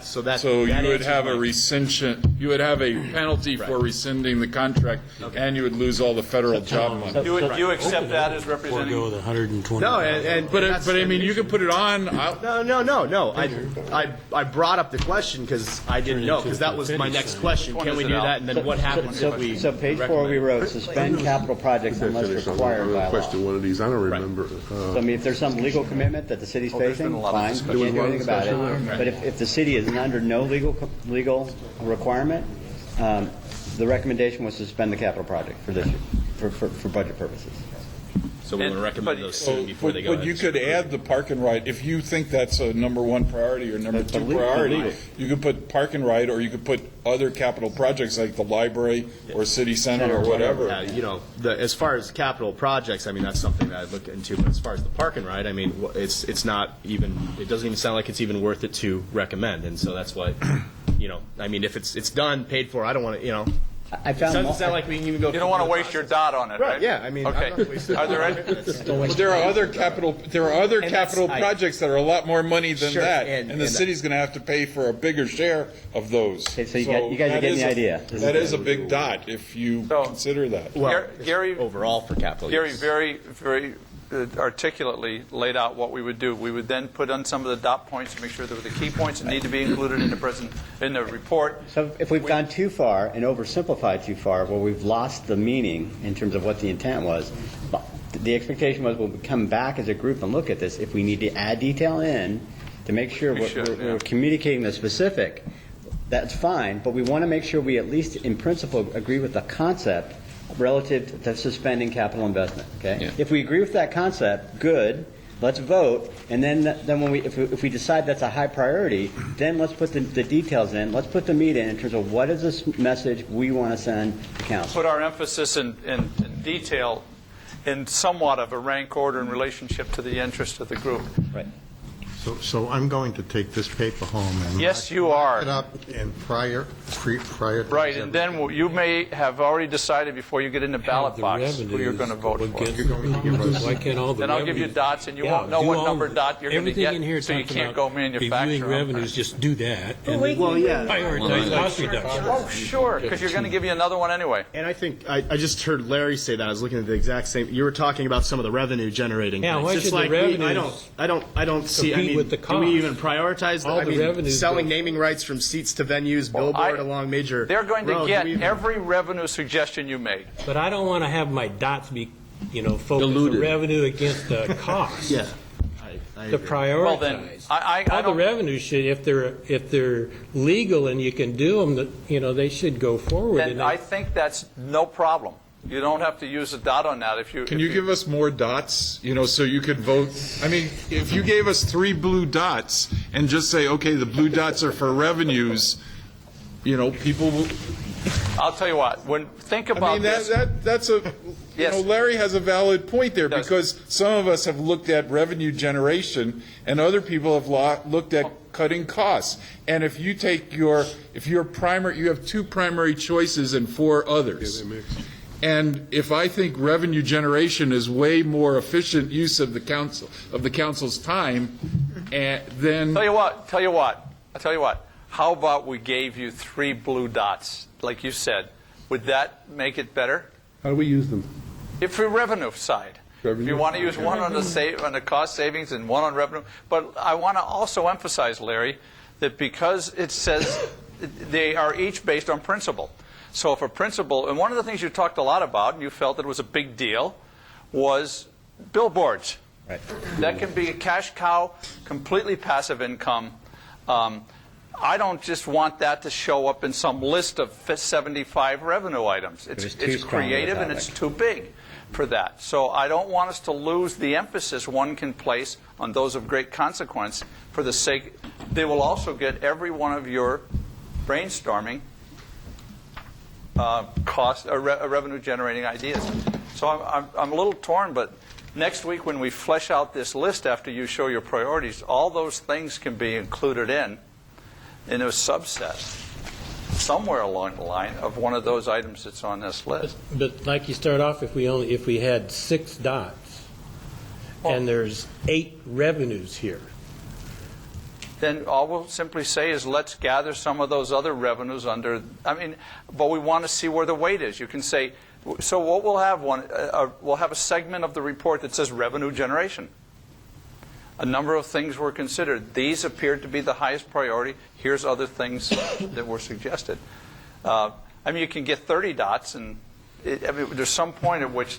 so So you would have a rescission, you would have a penalty for rescinding the contract, and you would lose all the federal job money. You accept that as representing? Forego the 120. No, But I mean, you could put it on. No. I brought up the question because I didn't know, because that was my next question. Can we do that? And then what happens if we? So page 4, we wrote, suspend capital projects unless Finish on required by law. question one of these. I don't remember. So, I mean, if there's some legal commitment that the city's there's been facing, a lot of fine, discussion. we can't do There was anything a lot about of it. discussion. But if the city is under no legal requirement, the recommendation was to suspend the capital project for this year, for budget purposes. So we want to recommend those soon before they go. But you could add the park and ride, if you think that's a number 1 priority or number 2 priority, you could put park and ride, or you could put other capital projects like the library or city center or whatever. As far as capital projects, I mean, that's something that I look into. But as far as the park and ride, I mean, it's not even. It doesn't even sound like it's even worth it to recommend. And so that's why, I mean, if it's done, paid for, I don't want to, I found Doesn't sound like we can even go. You don't want to waste your dot on it, right? Yeah, I mean, I'm okay. not wasting Are there any? But there are other capital projects that are a lot more money than Sure, that, and the city's going to have to pay for a bigger share of those. Okay, so you guys are getting the idea. That is a big dot if you consider that. Well, Gary, overall for capital Gary use. very, very articulately laid out what we would do. We would then put on some of the dot points to make sure that were the key points that need to be included in the report. So if we've gone too far and oversimplified too far, well, we've lost the meaning in terms of what the intent was. The expectation was we'll come back as a group and look at this. If we need to add detail in to make sure we're communicating the specific, that's fine, but we want to make sure we at least in principle agree with the concept relative to suspending capital investment. Okay. Yeah. If we agree with that concept, good. Let's vote, and then when if we decide that's a high priority, then let's put the details in. Let's put the meat in terms of what is this message we want to send to council. Put our emphasis in detail in somewhat of a rank order in relationship to the interest of the group. Right. So I'm going to take this paper home and Yes, you are. it up and prior to Right, and then you may have already decided before you get in the ballot box who you're going to vote for. Why can't all the Then I'll give you dots, and you won't know what number dot you're going to everything in here get, so you talking can't about go manufacture reviewing them. revenues, just do that. And Well, yeah. prioritize cost reduction. Oh, sure, because you're going to give you another one anyway. And I think I just heard Larry say that. I was looking at the exact same. You were talking about some of the revenue generating. Yeah, things. why It's should the like revenues I don't see. I compete mean, with the do we cost? even prioritize? All the revenues selling go- naming rights from seats to venues, billboard along major. They're going to roads. get Do we even- every revenue suggestion you made. But I don't want to have my dots be, focused on Diluted. revenue against the cost. Yeah. To prioritize. Well, then, I All the don't. revenues should, if they're legal and you can do them, they should go forward. And I think that's no problem. You don't have to use a dot on that if you. Can you give us more dots, so you could vote? I mean, if you gave us 3 blue dots and just say, okay, the blue dots are for revenues, people will. I'll tell you what. Think about this. That's a. Yes. Larry has a valid point there because some of us have looked at revenue generation and other people have looked at cutting costs. And if you take you have 2 primary choices and 4 others. And if I think revenue generation is way more efficient use of the council's time, then Tell you what. How about we gave you 3 blue dots, like you said? Would that make it better? How do we use them? If for revenue side. If you want to use one on the cost savings and one on revenue. But I want to also emphasize, Larry, that because it says they are each based on principle. So if a principle, and one of the things you talked a lot about, and you felt it was a big deal, was billboards. Right. That can be a cash cow, completely passive income. I don't just want that to show up in some list of 75 revenue items. It's creative and it's too big for that. So I don't want us to lose the emphasis one can place on those of great consequence for the sake. They will also get every one of your brainstorming revenue generating ideas. So I'm a little torn, but next week when we flesh out this list after you show your priorities, all those things can be included in a subset somewhere along the line of one of those items that's on this list. But like you start off, if we had 6 dots and there's 8 revenues here. Then all we'll simply say is let's gather some of those other revenues under. But we want to see where the weight is. You can say, so what we'll have we'll have a segment of the report that says revenue generation. A number of things were considered. These appeared to be the highest priority. Here's other things that were suggested. You can get 30 dots, and there's some point at which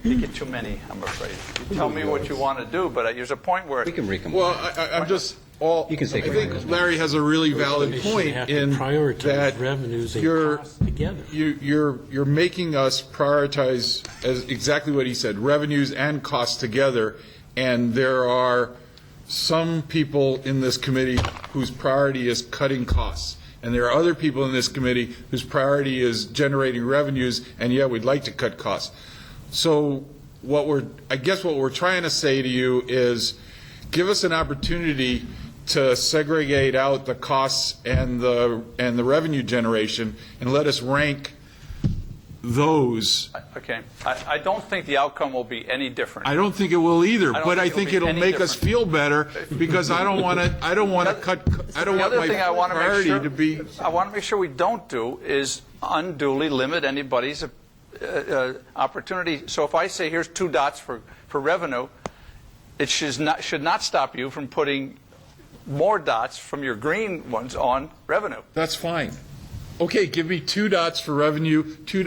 you get too many, I'm afraid. You tell me what you want to do, but there's a point where... We can recombine. Well, I think Larry has a really valid point in that revenues and costs together. You're making us prioritize, as exactly what he said, revenues and costs together, and there are some people in this committee whose priority is cutting costs. And there are other people in this committee whose priority is generating revenues, and we'd like to cut costs. So what we're trying to say to you is give us an opportunity to segregate out the costs and the revenue generation and let us rank those. Okay, I don't think the outcome will be any different. I don't think it will either, but I think it'll be any make us different. feel better because I don't want to cut. I don't The want other my thing I want to make priority sure to be. I want to make sure we don't do is unduly limit anybody's opportunity. So if I say here's 2 dots for revenue, it should not stop you from putting more dots from your green ones on revenue. That's fine. Okay, give me 2 dots for revenue, 2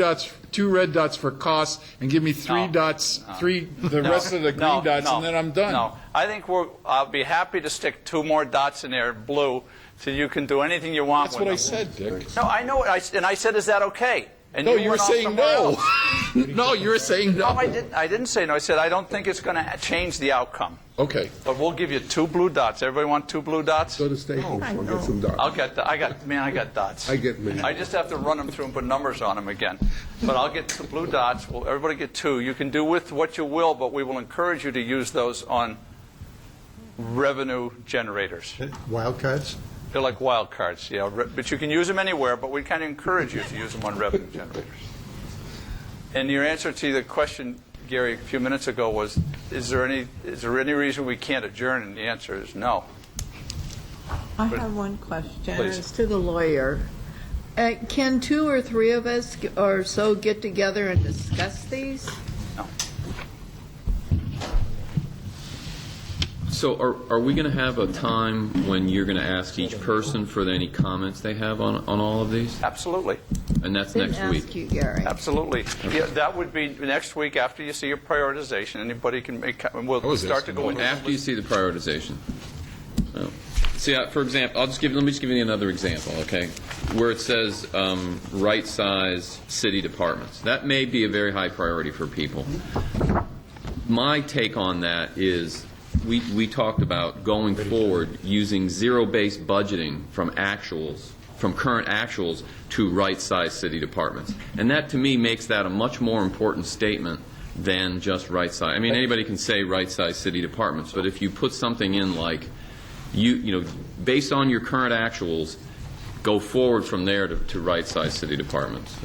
red dots for costs, and give me 3 dots, the rest of the green dots, and then I'm done. No, I think I'll be happy to stick 2 more dots in there, blue, so you can do anything you want That's with what I them. said, Dick. No, I know it. And I said, is that okay? And No, you were went off saying somewhere no. else. No, you were saying no. No, I didn't say no. I said I don't think it's going to change the outcome. Okay. But we'll give you 2 blue dots. Everybody want 2 blue dots? Go to Staples, we'll get some dots. I got dots. I get many. I just have to run them through and put numbers on them again. But I'll get 2 blue dots. Well, everybody get 2. You can do with what you will, but we will encourage you to use those on revenue generators. Wildcards? They're like wild cards, yeah. But you can use them anywhere, but we kind of encourage you to use them on revenue generators. And your answer to the question, Gary, a few minutes ago was, is there any reason we can't adjourn? And the answer is no. I have one question. Please. It's to the lawyer. Can 2 or 3 of us or so get together and discuss these? No. So are we going to have a time when you're going to ask each person for any comments they have on all of these? Absolutely. And that's Didn't next week? ask you, Gary. Absolutely. Yeah, that would be next week after you see your prioritization. Anybody can make, we'll start to go into After you see the prioritization. Oh. See, let me just give you another example, okay? Where it says right-size city departments. That may be a very high priority for people. My take on that is we talked about going forward using zero-based budgeting from current actuals to right-size city departments. And that, to me, makes that a much more important statement than just right-size. I mean, anybody can say right-size city departments, but if you put something in like, based on your current actuals, go forward from there to right-size city departments.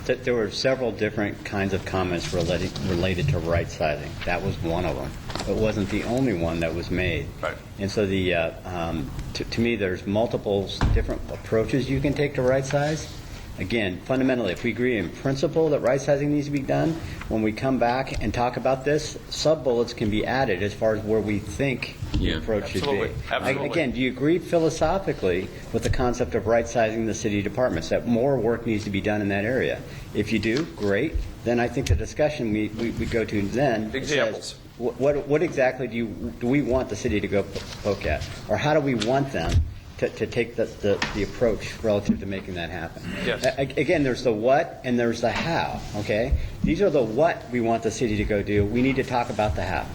There were several different kinds of comments related to right-sizing. That was one of them. It wasn't the only one that was made. Right. And so to me, there's multiple different approaches you can take to right-size. Again, fundamentally, if we agree in principle that right-sizing needs to be done, when we come back and talk about this, sub-bullets can be added as far as where we think the approach should be. Absolutely. Again, do you agree philosophically with the concept of right-sizing the city departments, that more work needs to be done in that area? If you do, great. Then I think the discussion we go to then Examples. says, what exactly do we want the city to go poke at? Or how do we want them to take the approach relative to making that happen? Yes. Again, there's the what and there's the how, okay? These are the what we want the city to go do. We need to talk about the how.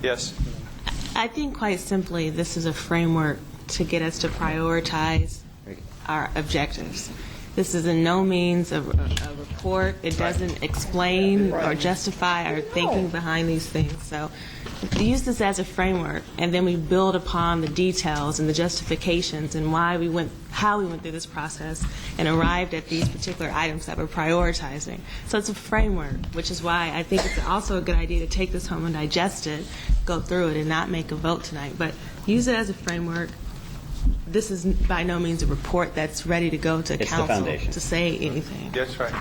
Yes. I think quite simply this is a framework to get us to prioritize our objectives. This is in no means a report. It doesn't explain or justify our thinking behind these things. So use this as a framework, and then we build upon the details and the justifications and how we went through this process and arrived at these particular items that we're prioritizing. So it's a framework, which is why I think it's also a good idea to take this home and digest it, go through it, and not make a vote tonight. But use it as a framework. This is by no means a report that's ready to go to council to say anything. That's right.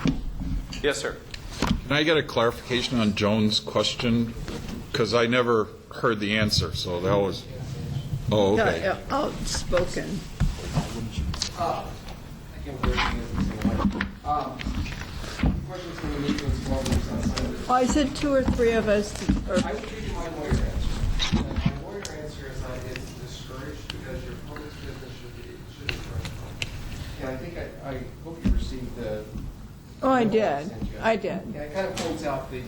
Yes, sir. Can I get a clarification on Joan's question? Because I never heard the answer, so that was... Oh, okay. Yeah, outspoken. Well, I said 2 or 3 of us. I would give you my lawyer answer. And my lawyer answer is that it's discouraged because your public business should be first. And I think I hope you received the... Oh, I did. I did. And it kind of points out the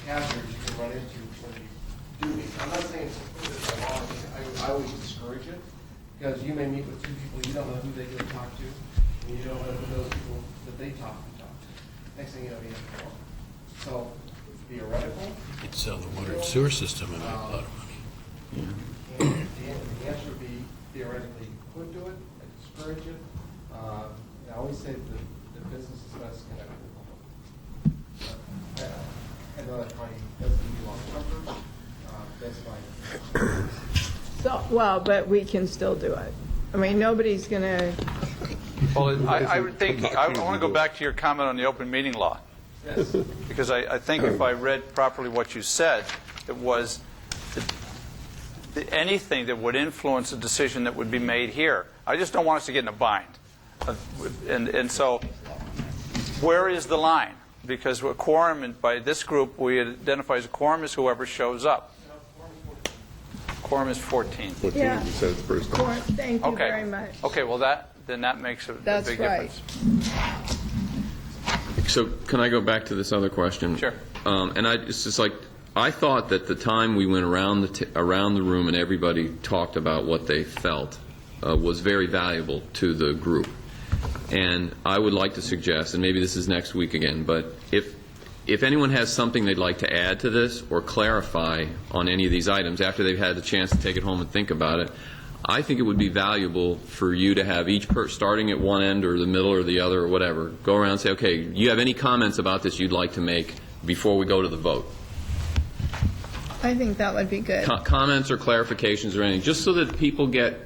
hazards you can run into when you do these. I'm not saying it's completely wrong. I always discourage it because you may meet with 2 people, you don't know who they can talk to, and you don't know who those people that they talk to. Next thing you know, you have to talk. So, theoretical. You'd sell the water and sewer system and make a lot of money. And the answer would be discourage it. I always say the business is best connected with the home. I know that probably doesn't give you a lot of comfort. That's fine. So, well, but we can still do it. I mean, nobody's going to, Well, I would think, I want to go back to your comment on the open meeting law. Yes. Because I think if I read properly what you said, it was anything that would influence a decision that would be made here. I just don't want us to get in a bind. And so where is the line? Because a quorum, and by this group, we identify as a quorum as whoever shows up. Quorum is 14. 14, Yeah. you said it the first time. thank you Okay. very much. Okay, well, then that makes a That's big right. difference. So can I go back to this other question? Sure. And it's just like, I thought that the time we went around the room and everybody talked about what they felt was very valuable to the group. And I would like to suggest, and maybe this is next week again, but if anyone has something they'd like to add to this or clarify on any of these items after they've had the chance to take it home and think about it, I think it would be valuable for you to have each starting at one end or the middle or the other or whatever, go around and say, okay, you have any comments about this you'd like to make before we go to the vote? I think that would be good. Comments or clarifications or anything, just so that people get,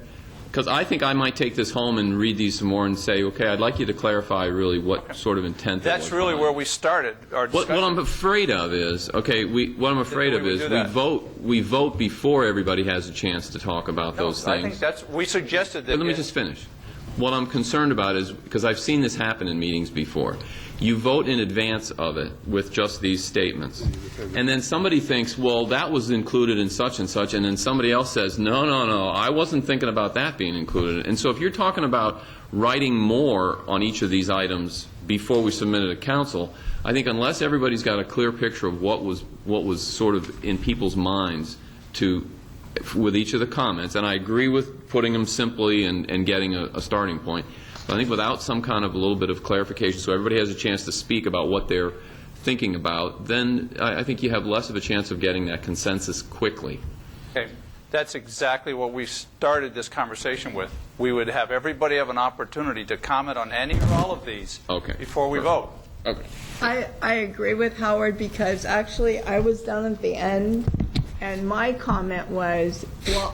because I think I might take this home and read these some more and say, okay, I'd like you to clarify really what sort of intent that was. That's really where we started our discussion. What I'm afraid of is, okay, what I'm afraid of is we vote before everybody has a chance to talk about those I things. think we suggested that. But let me just finish. What I'm concerned about is, because I've seen this happen in meetings before, you vote in advance of it with just these statements. And then somebody thinks, well, that was included in such and such, and then somebody else says, no, I wasn't thinking about that being included. And so if you're talking about writing more on each of these items before we submit it to council, I think unless everybody's got a clear picture of what was sort of in people's minds with each of the comments, and I agree with putting them simply and getting a starting point, but I think without some kind of a little bit of clarification so everybody has a chance to speak about what they're thinking about, then I think you have less of a chance of getting that consensus quickly. Okay. That's exactly what we started this conversation with. We would have everybody have an opportunity to comment on any or all of these before we vote. Okay. I agree with Howard because actually I was down at the end and my comment was, well,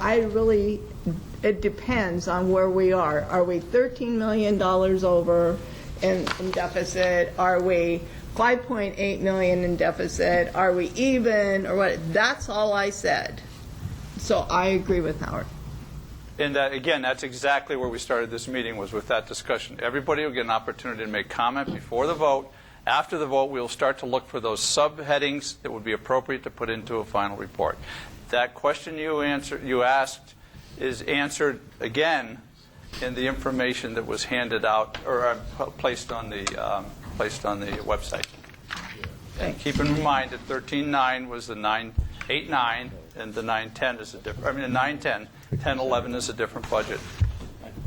it depends on where we are. Are we $13 million over in deficit? Are we $5.8 million in deficit? Are we even or what? That's all I said. So I agree with Howard. And again, that's exactly where we started this meeting, was with that discussion. Everybody will get an opportunity to make comment before the vote. After the vote, we'll start to look for those subheadings that would be appropriate to put into a final report. That question you asked is answered again in the information that was handed out or placed on the website. And keep in mind that 13.9 was the 9.89, and the 9.10 is a different. I mean, the 9.10, 10.11 is a different budget.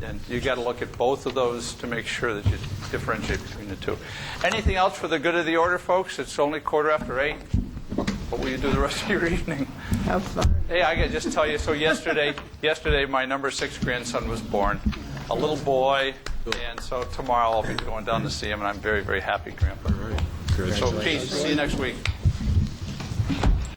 And you got to look at both of those to make sure that you differentiate between the two. Anything else for the good of the order, folks? It's only 8:15. What will you do the rest of your evening? Have fun. Hey, I got to just tell you, so yesterday my number 6 grandson was born, a little boy, and so tomorrow I'll be going down to see him, and I'm very, very happy, Grandpa. So, Pete, see you next week.